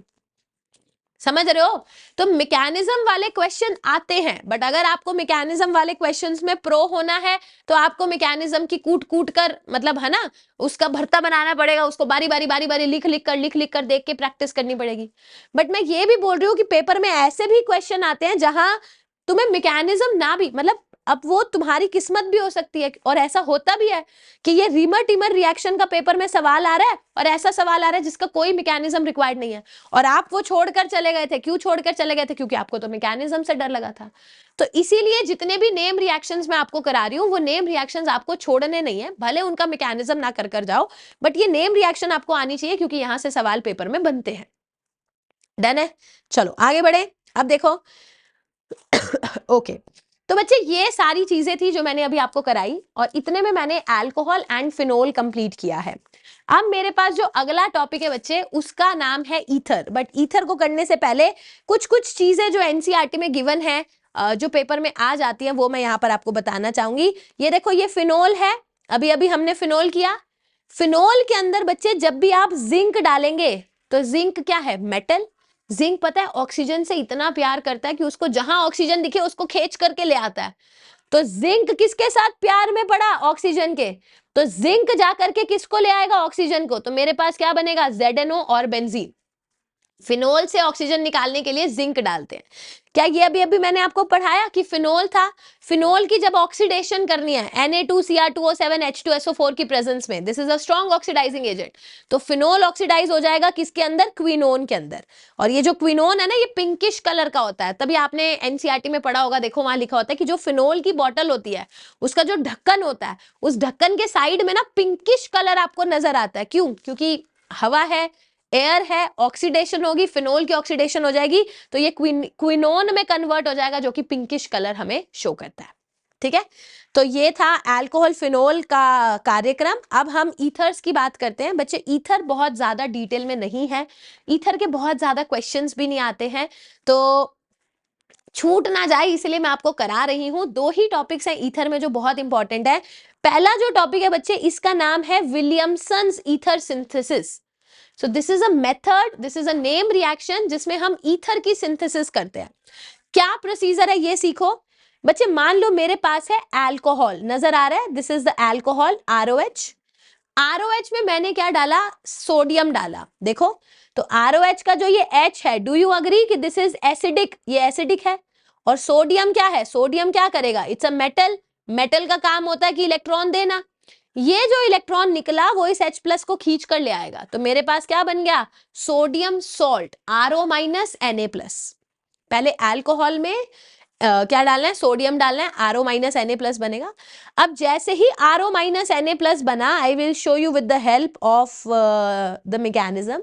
समझ रहे हो? तो मैकेनिज्म वाले क्वेश्चन आते हैं, बट अगर आपको मैकेनिज्म वाले क्वेश्चंस में प्रो होना है तो आपको मैकेनिज्म की कूट कूट कर, मतलब है ना, उसका भरता बनाना पड़ेगा, उसको बारी बारी लिख लिख कर देख के प्रैक्टिस करनी पड़ेगी. बट मैं ये भी बोल रही हूँ कि पेपर में ऐसे भी क्वेश्चन आते हैं जहां तुम्हें मैकेनिज्म ना भी, मतलब अब वो तुम्हारी किस्मत भी हो सकती है, और ऐसा होता भी है कि ये रीमर टीमर रिएक्शन का पेपर में सवाल आ रहा है और ऐसा सवाल आ रहा है जिसका कोई मैकेनिज्म रिक्वायर्ड नहीं है, और आप वो छोड़कर चले गए थे। क्यों छोड़कर चले गए थे? क्योंकि आपको तो मैकेनिज्म से डर लगा था। तो इसीलिए जितने भी नेम रिएक्शंस मैं आपको करा रही हूँ, वो नेम रिएक्शंस आपको छोड़ने नहीं है, भले उनका मैकेनिज्म ना कर जाओ, बट ये नेम रिएक्शन आपको आनी चाहिए, क्योंकि यहां से सवाल पेपर में बनते हैं। डन है? चलो आगे बढ़े। अब देखो ओके तो बच्चे ये सारी चीजें थी जो मैंने अभी आपको कराई, और इतने में मैंने अल्कोहल एंड फिनोल कंप्लीट किया है। अब मेरे पास जो अगला टॉपिक है बच्चे, उसका नाम है ईथर। बट ईथर को करने से पहले कुछ कुछ चीजें जो एनसीईआरटी में गिवन है, जो पेपर में आ जाती है, वो मैं यहाँ पर आपको बताना चाहूंगी। ये देखो, ये फिनोल है, अभी अभी हमने फिनोल किया। फिनोल के अंदर बच्चे जब भी आप जिंक डालेंगे, तो जिंक क्या है? मेटल। जिंक पता है ऑक्सीजन से इतना प्यार करता है कि उसको जहां ऑक्सीजन दिखे उसको खींच करके ले आता है। तो जिंक किसके साथ प्यार में पड़ा? ऑक्सीजन के। तो जिंक जाकर के किसको ले आएगा? ऑक्सीजन को। तो मेरे पास क्या बनेगा? ZNO और बेंजीन। फिनोल से ऑक्सीजन निकालने के लिए जिंक डालते हैं। क्या ये अभी अभी मैंने आपको पढ़ाया कि फिनोल था? फिनोल की जब ऑक्सीडेशन करनी है Na2Cr2O7H2SO4 की प्रेजेंस में, this is a strong oxidising agent, तो फिनोल ऑक्सीडाइज हो जाएगा किसके अंदर? क्विनोन के अंदर। और ये जो क्विनोन है ना, ये पिंकिश कलर का होता है। तभी आपने एनसीईआरटी में पढ़ा होगा, देखो वहां लिखा होता है कि जो फिनोल की बॉटल होती है, उसका जो ढक्कन होता है, उस ढक्कन के साइड में ना पिंकिश कलर आपको नजर आता है। क्यों? क्योंकि हवा है, एयर है, ऑक्सीडेशन होगी, फिनोल की ऑक्सीडेशन हो जाएगी, तो ये क्विनोन में कन्वर्ट हो जाएगा, जो कि पिंकिश कलर हमें शो करता है। ठीक है, तो ये था अल्कोहल फिनोल का कार्यक्रम। अब हम ईथर्स की बात करते हैं बच्चे। ईथर बहुत ज्यादा डिटेल में नहीं है, ईथर के बहुत ज्यादा क्वेश्चंस भी नहीं आते हैं, तो छूट ना जाए इसलिए मैं आपको करा रही हूं। दो ही टॉपिक्स हैं ईथर में जो बहुत इंपॉर्टेंट है। पहला जो टॉपिक है बच्चे, इसका नाम है Williamson's ether synthesis. So this is a method, this is a name reaction जिसमें हम ईथर की सिंथेसिस करते हैं। क्या प्रोसीजर है ये सीखो बच्चे। मान लो मेरे पास है अल्कोहल, नजर आ रहा है, this is the alcohol ROH। ROH में मैंने क्या डाला? सोडियम डाला। देखो, तो ROH का जो ये H है, डू यू अग्री कि दिस इज एसिडिक? ये एसिडिक है। और सोडियम क्या है? सोडियम क्या करेगा? It's a metal. मेटल का काम होता है कि इलेक्ट्रॉन देना। ये जो इलेक्ट्रॉन निकला वो इस H+ को खींच कर ले आएगा, तो मेरे पास क्या बन गया? Sodium salt, RO minus Na+। पहले अल्कोहल में क्या डालना है? सोडियम डालना है, RO माइनस Na+ बनेगा। अब जैसे ही RO माइनस Na+ बना, I will show you with the help of the mechanism.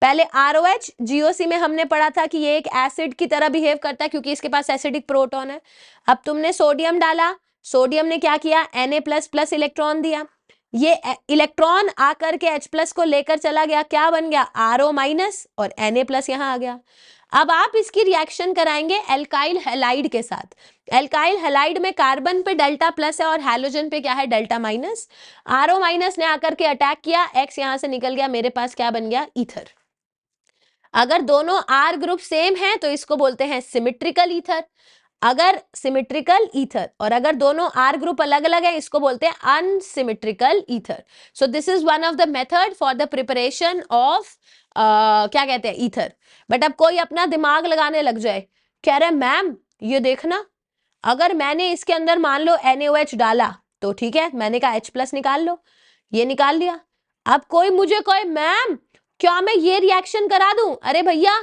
पहले ROH, GOC में हमने पढ़ा था कि ये एक एसिड की तरह बिहेव करता है क्योंकि इसके पास एसिडिक प्रोटॉन है। अब तुमने सोडियम डाला, सोडियम ने क्या किया? Na++ इलेक्ट्रॉन दिया। ये इलेक्ट्रॉन आकर के H+ को लेकर चला गया, क्या बन गया? RO माइनस और Na+ यहां आ गया। अब आप इसकी रिएक्शन कराएंगे एल्काइल हैलाइड के साथ। एल्काइल हैलाइड में कार्बन पे Δ+ है और हैलोजन पे क्या है? Δ-। RO माइनस ने आकर के अटैक किया, X यहां से निकल गया, मेरे पास क्या बन गया? ईथर। अगर दोनों R ग्रुप सेम है तो इसको बोलते हैं सिमेट्रिकल ईथर। अगर सिमेट्रिकल ईथर, और अगर दोनों R ग्रुप अलग अलग है, इसको बोलते हैं unsymmetrical ether. So this is one of the method for the preparation of क्या कहते हैं? ईथर। बट अब कोई अपना दिमाग लगाने लग जाए, कह रहे मैम ये देखना, अगर मैंने इसके अंदर मान लो NaOH डाला तो ठीक है, मैंने कहा H+ निकाल लो, ये निकाल लिया। अब कोई मुझे कहे मैम क्या मैं ये रिएक्शन करा दूं? अरे भैया,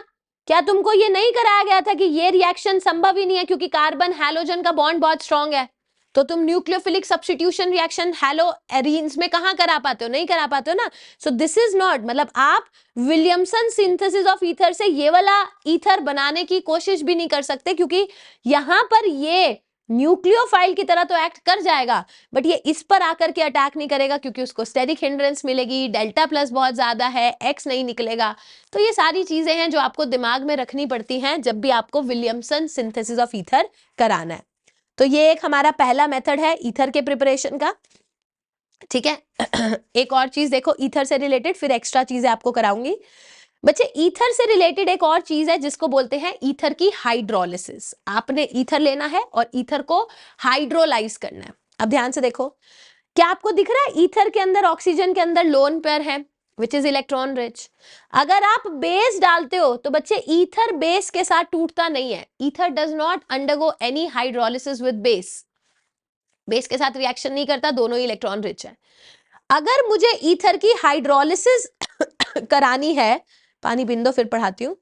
क्या तुमको ये नहीं कराया गया था कि ये रिएक्शन संभव ही नहीं है क्योंकि कार्बन हैलोजन का बॉन्ड बहुत स्ट्रांग है? तो तुम nucleophilic substitution reaction hello arenes में कहां करा पाते हो? नहीं करा पाते हो ना। सो दिस इज नॉट, मतलब आप विलियमसन सिंथेसिस ऑफ ईथर से ये वाला ईथर बनाने की कोशिश भी नहीं कर सकते, क्योंकि यहां पर ये न्यूक्लियोफाइल की तरह तो एक्ट कर जाएगा, बट ये इस पर आकर के अटैक नहीं करेगा क्योंकि उसको स्टेरिक हिंड्रेंस मिलेगी, Δ+ बहुत ज्यादा है, X नहीं निकलेगा। तो ये सारी चीजें हैं जो आपको दिमाग में रखनी पड़ती हैं जब भी आपको विलियमसन सिंथेसिस ऑफ ईथर कराना है। तो ये एक हमारा पहला मेथड है ईथर के प्रिपरेशन का। ठीक है एक और चीज देखो ईथर से रिलेटेड, फिर एक्स्ट्रा चीजें आपको कराऊंगी बच्चे। ईथर से रिलेटेड एक और चीज है जिसको बोलते हैं ईथर की हाइड्रोलिसिस। आपने ईथर लेना है और ईथर को हाइड्रोलाइज करना है। अब ध्यान से देखो, क्या आपको दिख रहा है ईथर के अंदर ऑक्सीजन के अंदर लोन पेयर है? Which is electron rich. अगर आप बेस डालते हो तो बच्चे ईथर बेस के साथ टूटता नहीं है। Ether does not undergo any hydrolysis with base, base के साथ रिएक्शन नहीं करता, दोनों ही इलेक्ट्रॉन रिच है। अगर मुझे ईथर की हाइड्रोलिसिस करानी है, पानी पीन दो फिर पढ़ाती हूं।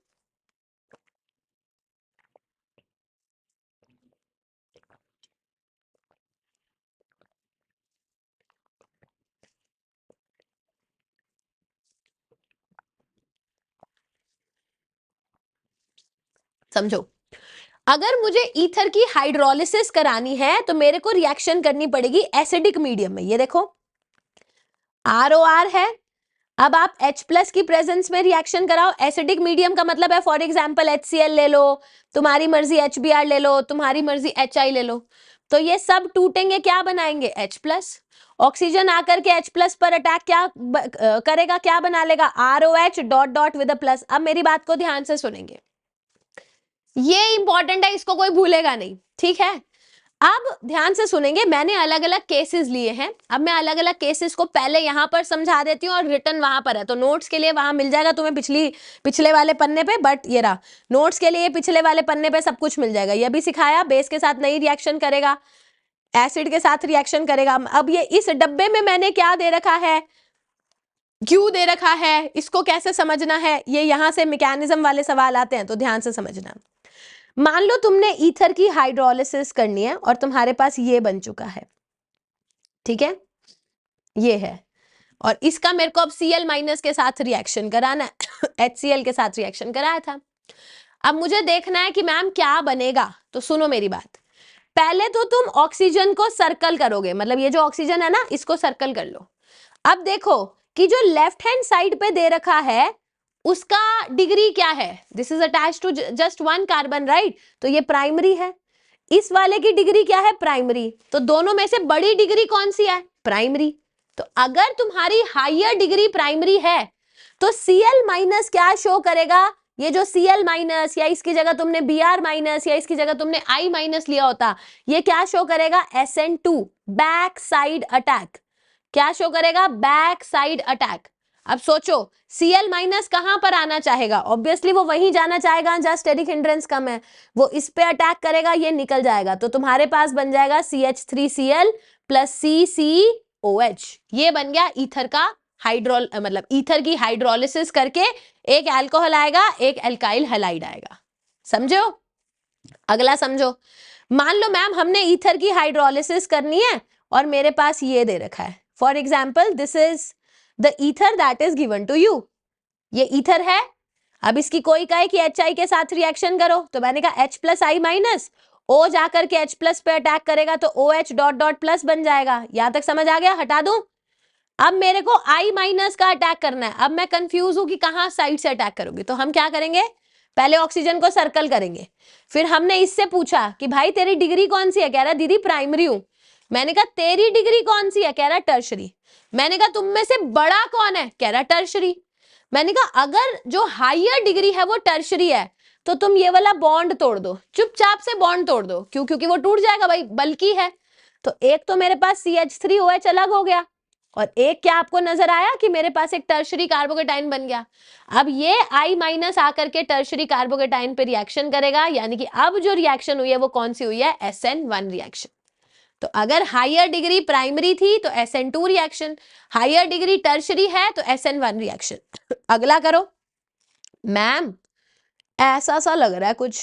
समझो, अगर मुझे ईथर की हाइड्रोलिसिस करानी है तो मेरे को रिएक्शन करनी पड़ेगी एसिडिक मीडियम में। ये देखो ROR है, अब आप H प्लस की प्रेजेंस में रिएक्शन कराओ। एसिडिक मीडियम का मतलब है फॉर एग्जांपल HCl ले लो, तुम्हारी मर्जी HBr ले लो, तुम्हारी मर्जी HI ले लो, तो ये सब टूटेंगे, क्या बनाएंगे H प्लस। ऑक्सीजन आकर के H प्लस पर अटैक क्या करेगा, क्या बना लेगा ROH dot dot with a plus. अब मेरी बात को ध्यान से सुनेंगे, ये इंपॉर्टेंट है, इसको कोई भूलेगा नहीं, ठीक है। अब ध्यान से सुनेंगे, मैंने अलग अलग केसेस लिए हैं। अब मैं अलग अलग केसेस को पहले यहां पर समझा देती हूँ और रिटर्न वहां पर है, तो नोट्स के लिए वहां मिल जाएगा तुम्हें पिछले वाले पन्ने पे, बट ये रहा नोट्स के लिए पिछले वाले पन्ने पे सब कुछ मिल जाएगा। ये भी सिखाया, बेस के साथ नहीं रिएक्शन करेगा, एसिड के साथ रिएक्शन करेगा। अब ये इस डब्बे में मैंने क्या दे रखा है, क्यों दे रखा है, इसको कैसे समझना है, ये यहां से मैकेनिज्म वाले सवाल आते हैं, तो ध्यान से समझना। मान लो तुमने ईथर की हाइड्रोलिसिस करनी है और तुम्हारे पास ये बन चुका है, ठीक है, ये है, और इसका मेरे को अब Cl माइनस के साथ रिएक्शन कराना है HCl के साथ रिएक्शन कराया था। अब मुझे देखना है कि मैम क्या बनेगा, तो सुनो मेरी बात। पहले तो तुम ऑक्सीजन को सर्कल करोगे, मतलब ये जो ऑक्सीजन है ना, इसको सर्कल कर लो। अब देखो कि जो लेफ्ट हैंड साइड पे दे रखा है उसका डिग्री क्या है, this is attached to just one carbon, right, तो ये प्राइमरी है। इस वाले की डिग्री क्या है, प्राइमरी, तो दोनों में से बड़ी डिग्री कौन सी है, प्राइमरी। तो अगर तुम्हारी हायर डिग्री प्राइमरी है तो Cl माइनस क्या शो करेगा, ये जो Cl माइनस या इसकी जगह तुमने Br माइनस या इसकी जगह तुमने I माइनस लिया होता, ये क्या शो करेगा, SN2 बैक साइड अटैक। क्या शो करेगा, बैक साइड अटैक। अब सोचो Cl माइनस कहां पर आना चाहेगा, ऑब्वियसली वो वहीं जाना चाहेगा जहां स्टेरिक हिंड्रेंस कम है, वो इस पे अटैक करेगा, ये निकल जाएगा, तो तुम्हारे पास बन जाएगा CH3Cl प्लस CCOH। ये बन गया ईथर का मतलब ईथर की हाइड्रोलिसिस करके एक अल्कोहल आएगा, एक एल्काइल हैलाइड आएगा। समझो, अगला समझो। मान लो मैम हमने ईथर की हाइड्रोलिसिस करनी है और मेरे पास ये दे रखा है, for example this is the ether that is given to you, ये ईथर है। अब इसकी कोई कहे कि HI के साथ रिएक्शन करो, तो मैंने कहा H plus I minus, O जाकर के H प्लस पे अटैक करेगा तो OH डॉट डॉट प्लस बन जाएगा। यहां तक समझ आ गया, हटा दूं। अब मेरे को I माइनस का अटैक करना है, अब मैं कंफ्यूज हूं कि कहां साइड से अटैक करोगे, तो हम क्या करेंगे, पहले ऑक्सीजन को सर्कल करेंगे, फिर हमने इससे पूछा कि भाई तेरी डिग्री कौन सी है, कह रहा दीदी प्राइमरी हूं। मैंने कहा तेरी डिग्री कौन सी है, कह रहा टर्शरी। मैंने कहा तुम में से बड़ा कौन है, कह रहा टर्शरी। मैंने कहा अगर जो हायर डिग्री है वो टर्शरी है तो तुम ये वाला बॉन्ड तोड़ दो, चुपचाप से बॉन्ड तोड़ दो, क्यों, क्योंकि वो टूट जाएगा भाई, बल्कि है। तो एक तो मेरे पास CH3OH अलग हो गया, और एक क्या आपको नजर आया कि मेरे पास एक टर्शरी कार्बोकेटाइन बन गया। अब ये I माइनस आकर के टर्शरी कार्बोकेटाइन पे रिएक्शन करेगा, यानी कि अब जो रिएक्शन हुई है वो कौन सी हुई है, SN1 रिएक्शन। तो अगर हायर डिग्री प्राइमरी थी तो SN2 reaction, higher degree tertiary है तो SN1 रिएक्शन। अगला करो। मैम ऐसा सा लग रहा है कुछ,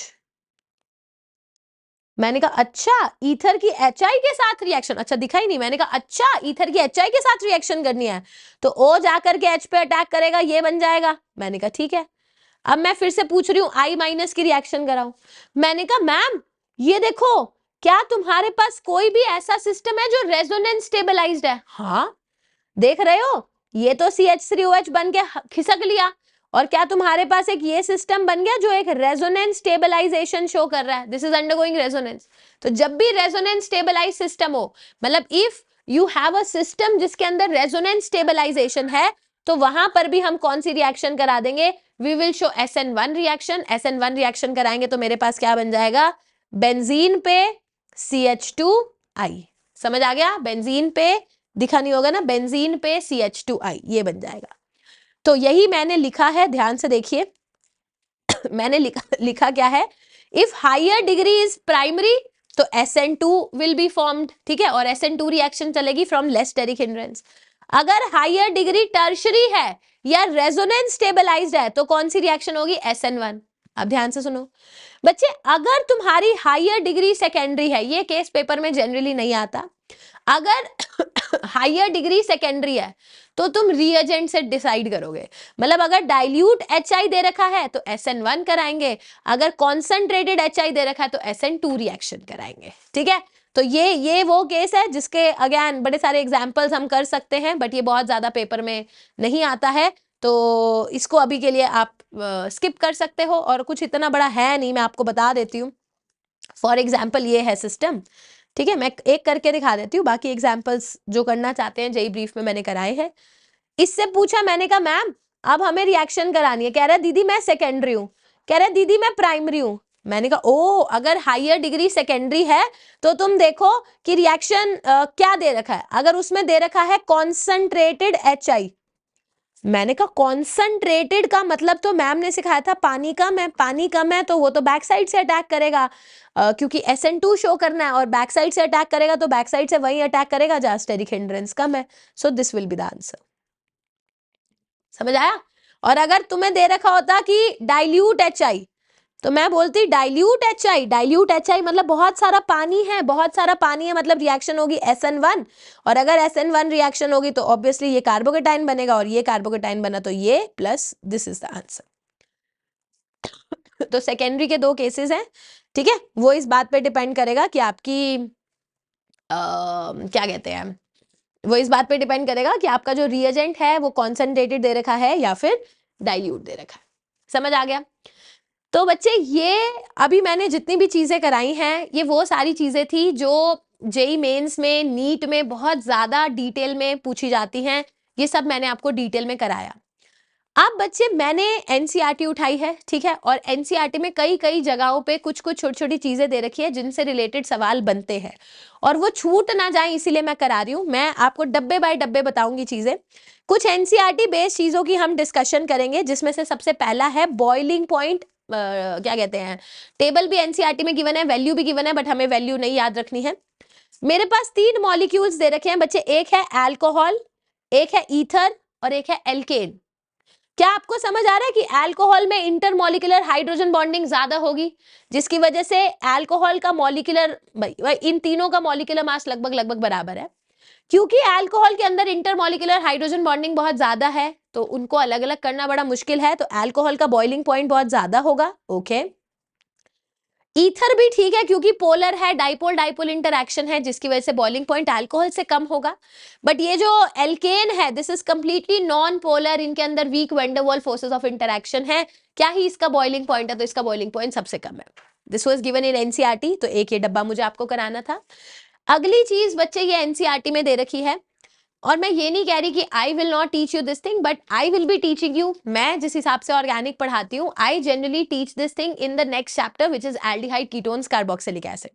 मैंने कहा अच्छा ईथर की HI के साथ रिएक्शन, अच्छा दिखा ही नहीं, मैंने कहा अच्छा ईथर की HI के साथ रिएक्शन करनी है तो O जाकर के H पे अटैक करेगा, ये बन जाएगा। मैंने कहा ठीक है। अब मैं फिर से पूछ रही हूँ I माइनस की रिएक्शन कराओ। मैंने कहा मैम ये देखो, क्या तुम्हारे पास कोई भी ऐसा सिस्टम है जो रेजोनेंस स्टेबलाइज्ड है, हाँ देख रहे हो, ये तो CH3OH बन के खिसक लिया, और क्या तुम्हारे पास एक ये सिस्टम बन गया जो एक रेजोनेंस स्टेबलाइजेशन शो कर रहा है, दिस इज अंडरगोइंग रेजोनेंस। तो जब भी रेजोनेंस स्टेबलाइज सिस्टम हो, मतलब if you have a system जिसके अंदर रेजोनेंस स्टेबलाइजेशन है, तो वहां पर भी हम कौन सी रिएक्शन करा देंगे, we will show SN1 reaction. SN1 reaction कराएंगे तो मेरे पास क्या बन जाएगा, बेंजीन पे CH2I। समझ आ गया, बेंजीन पे दिखा नहीं होगा ना, बेंजीन पे CH2I, ये बन जाएगा। तो यही मैंने लिखा है, ध्यान से देखिए। मैंने लिखा क्या है, if higher degree is primary तो SN2 विल बी फॉर्म्ड, ठीक है, और SN2 रिएक्शन चलेगी फ्रॉम लेस स्टेरिक हिंड्रेंस। अगर हायर डिग्री टर्शरी है या रेजोनेंस स्टेबलाइज्ड है तो कौन सी रिएक्शन होगी, SN1। अब ध्यान से सुनो बच्चे, अगर तुम्हारी हायर डिग्री सेकेंडरी है, ये केस पेपर में जनरली नहीं आता, अगर हायर डिग्री सेकेंडरी है तो तुम रिएजेंट से डिसाइड करोगे। मतलब अगर डाइल्यूट HI दे रखा है तो SN1 कराएंगे, अगर कॉन्सेंट्रेटेड HI दे रखा है तो SN2 रिएक्शन कराएंगे, ठीक है। तो ये वो केस है जिसके अगेन बड़े सारे एग्जांपल्स हम कर सकते हैं, बट ये बहुत ज्यादा पेपर में नहीं आता है, तो इसको अभी के लिए आप स्किप कर सकते हो, और कुछ इतना बड़ा है नहीं, मैं आपको बता देती हूँ। फॉर एग्जाम्पल ये है सिस्टम, ठीक है, मैं एक करके दिखा देती हूँ, बाकी एग्जाम्पल्स जो करना चाहते हैं जेई ब्रीफ में मैंने कराए हैं। इससे पूछा मैंने कहा मैम अब हमें रिएक्शन करानी है, कह रहा है दीदी मैं सेकेंडरी हूँ, कह रहा है दीदी मैं प्राइमरी हूँ। मैंने कहा ओ, अगर हायर डिग्री सेकेंडरी है तो तुम देखो कि रिएक्शन क्या दे रखा है, अगर उसमें दे रखा है कॉन्सेंट्रेटेड HI। मैंने कहा कॉन्सेंट्रेटेड का मतलब तो मैम ने सिखाया था पानी कम है, पानी कम है तो वो तो बैक साइड से अटैक करेगा, क्योंकि SN2 शो करना है, और बैक साइड से अटैक करेगा तो बैक साइड से वही अटैक करेगा जहां स्टेरिक हिंड्रेंस कम है। So this will be the answer. समझ आया। और अगर तुम्हें दे रखा होता कि डाइल्यूट HI तो मैं बोलती डाइल्यूट HI, डाइल्यूट HI मतलब बहुत सारा पानी है, बहुत सारा पानी है, मतलब रिएक्शन होगी SN1, और अगर SN1 रिएक्शन होगी तो ऑब्वियसली ये कार्बोकेटाइन बनेगा, और ये कार्बोकेटाइन बना तो ये plus, this is the answer. तो सेकेंडरी के दो केसेस हैं, ठीक है, वो इस बात पे डिपेंड करेगा कि आपकी क्या कहते हैं, वो इस बात पे डिपेंड करेगा कि आपका जो रिएजेंट है वो कॉन्सेंट्रेटेड दे रखा है या फिर डाइल्यूट दे रखा है। समझ आ गया। तो बच्चे ये अभी मैंने जितनी भी चीजें कराई हैं ये वो सारी चीजें थी जो जेई मेंस में, नीट में बहुत ज्यादा डिटेल में पूछी जाती हैं, ये सब मैंने आपको डिटेल में कराया। अब बच्चे मैंने एनसीईआरटी उठाई है, ठीक है, और एनसीईआरटी में कई कई जगहों पे कुछ कुछ छोटी छोटी चीजें दे रखी है जिनसे रिलेटेड सवाल बनते हैं, और वो छूट ना जाए इसीलिए मैं करा रही हूँ। मैं आपको डब्बे बाय डब्बे बताऊंगी चीजें। कुछ एनसीईआरटी बेस्ड चीजों की हम डिस्कशन करेंगे, जिसमें से सबसे पहला है बॉइलिंग पॉइंट, क्या कहते हैं, टेबल भी एनसीईआरटी में गिवन है, वैल्यू भी गिवन है, बट हमें वैल्यू नहीं याद रखनी है। मेरे पास 3 मॉलिक्यूल्स दे रखे हैं बच्चे, एक है अल्कोहल, एक है ईथर, और एक है एल्केन। क्या आपको समझ आ रहा है कि अल्कोहल में इंटरमॉलिक्यूलर हाइड्रोजन बॉन्डिंग ज्यादा होगी, जिसकी वजह से अल्कोहल का मॉलिक्यूलर, भाई इन तीनों का मॉलिक्यूलर मास लगभग लगभग बराबर है, क्योंकि अल्कोहल के अंदर इंटरमॉलिक्यूलर हाइड्रोजन बॉन्डिंग बहुत ज्यादा है तो उनको अलग अलग करना बड़ा मुश्किल है, तो अल्कोहल का बॉइलिंग पॉइंट बहुत ज्यादा होगा। ओके, ईथर भी ठीक है क्योंकि पोलर है, डाइपोल डाइपोल इंटरैक्शन है, जिसकी वजह से बॉइलिंग पॉइंट अल्कोहल से कम होगा। बट ये जो एल्केन है this is completely non polar, इनके अंदर weak van der Waals forces of interaction है, क्या ही इसका बॉइलिंग पॉइंट है, तो इसका बॉइलिंग पॉइंट सबसे कम है। This was given in NCERT, तो एक ये डब्बा मुझे आपको कराना था। अगली चीज बच्चे ये एनसीईआरटी में दे रखी है, और मैं ये नहीं कह रही कि I will not teach you this thing, but I will be teaching you. मैं जिस हिसाब से ऑर्गेनिक पढ़ाती हूँ, I generally teach this thing in the next chapter which is aldehyde ketones carboxylic acid.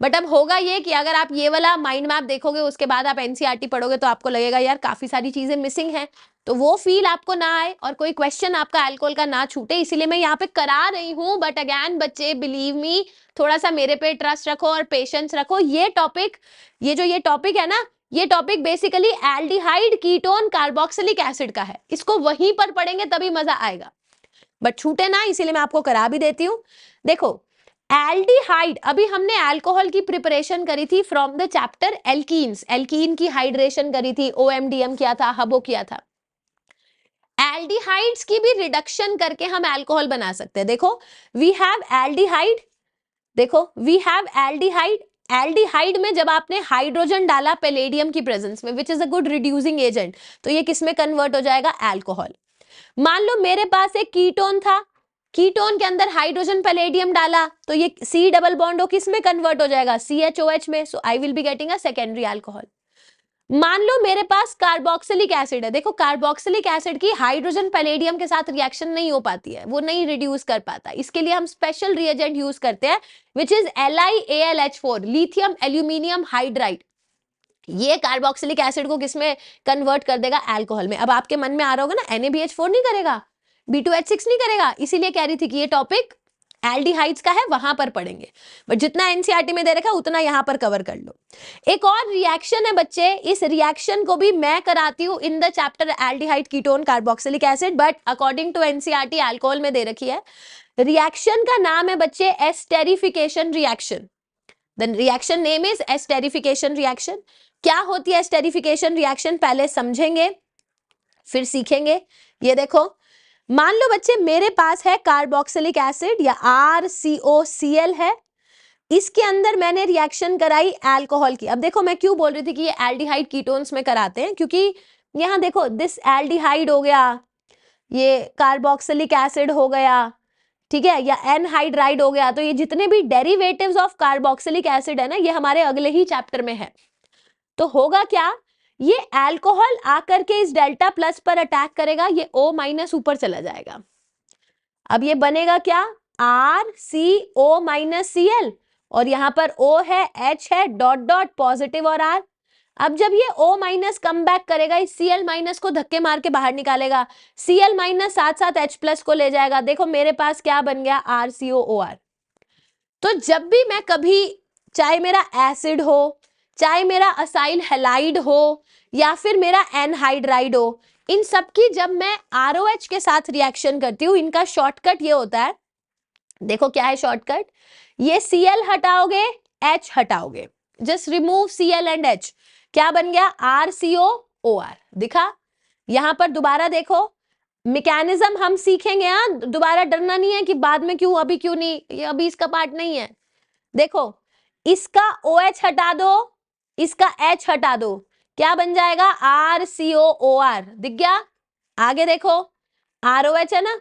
But अब होगा ये कि अगर आप ये वाला माइंड मैप देखोगे उसके बाद आप एनसीईआरटी पढ़ोगे तो आपको लगेगा यार काफी सारी चीजें मिसिंग हैं, तो वो फील आपको ना आए और कोई क्वेश्चन आपका अल्कोहल का ना छूटे, इसीलिए मैं यहाँ पे करा रही हूँ। बट अगैन बच्चे बिलीव मी, थोड़ा सा मेरे पे ट्रस्ट रखो और पेशेंस रखो। ये टॉपिक, ये जो ये टॉपिक है ना, ये topic basically aldehyde ketone carboxylic acid का है, इसको वहीं पर पढ़ेंगे तभी मजा आएगा, बट छूटे ना, इसीलिए मैं आपको करा भी देती हूँ। देखो एल्डिहाइड, अभी हमने अल्कोहल की प्रिपरेशन करी थी from the chapter alkenes, alkene की हाइड्रेशन करी थी, ओएमडीएम किया था, हबो किया था। एल्डिहाइड्स की भी रिडक्शन करके हम अल्कोहल बना सकते हैं। देखो वी हैव एल्डिहाइड, देखो वी हैव एल्डिहाइड, एल्डिहाइड में जब आपने हाइड्रोजन डाला पैलेडियम की प्रेजेंस में, which is a good reducing agent, तो ये किस में कन्वर्ट हो जाएगा, अल्कोहल। मान लो मेरे पास एक कीटोन था, कीटोन के अंदर हाइड्रोजन पैलेडियम डाला तो ये सी डबल बॉन्ड हो किस में कन्वर्ट हो जाएगा, CHOH में, so I will be getting a secondary alcohol. मान लो मेरे पास कार्बोक्सिलिक एसिड है, देखो कार्बोक्सिलिक एसिड की हाइड्रोजन पैलेडियम के साथ रिएक्शन नहीं हो पाती है, वो नहीं रिड्यूस कर पाता, इसके लिए हम स्पेशल रिएजेंट यूज करते हैं which is LiAlH4, lithium aluminium hydride. ये कार्बोक्सिलिक एसिड को किसमें कन्वर्ट कर देगा, अल्कोहल में। अब आपके मन में आ रहा होगा ना NaBH4 नहीं करेगा, B2H6 नहीं करेगा, इसीलिए कह रही थी कि ये टॉपिक एल्डिहाइड्स का है, वहां पर पढ़ेंगे, बट जितना एनसीईआरटी में दे रखा है उतना यहां पर कवर कर लो। एक और रिएक्शन है बच्चे, इस रिएक्शन को भी मैं कराती हूं in the chapter aldehyde ketone carboxylic acid, but according to NCERT alcohol में दे रखी है। रिएक्शन का नाम है बच्चे esterification reaction. The reaction name is esterification reaction. क्या होती है एस्टेरिफिकेशन रिएक्शन, पहले समझेंगे फिर सीखेंगे। ये देखो, मान लो बच्चे मेरे पास है कार्बोक्सिलिक एसिड या RCOCl है, इसके अंदर मैंने रिएक्शन कराई अल्कोहल की। अब देखो मैं क्यों बोल रही थी कि ये एल्डिहाइड कीटोन्स में कराते हैं, क्योंकि यहां देखो दिस एल्डिहाइड हो गया, ये कार्बोक्सिलिक एसिड हो गया, ठीक है, या एनहाइड्राइड हो गया, तो ये जितने भी डेरिवेटिव्स ऑफ कार्बोक्सिलिक एसिड है ना, ये हमारे अगले ही चैप्टर में है। तो होगा क्या, ये अल्कोहल आकर के इस डेल्टा प्लस पर अटैक करेगा, ये O- ऊपर चला जाएगा। अब ये बनेगा क्या, RCO-Cl, और यहां पर O है, H है, डॉट डॉट पॉजिटिव और R। अब जब ये O- कम बैक करेगा, इस Cl- को धक्के मार के बाहर निकालेगा, Cl- साथ साथ H+ को ले जाएगा। देखो मेरे पास क्या बन गया, RCOOR। तो जब भी मैं कभी, चाहे मेरा एसिड हो, चाहे मेरा असाइल हैलाइड हो, या फिर मेरा एनहाइड्राइड हो, इन सब की जब मैं ROH के साथ रिएक्शन करती हूं, इनका शॉर्टकट ये होता है, देखो क्या है शॉर्टकट, ये Cl हटाओगे, H हटाओगे, just remove Cl and H, क्या बन गया, RCOOR। दिखा, यहां पर दोबारा देखो, मैकेनिज्म हम सीखेंगे, हाँ, दोबारा डरना नहीं है कि बाद में क्यों, अभी क्यों नहीं, ये अभी इसका पार्ट नहीं है। देखो इसका OH हटा दो, इसका H हटा दो, क्या बन जाएगा, RCOOR। दिख गया, आगे देखो ROH है ना,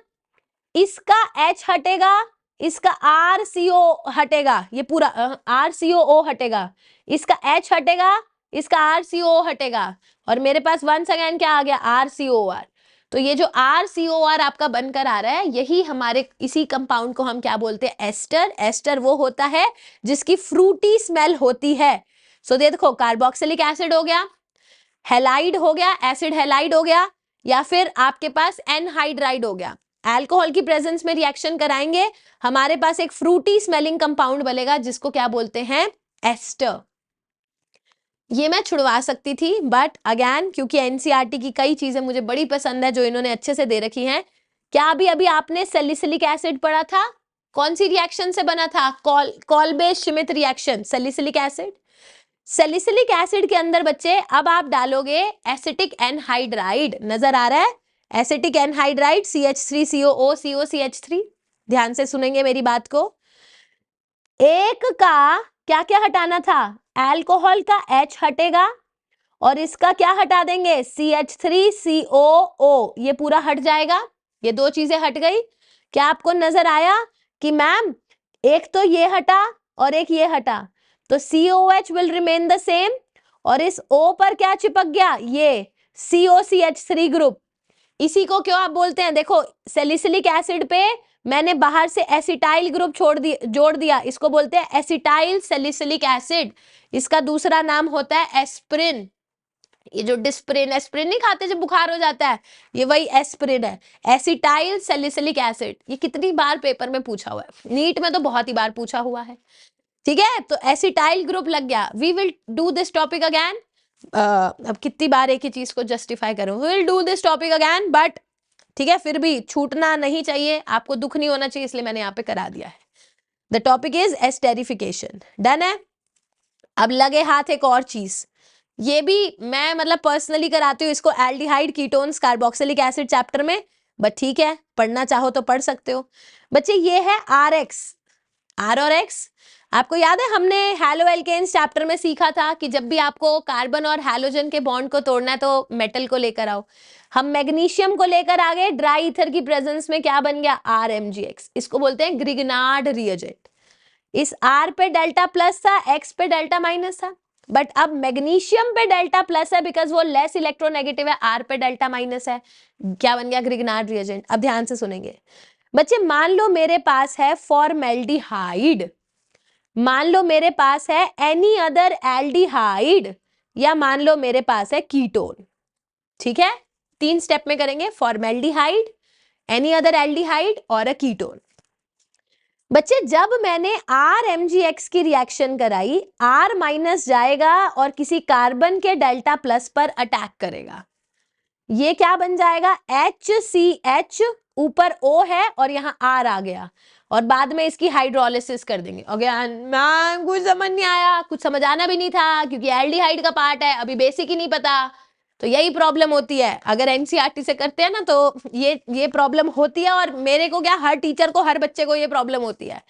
इसका H हटेगा, इसका RCO हटेगा, ये पूरा RCOO हटेगा, इसका H हटेगा, इसका RCO हटेगा, और मेरे पास वंस अगेन क्या आ गया, RCOR। तो ये जो RCOR आपका बनकर आ रहा है, यही हमारे इसी कंपाउंड को हम क्या बोलते हैं, एस्टर। एस्टर वो होता है जिसकी फ्रूटी स्मेल होती है। सो देखो कार्बोक्सिलिक एसिड हो गया, हैलाइड हो गया, एसिड हैलाइड हो गया, या फिर आपके पास एनहाइड्राइड हो गया। अल्कोहल की प्रेजेंस में रिएक्शन कराएंगे, हमारे पास एक फ्रूटी स्मेलिंग कंपाउंड बनेगा जिसको क्या बोलते हैं, एस्टर। ये मैं छुड़वा सकती थी, बट अगेन क्योंकि एनसीईआरटी की कई चीजें मुझे बड़ी पसंद है जो इन्होंने अच्छे से दे रखी हैं। क्या अभी अभी आपने सैलिसिलिक एसिड पढ़ा था, कौन सी रिएक्शन से बना था, Kolbe Schmidt reaction, salicylic acid. Salicylic acid के अंदर बच्चे अब आप डालोगे एसिटिक एनहाइड्राइड, नजर आ रहा है, एसिटिक एनहाइड्राइड CH3COO COCH3। ध्यान से सुनेंगे मेरी बात को, एक का क्या क्या हटाना था, अल्कोहल का H हटेगा, और इसका क्या हटा देंगे, CH3COO, ये पूरा हट जाएगा, ये दो चीजें हट गई। क्या आपको नजर आया कि मैम एक तो ये हटा और एक ये हटा, तो COH will remain the same, और इस O पर क्या चिपक गया, ये COCH3 ग्रुप। इसी को क्यों आप बोलते हैं, देखो सैलिसिलिक एसिड पे मैंने बाहर से एसिटाइल ग्रुप जोड़ दिया, इसको बोलते हैं एसिटाइल सैलिसिलिक एसिड। इसका दूसरा नाम होता है एस्प्रिन। ये जो डिस्प्रिन, एस्प्रिन नहीं खाते जब बुखार हो जाता है, ये वही एस्प्रिन है, एसिटाइल सैलिसिलिक एसिड। ये कितनी बार पेपर में पूछा हुआ है, नीट में तो बहुत ही बार पूछा हुआ है, ठीक है। तो एसिटाइल ग्रुप लग गया, we will do this topic again. अब कितनी बार एक ही चीज को जस्टिफाई करूं, we will do this topic again, but ठीक है, फिर भी छूटना नहीं चाहिए, आपको दुख नहीं होना चाहिए, इसलिए मैंने यहाँ पे करा दिया है। The topic is esterification, done है। अब लगे हाथ एक और चीज, ये भी मैं मतलब पर्सनली कराती हूँ इसको, aldehyde ketones carboxylic acid chapter में, बट ठीक है पढ़ना चाहो तो पढ़ सकते हो बच्चे। ये है RX, R और X। आपको याद है हमने हैलो एल्केन्स चैप्टर में सीखा था कि जब भी आपको कार्बन और हैलोजन के बॉन्ड को तोड़ना है तो मेटल को लेकर आओ। हम मैग्नीशियम को लेकर आ गए, ड्राई ईथर की प्रेजेंस में क्या बन गया, RMgX। इसको बोलते हैं ग्रिग्नार्ड रिएजेंट। इस R पे डेल्टा प्लस था, X पे डेल्टा माइनस था, बट अब मैग्नीशियम पे डेल्टा प्लस है बिकॉज वो लेस इलेक्ट्रोनेगेटिव है, R पे डेल्टा माइनस है, क्या बन गया, ग्रिग्नार्ड रिएजेंट। अब ध्यान से सुनेंगे बच्चे, मान लो मेरे पास है फॉर्मेल्डिहाइड, मान लो मेरे पास है एनी अदर एल्डिहाइड, या मान लो मेरे पास है कीटोन। ठीक है, 3 स्टेप में करेंगे, फॉर्मेल्डिहाइड, एनी अदर एल्डिहाइड और अ कीटोन। बच्चे जब मैंने RMgX की रिएक्शन कराई, R माइनस जाएगा और किसी कार्बन के डेल्टा प्लस पर अटैक करेगा। ये क्या बन जाएगा, HCH, ऊपर O है और यहाँ R आ गया, और बाद में इसकी हाइड्रोलिसिस कर देंगे। मैम कुछ समझ नहीं आया, कुछ समझ आना भी नहीं था क्योंकि एल्डिहाइड का पार्ट है, अभी बेसिक ही नहीं पता। तो यही प्रॉब्लम होती है, अगर NCERT से करते हैं ना तो ये प्रॉब्लम होती है, और मेरे को क्या, हर टीचर को, हर बच्चे को ये प्रॉब्लम होती है।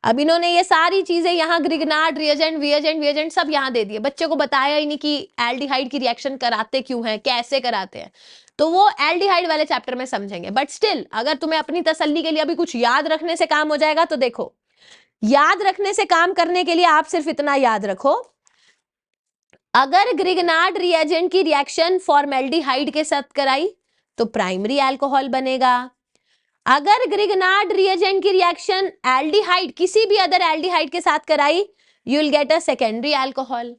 अब इन्होंने ये सारी चीजें यहाँ ग्रिग्नार्ड रिएजेंट विएजेंट सब यहाँ दे दिए, बच्चे को बताया ही नहीं कि एल्डिहाइड की रिएक्शन कराते क्यों हैं, कैसे कराते हैं। तो वो एल्डिहाइड वाले चैप्टर में समझेंगे। बट स्टिल अगर तुम्हें अपनी तसल्ली के लिए अभी कुछ याद रखने से काम हो जाएगा तो देखो, याद रखने से काम करने के लिए आप सिर्फ इतना याद रखो, अगर ग्रिग्नार्ड रिएजेंट की रिएक्शन फॉर्मेल्डिहाइड के साथ कराई तो प्राइमरी अल्कोहल बनेगा। अगर ग्रिग्नार्ड रिएजेंट की रिएक्शन एल्डिहाइड, किसी भी अदर एल्डिहाइड के साथ कराई, you will get a secondary alcohol.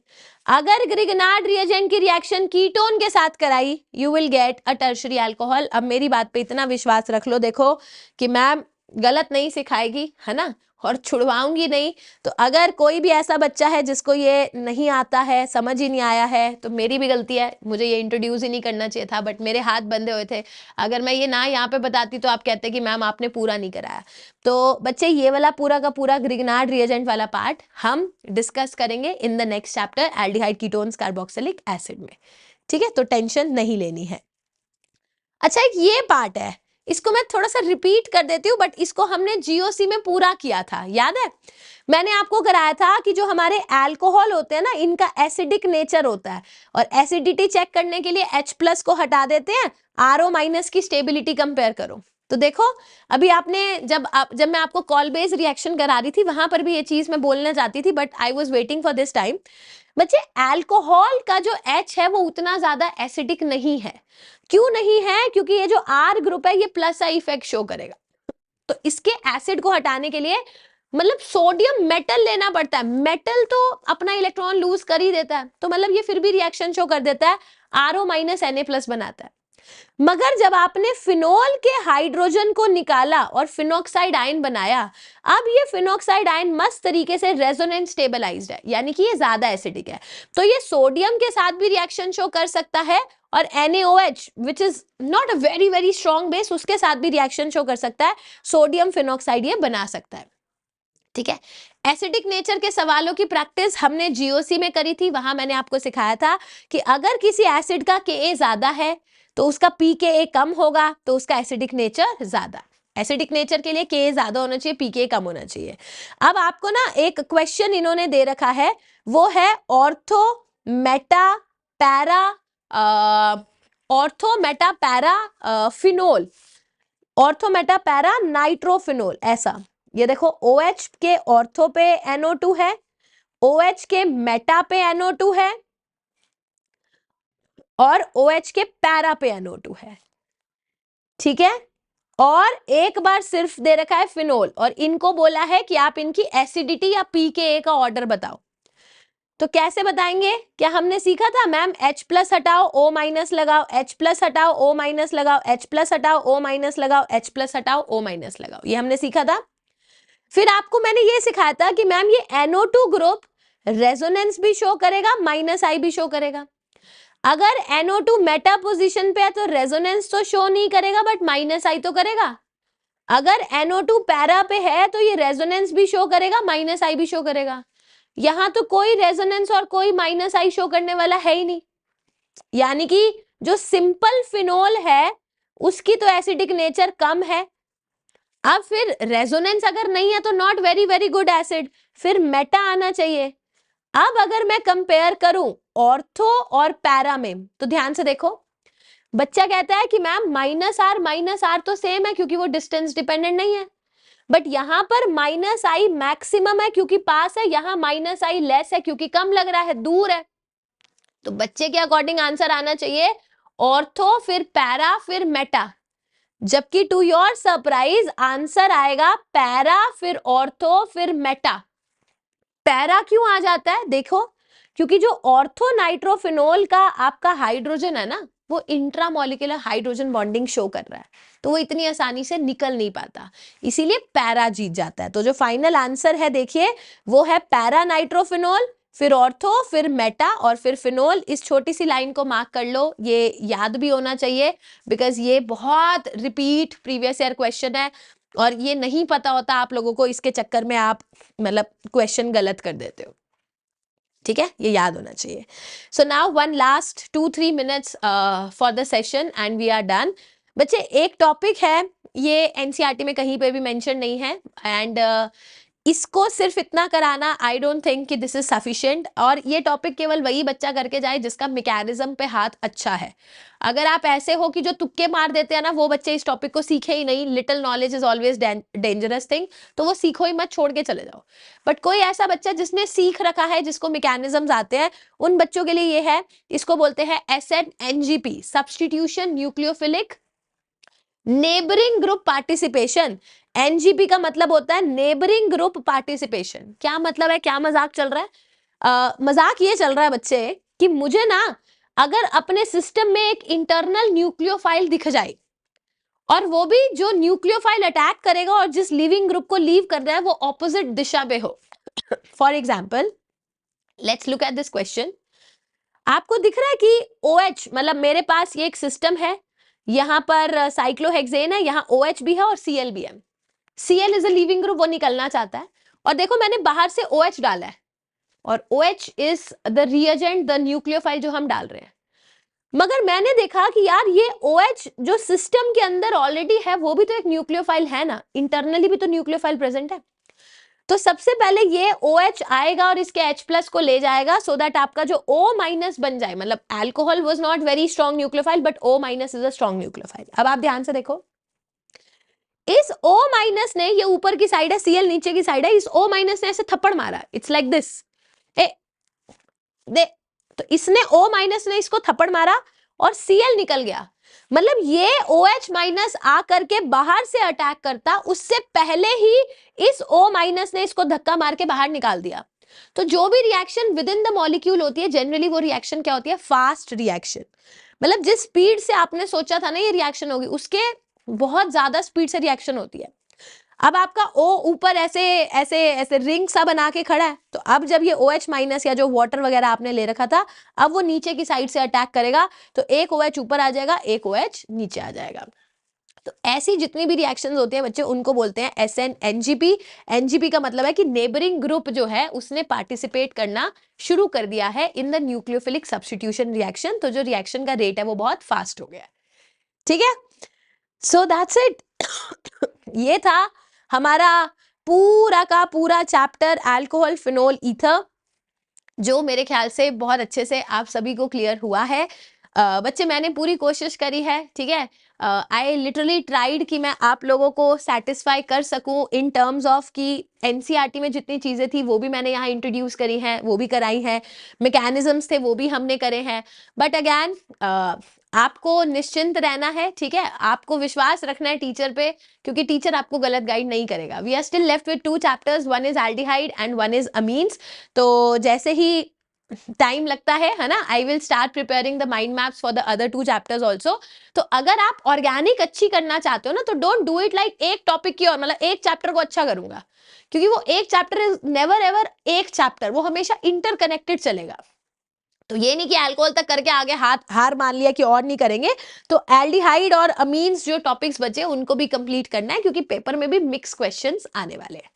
अगर ग्रिग्नार्ड रिएजेंट की रिएक्शन कीटोन के साथ कराई, you will get a tertiary alcohol. अब मेरी बात पे इतना विश्वास रख लो, देखो कि मैम गलत नहीं सिखाएगी, है ना, और छुड़वाऊंगी नहीं। तो अगर कोई भी ऐसा बच्चा है जिसको ये नहीं आता है, समझ ही नहीं आया है, तो मेरी भी गलती है, मुझे ये इंट्रोड्यूस ही नहीं करना चाहिए था, बट मेरे हाथ बंधे हुए थे। अगर मैं ये ना यहाँ पे बताती तो आप कहते कि मैम आपने पूरा नहीं कराया। तो बच्चे ये वाला पूरा का पूरा ग्रिग्नार्ड रिएजेंट वाला पार्ट हम डिस्कस करेंगे in the next chapter, aldehyde ketones carboxylic acid में। ठीक है, तो टेंशन नहीं लेनी है। अच्छा, एक ये पार्ट है, इसको मैं थोड़ा सा रिपीट कर देती हूँ, बट इसको हमने GOC में पूरा किया था, याद है? मैंने आपको कराया था कि जो हमारे अल्कोहल होते हैं ना, इनका एसिडिक नेचर होता है, और एसिडिटी चेक करने के लिए H+ को हटा देते हैं, RO- की स्टेबिलिटी कंपेयर करो। तो देखो, अभी आपने जब मैं आपको कॉल बेस रिएक्शन करा रही थी, वहां पर भी ये चीज मैं बोलना चाहती थी, but I was waiting for this time. बच्चे अल्कोहल का जो H है वो उतना ज्यादा एसिडिक नहीं है। क्यों नहीं है? क्योंकि ये जो R ग्रुप है ये प्लस आई इफेक्ट शो करेगा। तो इसके एसिड को हटाने के लिए मतलब सोडियम मेटल लेना पड़ता है। मेटल तो अपना इलेक्ट्रॉन लूज कर ही देता है, तो मतलब ये फिर भी रिएक्शन शो कर देता है, RO- Na+ बनाता है। मगर जब आपने फिनोल के हाइड्रोजन को निकाला और फिनोक्साइड आयन बनाया, अब ये फिनोक्साइड आयन मस्त तरीके से रेजोनेंस स्टेबलाइज्ड है, यानी कि ये ज्यादा एसिडिक है। तो ये सोडियम के साथ भी रिएक्शन शो कर सकता है, और NaOH which is not a very very strong base, उसके साथ भी रिएक्शन शो कर सकता है, सोडियम फिनोक्साइड ये बना सकता है। ठीक है, एसिडिक नेचर के सवालों की प्रैक्टिस हमने GOC में करी थी। वहां मैंने आपको सिखाया था कि अगर किसी एसिड का Ka ज्यादा है तो उसका pKa कम होगा, तो उसका एसिडिक नेचर ज्यादा। एसिडिक नेचर के लिए Ka ज्यादा होना चाहिए, pKa कम होना चाहिए। अब आपको ना एक क्वेश्चन इन्होंने दे रखा है, वो है ortho Meta para phenol, ortho Meta para nitrophenol, ऐसा। ये देखो, OH के ऑर्थो पे NO2 है, OH के मेटा पे NO2 है, और OH के पैरा पे NO2 है। ठीक है, और एक बार सिर्फ दे रखा है फिनोल, और इनको बोला है कि आप इनकी एसिडिटी या pKa का ऑर्डर बताओ। तो कैसे बताएंगे? क्या हमने सीखा था मैम H+ हटाओ O- लगाओ, H+ हटाओ O- लगाओ, H+ हटाओ O- लगाओ, H+ हटाओ O- लगाओ, ये हमने सीखा था। फिर आपको मैंने ये सिखाया था कि मैम ये NO2 ग्रुप रेजोनेंस भी शो करेगा, -I भी शो करेगा। अगर NO2 मेटा पोजीशन पे है तो रेजोनेंस तो शो नहीं करेगा, बट -I तो करेगा। अगर NO2 पैरा पे है तो ये रेजोनेंस भी शो करेगा, -I भी शो करेगा। यहां तो कोई रेजोनेंस और कोई -I शो करने वाला है ही नहीं, यानी कि जो सिंपल फिनोल है उसकी तो एसिडिक नेचर कम है। अब फिर रेजोनेंस अगर नहीं है तो not very very good acid, फिर मेटा आना चाहिए। अब अगर मैं कंपेयर करूं ऑर्थो और पैरा में, तो ध्यान से देखो, बच्चा कहता है कि मैम -R तो सेम है क्योंकि वो डिस्टेंस डिपेंडेंट नहीं है, बट यहां पर -I मैक्सिमम है क्योंकि पास है, यहां -I लेस है क्योंकि कम लग रहा है, दूर है। तो बच्चे के अकॉर्डिंग आंसर आना चाहिए ऑर्थो फिर पैरा फिर मेटा, जबकि टू योर सरप्राइज आंसर आएगा पैरा फिर ऑर्थो फिर मेटा। पैरा क्यों आ जाता है? देखो, क्योंकि जो ऑर्थोनाइट्रोफिनोल का आपका हाइड्रोजन है ना, वो इंट्रामोलिकुलर हाइड्रोजन बॉन्डिंग शो कर रहा है, तो वो इतनी आसानी से निकल नहीं पाता, इसीलिए पैरा जीत जाता है। तो जो फाइनल आंसर है देखिए, वो है पैरा नाइट्रोफिनोल, फिर ऑर्थो, फिर मेटा और फिर फिनोल। इस छोटी सी लाइन को मार्क कर लो, ये याद भी होना चाहिए बिकॉज ये बहुत रिपीट प्रीवियस ईयर क्वेश्चन है और ये नहीं पता होता आप लोगों को, इसके चक्कर में आप मतलब क्वेश्चन गलत कर देते हो। ठीक है, ये याद होना चाहिए। So now one last 2-3 minutes for the session and we are done. बच्चे एक टॉपिक है, ये एनसीईआरटी में कहीं पे भी मेंशन नहीं है एंड इसको सिर्फ इतना कराना आई डोंट थिंक कि दिस इज सफिशिएंट। और ये टॉपिक केवल वही बच्चा करके जाए जिसका मैकेनिज्म पे हाथ अच्छा है। अगर आप ऐसे हो कि जो तुक्के मार देते हैं ना, वो बच्चे इस टॉपिक को सीखे ही नहीं। Little knowledge is always dangerous thing, तो वो सीखो ही मत, छोड़ के चले जाओ। बट कोई ऐसा बच्चा जिसने सीख रखा है, जिसको मैकेनिज्म्स आते हैं, उन बच्चों के लिए ये है, इसको बोलते हैं SNNGP, substitution nucleophilic neighbouring group participation. NGP का मतलब होता है नेबरिंग ग्रुप पार्टिसिपेशन। क्या मतलब है, क्या मजाक चल रहा है? मजाक ये चल रहा है बच्चे कि मुझे ना अगर अपने सिस्टम में एक इंटरनल न्यूक्लियोफाइल दिख जाए और वो भी जो न्यूक्लियोफाइल अटैक करेगा और जिस लिविंग ग्रुप को लीव कर रहा है वो ऑपोजिट दिशा में हो। For example let's look at this question. आपको दिख रहा है कि OH, मतलब मेरे पास ये एक सिस्टम है, यहां पर साइक्लोहेक्सेन है, यहाँ OH भी है और Cl भी है। Cl is a leaving group, वो निकलना चाहता है और देखो मैंने बाहर से OH डाला है और OH is the reagent, the nucleophile जो हम डाल रहे हैं। मगर मैंने देखा कि यार ये OH जो सिस्टम के अंदर ऑलरेडी है वो भी तो एक न्यूक्लियोफाइल है ना, इंटरनली भी तो न्यूक्लियोफाइल प्रेजेंट है। तो सबसे पहले ये OH आएगा और इसके H+ को ले जाएगा सो दैट आपका जो O- बन जाए। मतलब alcohol was not very strong nucleophile but O- is a strong nucleophile. अब आप ध्यान से देखो, इस O- ने, ये ऊपर की साइड है, Cl नीचे की साइड है, इस O- ने ऐसे थप्पड़ मारा, इट्स लाइक दिस। ए दे, तो इसने O- ने इसको थप्पड़ मारा और Cl निकल गया। मतलब ये OH- आ करके बाहर से अटैक करता, उससे पहले ही इस O- ने इसको धक्का मार के बाहर निकाल दिया। तो जो भी reaction with in the molecule होती है जनरली वो रिएक्शन क्या होती है, फास्ट रिएक्शन। मतलब जिस स्पीड से आपने सोचा था ना ये रिएक्शन होगी, उसके बहुत ज्यादा स्पीड से रिएक्शन होती है। अब आपका O ऊपर ऐसे ऐसे ऐसे रिंग सा बना के खड़ा है, तो अब जब ये OH- या जो वाटर वगैरह आपने ले रखा था, अब वो नीचे की साइड से अटैक करेगा, तो एक OH ऊपर आ जाएगा, एक OH नीचे आ जाएगा। तो ऐसी जितनी भी रिएक्शंस होती हैं बच्चे, उनको बोलते हैं SNNGP। एनजीपी का मतलब है कि नेबरिंग ग्रुप जो है उसने पार्टिसिपेट करना शुरू कर दिया है in the nucleophilic substitution reaction. तो जो रिएक्शन का रेट है वो बहुत फास्ट हो गया। ठीक है, सो दैट्स इट। ये था हमारा पूरा का पूरा चैप्टर अल्कोहल फिनोल ईथर, जो मेरे ख्याल से बहुत अच्छे से आप सभी को क्लियर हुआ है। बच्चे मैंने पूरी कोशिश करी है, ठीक है, आई लिटरली ट्राइड कि मैं आप लोगों को सेटिस्फाई कर सकूं इन टर्म्स ऑफ कि एनसीईआरटी में जितनी चीज़ें थी वो भी मैंने यहाँ इंट्रोड्यूस करी हैं, वो भी कराई हैं, मैकेनिज्म्स थे वो भी हमने करे हैं। बट अगैन आपको निश्चिंत रहना है, ठीक है, आपको विश्वास रखना है टीचर पे, क्योंकि टीचर आपको गलत गाइड नहीं करेगा। We are still left with 2 chapters, one is aldehyde and one is amines. तो जैसे ही टाइम लगता है ना, I will start preparing the mind maps for the other 2 chapters also. तो अगर आप ऑर्गेनिक अच्छी करना चाहते हो ना, तो डोंट डू इट लाइक एक टॉपिक की, और मतलब एक चैप्टर को अच्छा करूंगा, क्योंकि वो एक चैप्टर इज नेवर एवर एक चैप्टर, वो हमेशा इंटरकनेक्टेड चलेगा। तो ये नहीं कि अल्कोहल तक करके आगे हार मान लिया कि और नहीं करेंगे। तो एल्डिहाइड और अमीन्स जो टॉपिक्स बचे उनको भी कंप्लीट करना है, क्योंकि पेपर में भी मिक्स क्वेश्चंस आने वाले हैं।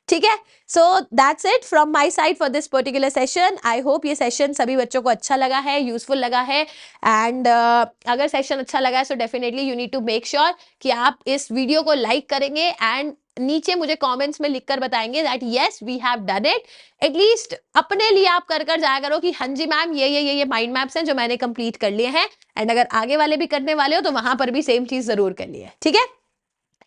ठीक है, so that's it from my side for this particular session. I hope ये सेशन सभी बच्चों को अच्छा लगा है, यूजफुल लगा है। एंड अगर सेशन अच्छा लगा है so definitely you need to make sure कि आप इस वीडियो को लाइक करेंगे एंड नीचे मुझे कमेंट्स में लिखकर बताएंगे that yes we have done it. At least अपने लिए आप कर जाया करो कि हाँ जी मैम ये माइंड मैप्स हैं जो मैंने कंप्लीट कर लिए हैं, एंड अगर आगे वाले भी करने वाले हो तो वहां पर भी सेम चीज जरूर करनी है। ठीक है,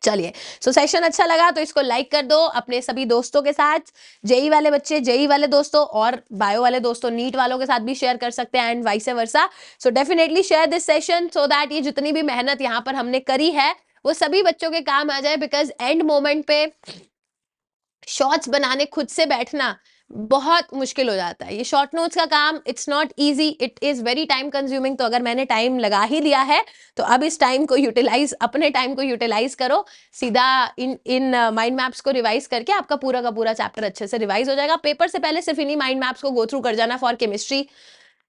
चलिए, सो सेशन अच्छा लगा तो इसको लाइक कर दो अपने सभी दोस्तों के साथ, जेई वाले बच्चे जेई वाले दोस्तों, और बायो वाले दोस्तों नीट वालों के साथ भी शेयर कर सकते हैं and vice versa. So definitely share this session so that ये जितनी भी मेहनत यहाँ पर हमने करी है वो सभी बच्चों के काम आ जाए, बिकॉज एंड मोमेंट पे शॉर्ट्स बनाने खुद से बैठना बहुत मुश्किल हो जाता है ये शॉर्ट नोट्स का काम। It's not easy, it is very time consuming. तो अगर मैंने टाइम लगा ही दिया है तो अब इस टाइम को यूटिलाइज, अपने टाइम को यूटिलाइज करो। सीधा इन माइंड मैप्स को रिवाइज करके आपका पूरा का पूरा चैप्टर अच्छे से रिवाइज हो जाएगा। पेपर से पहले सिर्फ इन्हीं माइंड मैप्स को गो थ्रू कर जाना फॉर केमिस्ट्री,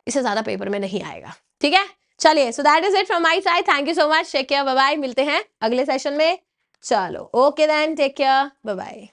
इससे ज्यादा पेपर में नहीं आएगा। ठीक है, चलिए, so that is it from my side. Thank you so much, take care, bye bye. मिलते हैं अगले सेशन में। चलो, okay then, take care, bye bye.